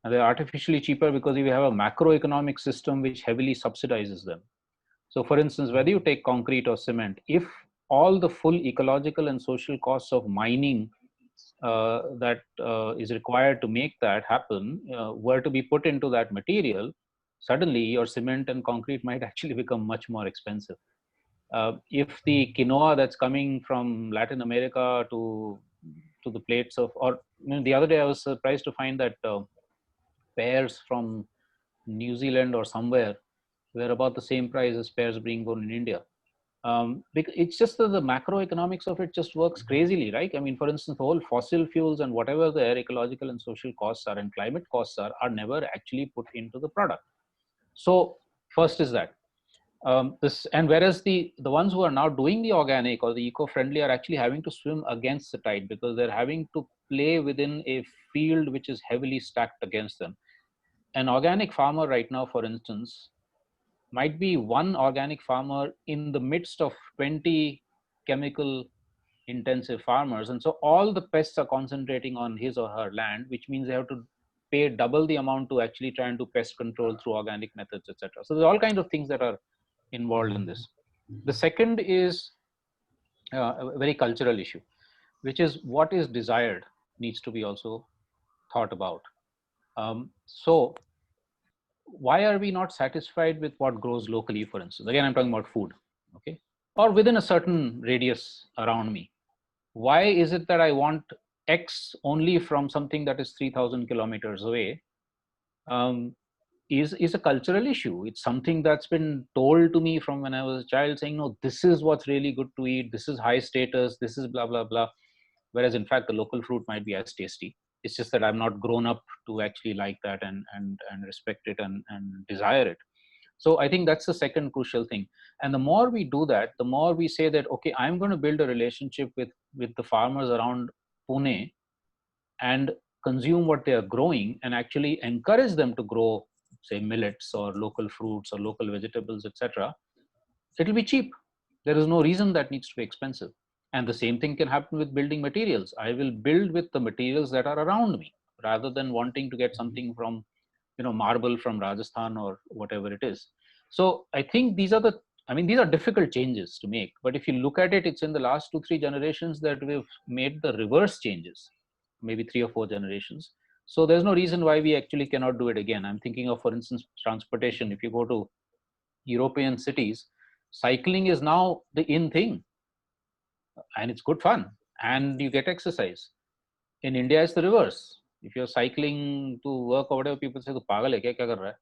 F: And they're artificially cheaper because you have a macroeconomic system which heavily subsidizes them. So for instance, whether you take concrete or cement, if all the full ecological and social costs of mining that is required to make that happen were to be put into that material, suddenly your cement and concrete might actually become much more expensive. If the quinoa that's coming from Latin America to the plates of, or the other day I was surprised to find that pears from New Zealand or somewhere were about the same price as pears being grown in India. Because it's just that the macroeconomics of it just works crazily, right? I mean, for instance, the whole fossil fuels and whatever their ecological and social costs are and climate costs are never actually put into the product. So first is that. And whereas the ones who are now doing the organic or the eco-friendly are actually having to swim against the tide because they're having to play within a field which is heavily stacked against them. An organic farmer right now, for instance, might be one organic farmer in the midst of 20 chemical intensive farmers. And so all the pests are concentrating on his or her land, which means they have to pay double the amount to actually try and do pest control through organic methods, etc. So there's all kinds of things that are involved in this. The second is a very cultural issue, which is what is desired needs to be also thought about. So why are we not satisfied with what grows locally, for instance? Again, I'm talking about food, okay? Or within a certain radius around me. Why is it that I want X only from something that is 3,000 kilometers away? Is a cultural issue. It's something that's been told to me from when I was a child, saying, no, this is what's really good to eat. This is high status. This is blah, blah, blah. Whereas in fact, the local fruit might be as tasty. It's just that I'm not grown up to actually like that and respect it and desire it. So I think that's the second crucial thing. And the more we do that, the more we say that, okay, I'm going to build a relationship with the farmers around Pune and consume what they are growing and actually encourage them to grow, say, millets or local fruits or local vegetables, etc. It'll be cheap. There is no reason that needs to be expensive. And the same thing can happen with building materials. I will build with the materials that are around me rather than wanting to get something from, marble from Rajasthan or whatever it is. So I think these are difficult changes to make. But if you look at it, it's in the last 2-3 generations that we've made the reverse changes, maybe 3 or 4 generations. So there's no reason why we actually cannot do it again. I'm thinking of, for instance, transportation. If you go to European cities, cycling is now the in thing. And it's good fun and you get exercise. In India, it's the reverse. If you're cycling to work or whatever, people say, pagal hai kya kar raha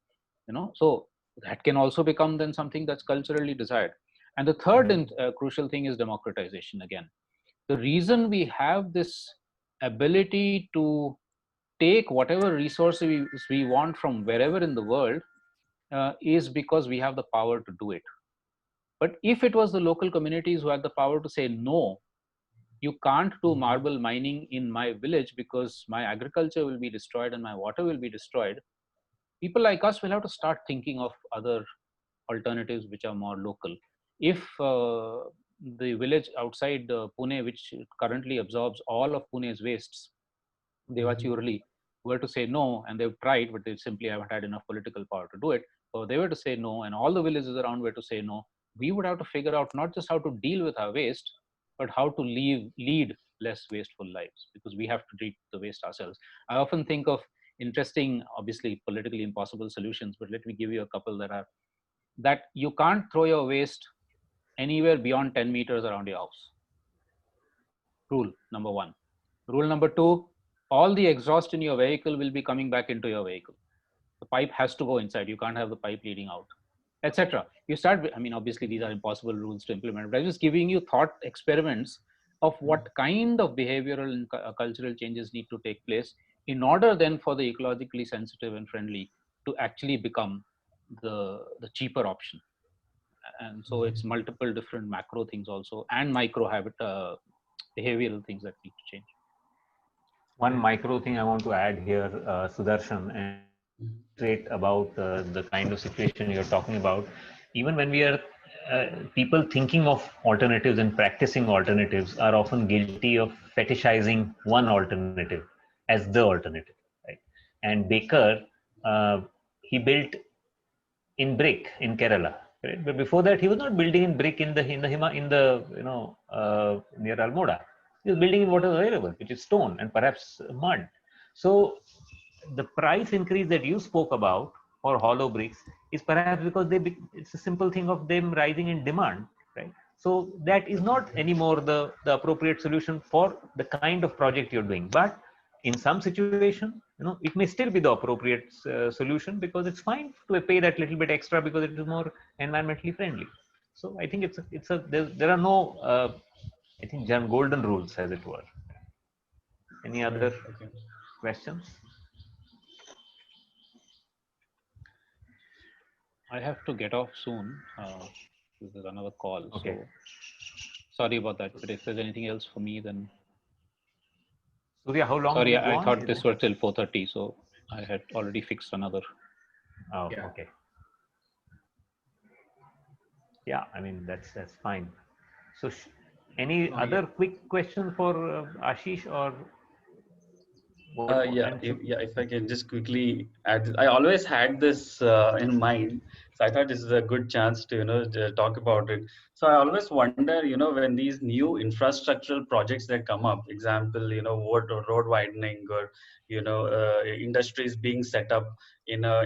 F: hai? So that can also become then something that's culturally desired. And the third crucial thing is democratization again. The reason we have this ability to take whatever resources we want from wherever in the world is because we have the power to do it. But if it was the local communities who had the power to say, no, you can't do marble mining in my village because my agriculture will be destroyed and my water will be destroyed, people like us will have to start thinking of other alternatives which are more local. If the village outside Pune, which currently absorbs all of Pune's wastes, Devachurli, were to say no, and they've tried, but they simply haven't had enough political power to do it. So they were to say no, and all the villages around were to say no. We would have to figure out not just how to deal with our waste, but how to lead less wasteful lives, because we have to treat the waste ourselves. I often think of interesting, obviously politically impossible solutions, but let me give you a couple that you can't throw your waste anywhere beyond 10 meters around your house. Rule number 1. Rule number 2, all the exhaust in your vehicle will be coming back into your vehicle. The pipe has to go inside. You can't have the pipe leading out, etc. You start, obviously these are impossible rules to implement, but I'm just giving you thought experiments of what kind of behavioral and cultural changes need to take place in order then for the ecologically sensitive and friendly to actually become the cheaper option. and so it's multiple different macro things also, and micro behavioral things that need to change.
D: One micro thing I want to add here, Sudarshan, and straight about the kind of situation you're talking about. Even when we are people thinking of alternatives and practicing alternatives are often guilty of fetishizing one alternative as the alternative, right? And Baker, he built in brick in Kerala, right? But before that, he was not building in brick in the near Almora. He was building in what was available, which is stone and perhaps mud. So the price increase that you spoke about for hollow bricks is perhaps because it's a simple thing of them rising in demand, right? So that is not anymore the appropriate solution for the kind of project you're doing. But in some situation, it may still be the appropriate solution, because it's fine to pay that little bit extra because it is more environmentally friendly. So I think there are no I think golden rules, as it were. Any other questions?
F: I have to get off soon. There's another call.
D: Okay.
F: So sorry about that. But if there's anything else for me, then.
D: Surya, how long?
F: Sorry, I thought this was till 4:30, so I had already fixed another.
D: Oh, yeah. Okay. Yeah, I mean that's fine. So, any other quick question for Ashish or?
J: If I can just quickly add, I always had this in mind, so I thought this is a good chance to talk about it. So I always wonder, when these new infrastructural projects that come up, example, road widening, or industries being set up in a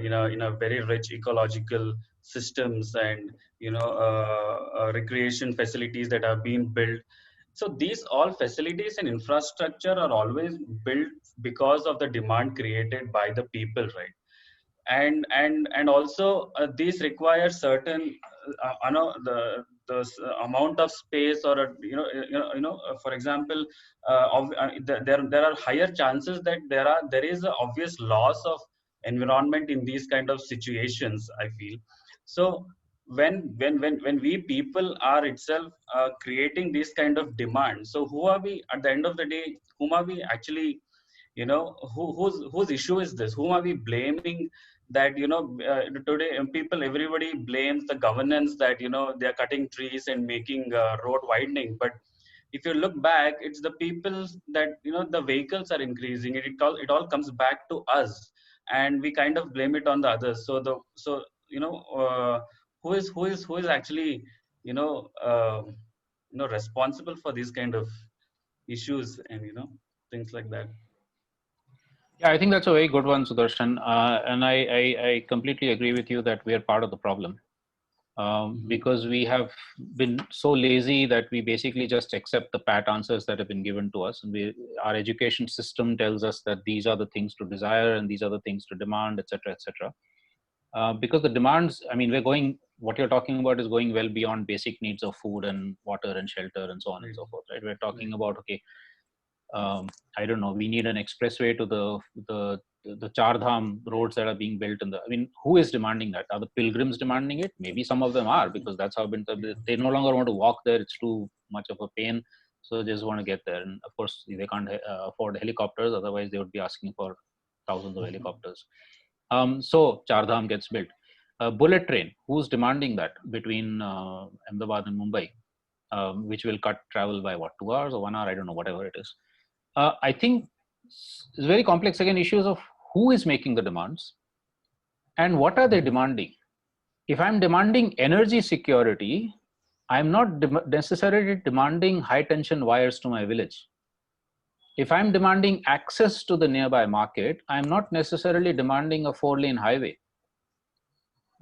J: very rich ecological systems, and recreation facilities that are being built. So these all facilities and infrastructure are always built because of the demand created by the people, right? And also these require certain amount of space, or for example, there are higher chances that there is an obvious loss of environment in these kind of situations, I feel. So when we people are itself creating this kind of demand, so who are we at the end of the day? Whom are we actually, whose issue is this? Whom are we blaming? That today everybody blames the governance, that they are cutting trees and making road widening. But if you look back, it's the people that the vehicles are increasing. It all comes back to us, and we kind of blame it on the others. So who is actually responsible for these kind of issues, and things like that.
F: Yeah, I think that's a very good one, Sudarshan. And I completely agree with you that we are part of the problem. Because we have been so lazy that we basically just accept the pat answers that have been given to us. And our education system tells us that these are the things to desire and these are the things to demand, etc., etc. Because the demands, I mean, what you're talking about is going well beyond basic needs of food and water and shelter and so on and so forth, right? We're talking about, okay, I don't know, we need an expressway to the Char Dham roads that are being built. I mean, who is demanding that? Are the pilgrims demanding it? Maybe some of them are, because that's how they no longer want to walk there. It's too much of a pain. So they just want to get there. And of course, they can't afford helicopters. Otherwise, they would be asking for thousands of helicopters. So Char Dham gets built. Bullet train, who's demanding that between Ahmedabad and Mumbai, which will cut travel by 2 hours or 1 hour? I don't know, whatever it is. I think it's very complex, again, issues of who is making the demands and what are they demanding. If I'm demanding energy security, I'm not necessarily demanding high tension wires to my village. If I'm demanding access to the nearby market, I'm not necessarily demanding a 4-lane highway.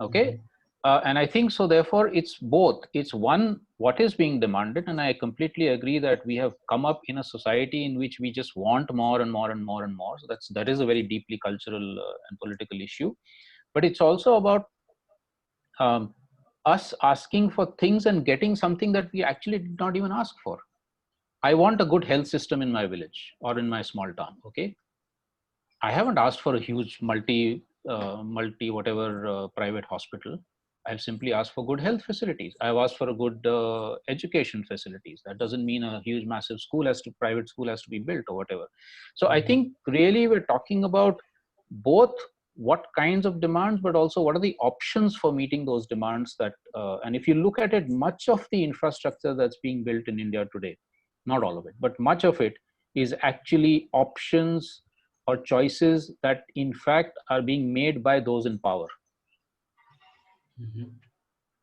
F: Okay. And I think so, therefore, it's both. It's one, what is being demanded. And I completely agree that we have come up in a society in which we just want more and more and more and more. So that is a very deeply cultural and political issue. But it's also about us asking for things and getting something that we actually did not even ask for. I want a good health system in my village or in my small town. Okay. I haven't asked for a huge multi private hospital. I've simply asked for good health facilities. I've asked for a good education facilities. That doesn't mean a huge, massive private school has to be built or whatever. So I think really we're talking about both what kinds of demands, but also what are the options for meeting those demands that, and if you look at it, much of the infrastructure that's being built in India today, not all of it, but much of it is actually options or choices that in fact are being made by those in power.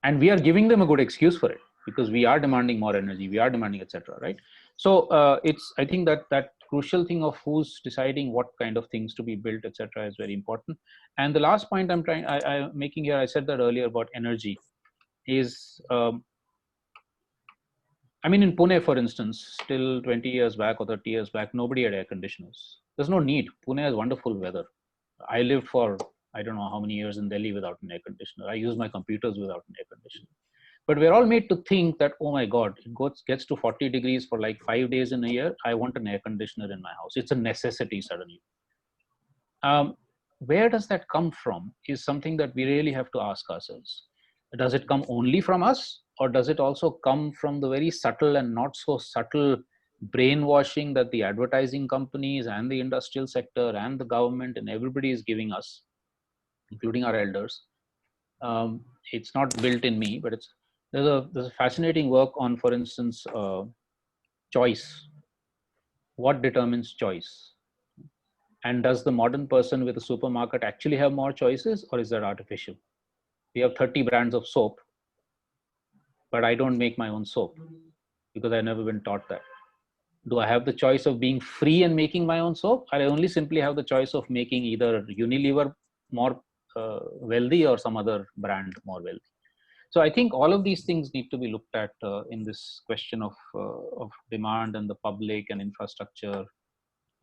F: And we are giving them a good excuse for it because we are demanding more energy, we are demanding, etc. Right? So it's, I think that crucial thing of who's deciding what kind of things to be built, etc., is very important. And the last point I'm making here, I said that earlier about energy, is I mean, in Pune, for instance, till 20 years back or 30 years back, nobody had air conditioners. There's no need. Pune has wonderful weather. I lived for, I don't know how many years in Delhi without an air conditioner. I use my computers without an air conditioner. But we're all made to think that, oh my God, it gets to 40 degrees for like 5 days in a year. I want an air conditioner in my house. It's a necessity suddenly. Where does that come from is something that we really have to ask ourselves. Does it come only from us, or does it also come from the very subtle and not so subtle brainwashing that the advertising companies and the industrial sector and the government and everybody is giving us, including our elders? It's not built in me, but there's a fascinating work on, for instance, choice. What determines choice? And does the modern person with a supermarket actually have more choices, or is that artificial? We have 30 brands of soap, but I don't make my own soap because I've never been taught that. Do I have the choice of being free and making my own soap? I only simply have the choice of making either Unilever more wealthy or some other brand more wealthy. So I think all of these things need to be looked at in this question of demand and the public and infrastructure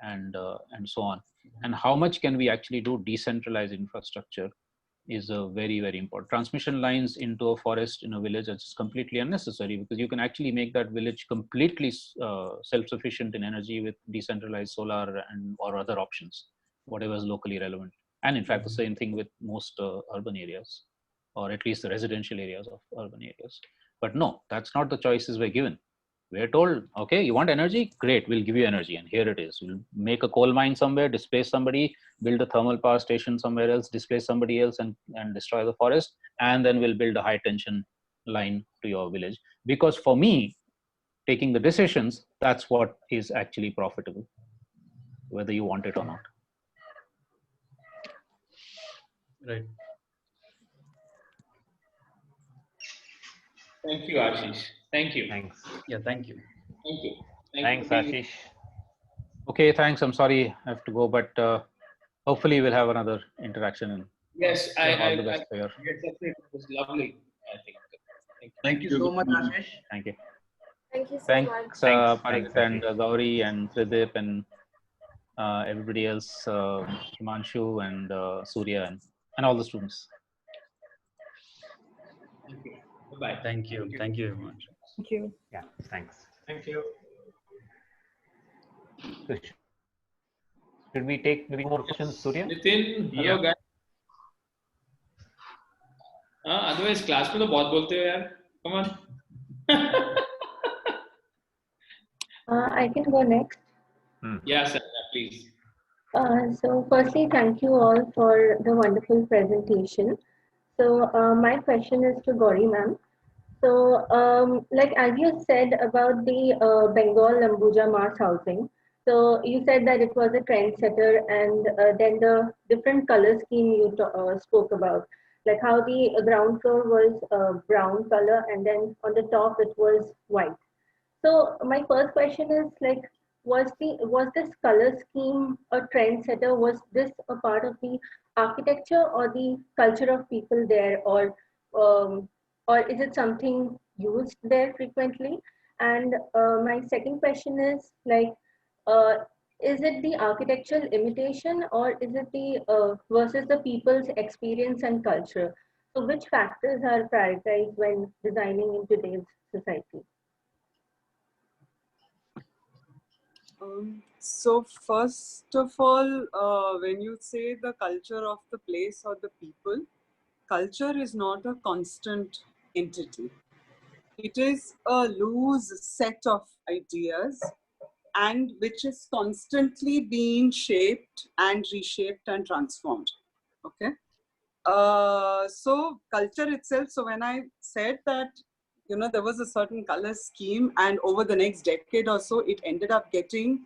F: and so on. And how much can we actually do decentralized infrastructure is a very, very important. Transmission lines into a forest in a village is just completely unnecessary, because you can actually make that village completely self-sufficient in energy with decentralized solar or other options, whatever is locally relevant. And in fact, the same thing with most urban areas, or at least the residential areas of urban areas. But no, that's not the choices we're given. We're told, okay, you want energy? Great, we'll give you energy. And here it is. We'll make a coal mine somewhere, displace somebody, build a thermal power station somewhere else, displace somebody else and destroy the forest. And then we'll build a high tension line to your village. Because for me, taking the decisions, that's what is actually profitable, whether you want it or not.
J: Right.
A: Thank you, Ashish. Thank you.
D: Thanks.
J: Yeah, thank you.
A: Thank you.
D: Thanks, Ashish.
F: Okay, thanks. I'm sorry I have to go, but hopefully we'll have another interaction. And
A: yes,
F: all the best for your.
A: It was lovely, I think.
B: Thank you so much, Ashish.
F: Thank you.
K: Thank you so
F: Thanks,
K: much.
F: Parit and Gauri and Tridip and everybody else, Himanshu and Surya and all the students.
A: Thank you. Bye-bye.
J: Thank you. Thank you very much.
C: Thank you.
D: Yeah, thanks.
I: Thank you.
D: So should we take maybe more questions, Surya?
A: Nitin, hello guys. Otherwise class में तो बहुत बोलते हो यार. Come on.
K: I can go next.
A: Yes, please.
K: So firstly, thank you all for the wonderful presentation. So my question is to Gauri ma'am. So like as you said about the Bengal Ambuja mass housing, so you said that it was a trendsetter, and then the different color scheme you spoke about, like how the ground floor was brown color and then on the top it was white. So my first question is like, was this color scheme a trendsetter? Was this a part of the architecture or the culture of people there, or is it something used there frequently? And my second question is like, is it the architectural imitation, or is it the versus the people's experience and culture? So which factors are prioritized when designing in today's society?
G: So first of all, when you say the culture of the place or the people, culture is not a constant entity. It is a loose set of ideas and which is constantly being shaped and reshaped and transformed. Okay. So culture itself, so when I said that, you know, there was a certain color scheme and over the next decade or so, it ended up getting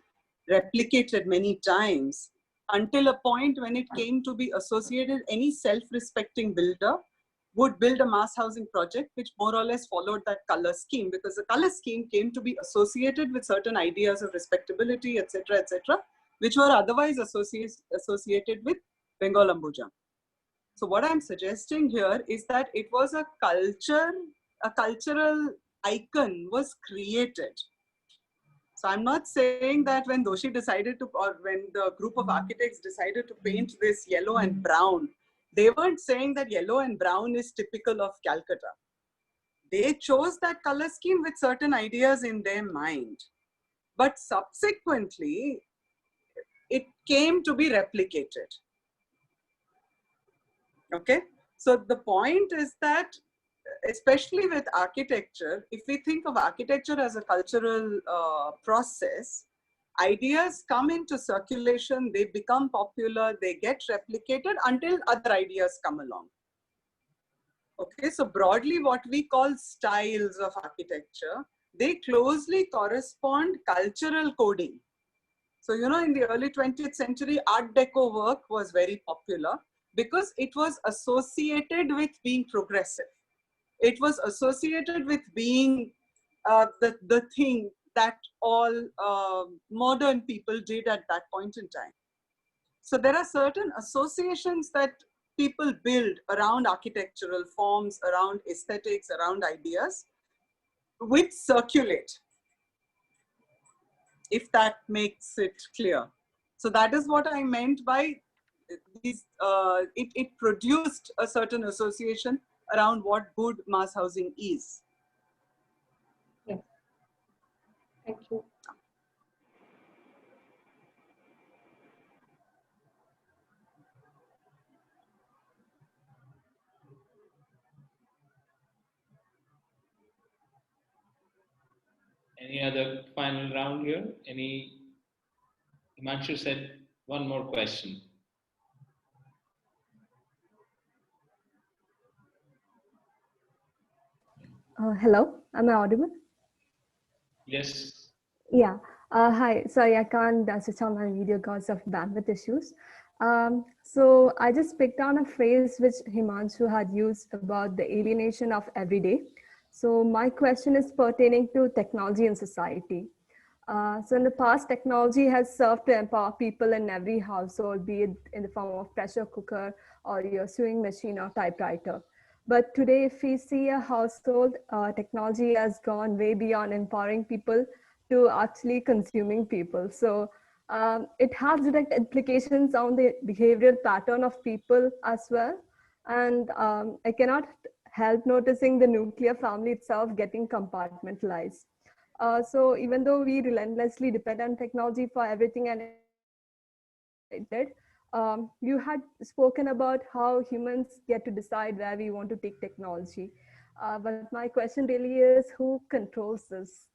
G: replicated many times until a point when it came to be associated, any self-respecting builder would build a mass housing project which more or less followed that color scheme, because the color scheme came to be associated with certain ideas of respectability, etc., which were otherwise associated with Bengal Ambuja. So what I'm suggesting here is that it was a cultural icon was created. So I'm not saying that when Doshi decided to, or when the group of architects decided to paint this yellow and brown, they weren't saying that yellow and brown is typical of Calcutta. They chose that color scheme with certain ideas in their mind. But subsequently, it came to be replicated. Okay, so the point is that, especially with architecture, if we think of architecture as a cultural process, ideas come into circulation, they become popular, they get replicated until other ideas come along. Okay, so broadly what we call styles of architecture, they closely correspond cultural coding. So, you know, in the early 20th century, Art Deco work was very popular because it was associated with being progressive. It was associated with being the thing that all modern people did at that point in time. So there are certain associations that people build around architectural forms, around aesthetics, around ideas, which circulate, if that makes it clear. So that is what I meant by these, it produced a certain association around what good mass housing is.
K: Yes. Thank you.
A: Any other final round here? Himanshu said one more question.
L: Hello, am I audible?
A: Yes.
L: Yeah. Hi. Sorry, I can't switch on my video because of bandwidth issues. So I just picked on a phrase which Himanshu had used about the alienation of everyday. So my question is pertaining to technology and society. So in the past, technology has served to empower people in every household, be it in the form of pressure cooker or your sewing machine or typewriter. But today, if we see a household, technology has gone way beyond empowering people to actually consuming people. So it has direct implications on the behavioral pattern of people as well. And I cannot help noticing the nuclear family itself getting compartmentalized. So even though we relentlessly depend on technology for everything and it did, you had spoken about how humans get to decide where we want to take technology. But my question really is, who controls this?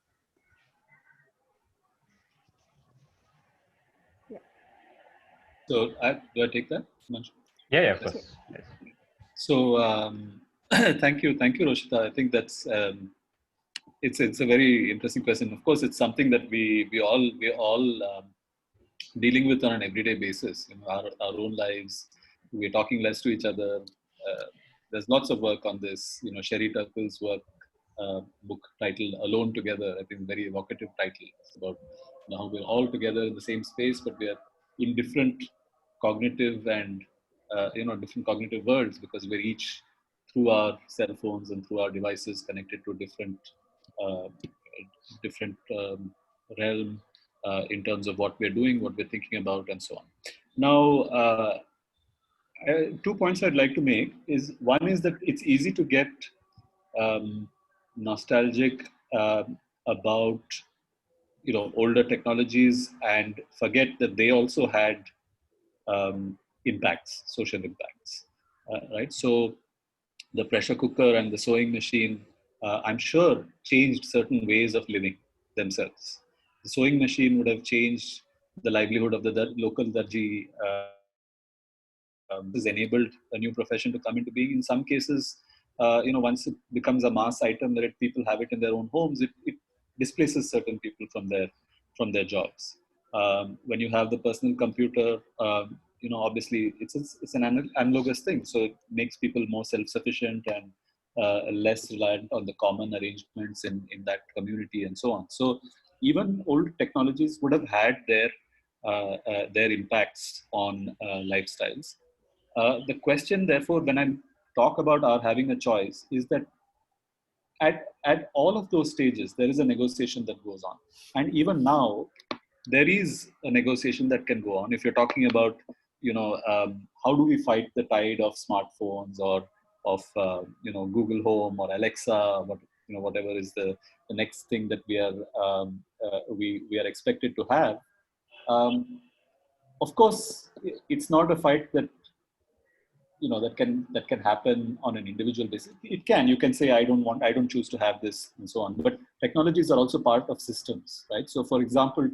L: Yeah.
E: So do I take that?
D: Yeah, of course. Yes.
E: So thank you, Roshita. I think that's it's a very interesting question. Of course, it's something that we all dealing with on an everyday basis. You know, our own lives. We're talking less to each other. There's lots of work on this. You know, Sherry Turkle's work, book titled "Alone Together." I think very evocative title. It's about how we're all together in the same space, but we are in different cognitive and different cognitive worlds, because we're each, through our cell phones and through our devices, connected to different realm in terms of what we're doing, what we're thinking about, and so on. Now, 2 points I'd like to make is, one is that it's easy to get nostalgic about older technologies and forget that they also had impacts, social impacts, right? So the pressure cooker and the sewing machine, I'm sure, changed certain ways of living themselves. The sewing machine would have changed the livelihood of the local darji. This enabled a new profession to come into being. In some cases, once it becomes a mass item that people have it in their own homes, it displaces certain people from their jobs. When you have the personal computer, obviously it's an analogous thing, so it makes people more self-sufficient and less reliant on the common arrangements in that community and so on. So even old technologies would have had their impacts on lifestyles. The question, therefore, when I talk about our having a choice, is that at all of those stages, there is a negotiation that goes on. And even now, there is a negotiation that can go on. If you're talking about, how do we fight the tide of smartphones or of, Google Home or Alexa, whatever is the next thing that we are expected to have. Of course, it's not a fight that that can happen on an individual basis. It can. You can say, I don't choose to have this, and so on. But technologies are also part of systems, right? So, for example,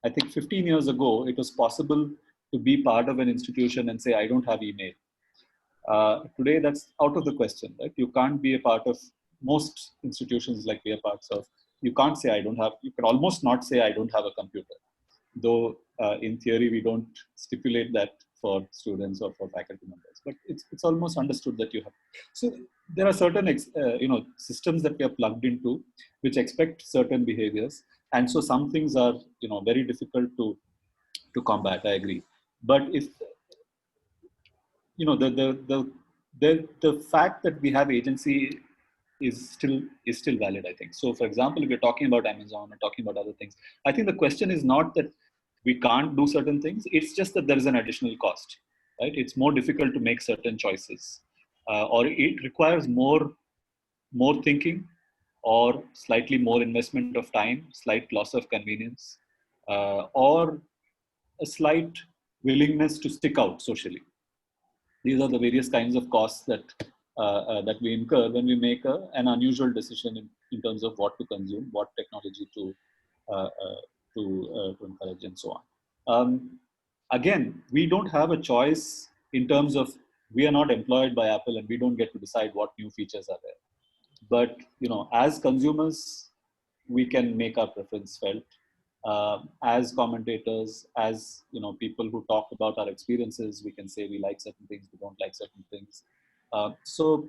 E: I think 15 years ago, it was possible to be part of an institution and say, I don't have email. Today, that's out of the question, right? You can't be a part of most institutions like we are parts of. You can't say, you can almost not say, I don't have a computer. Though in theory, we don't stipulate that for students or for faculty members, but it's almost understood that you have. So there are certain systems that we are plugged into, which expect certain behaviors, and so some things are very difficult to combat. I agree, but if the fact that we have agency is still valid, I think. So, for example, if we're talking about Amazon or talking about other things, I think the question is not that we can't do certain things. It's just that there is an additional cost, right? It's more difficult to make certain choices, or it requires more thinking, or slightly more investment of time, slight loss of convenience, or a slight willingness to stick out socially. These are the various kinds of costs that we incur when we make an unusual decision in terms of what to consume, what technology to encourage, and so on. Again, we don't have a choice in terms of, we are not employed by Apple and we don't get to decide what new features are there. But as consumers, we can make our preference felt. As commentators, as people who talk about our experiences, we can say we like certain things, we don't like certain things. So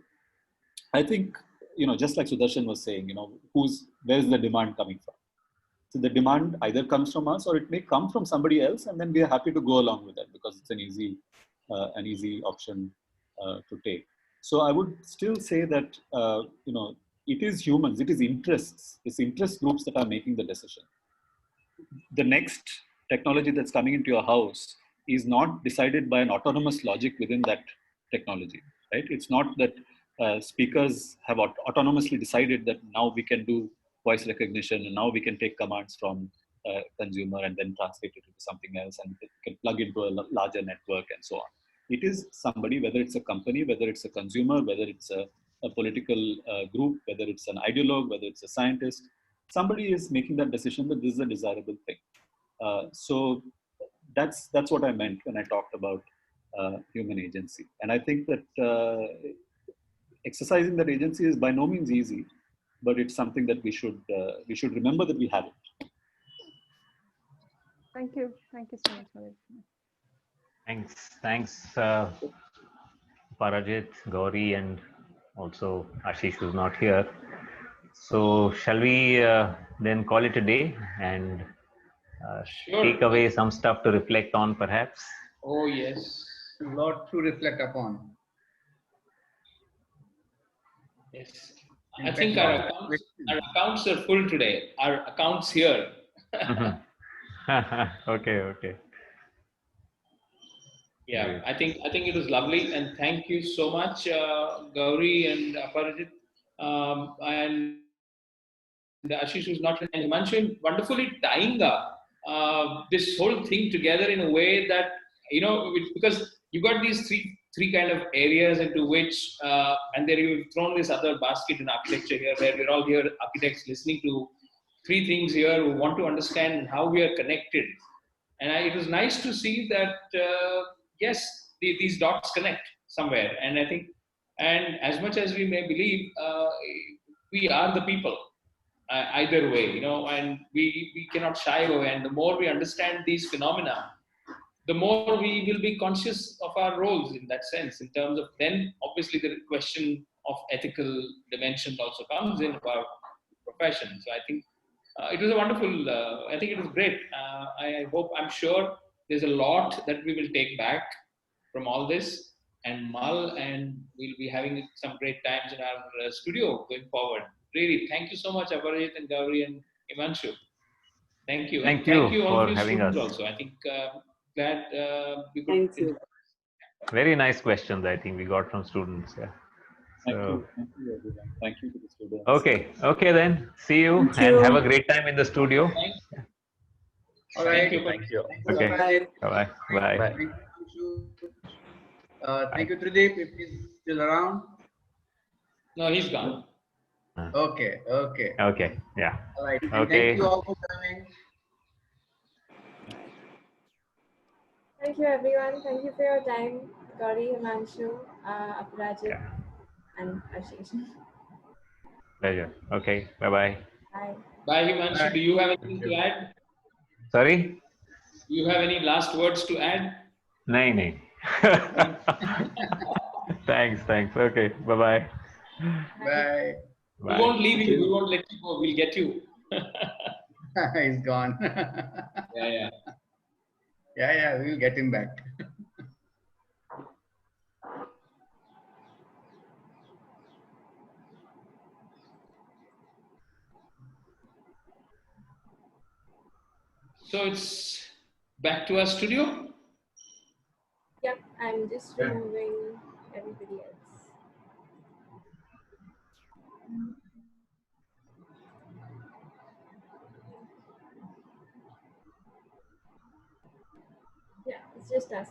E: I think, just like Sudarshan was saying, where's the demand coming from? So the demand either comes from us, or it may come from somebody else, and then we are happy to go along with that because it's an easy option to take. So I would still say that it is humans, it is interests, it's interest groups that are making the decision. The next technology that's coming into your house is not decided by an autonomous logic within that technology, right? It's not that speakers have autonomously decided that now we can do voice recognition and now we can take commands from consumer and then translate it into something else, and it can plug into a larger network and so on. It is somebody, whether it's a company, whether it's a consumer, whether it's a political group, whether it's an ideologue, whether it's a scientist, somebody is making that decision that this is a desirable thing. So that's what I meant when I talked about human agency. And I think that exercising that agency is by no means easy, but it's something that we should remember that we have it.
L: Thank you so much for this.
D: Thanks, Parajit, Gauri, and also Ashish, who's not here. So shall we then call it a day and
A: Sure.
D: take away some stuff to reflect on, perhaps?
A: Oh, yes.
B: A lot to reflect upon.
A: Yes. I think our accounts are full today. Our accounts here.
D: Okay.
A: Yeah,
D: Great.
A: I think it was lovely, and thank you so much, Gauri and Aparajit, and Ashish, who's not, and Himanshu, wonderfully tying up this whole thing together in a way that because you got these three kind of areas into which, and then you've thrown this other basket in architecture here, where we're all here architects listening to three things here who want to understand how we are connected. And it was nice to see that, yes, these dots connect somewhere. And I think, and as much as we may believe, we are the people. Either way, you know, and we cannot shy away. And the more we understand these phenomena, the more we will be conscious of our roles in that sense, in terms of then obviously the question of ethical dimension also comes in about profession. So I think it was a wonderful, I think it was great. I'm sure there's a lot that we will take back from all this and mull, and we'll be having some great times in our studio going forward. Really, thank you so much, Aparajit and Gauri and Imanshu. Thank you.
D: Thank
A: And thank
D: you
A: you all
D: for
A: of you
D: having
A: students
D: us.
A: also. I think glad we could.
G: Thank you.
D: Very nice questions, I think we got from students. Yeah.
E: Thank
D: So,
E: you. Thank you, everyone. Thank you to the students.
D: okay then. See you
G: Thank
D: and
G: you.
D: have a great time in the studio.
B: All right.
A: Thank you.
J: Thank you.
D: Okay.
B: Bye.
D: Bye-bye. Bye.
J: Bye.
B: Thank you. Thank you, Tridip, if he's still around.
A: No, he's gone.
B: Okay. Okay.
D: Okay. Yeah.
B: All right. And
D: Okay.
B: thank you all for coming.
M: Thank you, everyone. Thank you for your time, Gauri, Himanshu, Aparajit,
D: Yeah.
M: and Ashish.
D: Pleasure. Okay. Bye-bye.
M: Bye.
A: Bye, Himanshu.
B: Bye.
A: Do you have anything to add?
D: Sorry?
A: Do you have any last words to add?
D: Nahi. Thanks. Okay. Bye-bye.
B: Bye.
A: We
D: Bye.
A: won't leave you. We won't let you go. We'll get you.
B: He's gone.
A: Yeah.
B: Yeah, we'll get him back.
A: So it's back to our studio.
M: Yep, I'm just removing everybody else. Yeah, it's just us.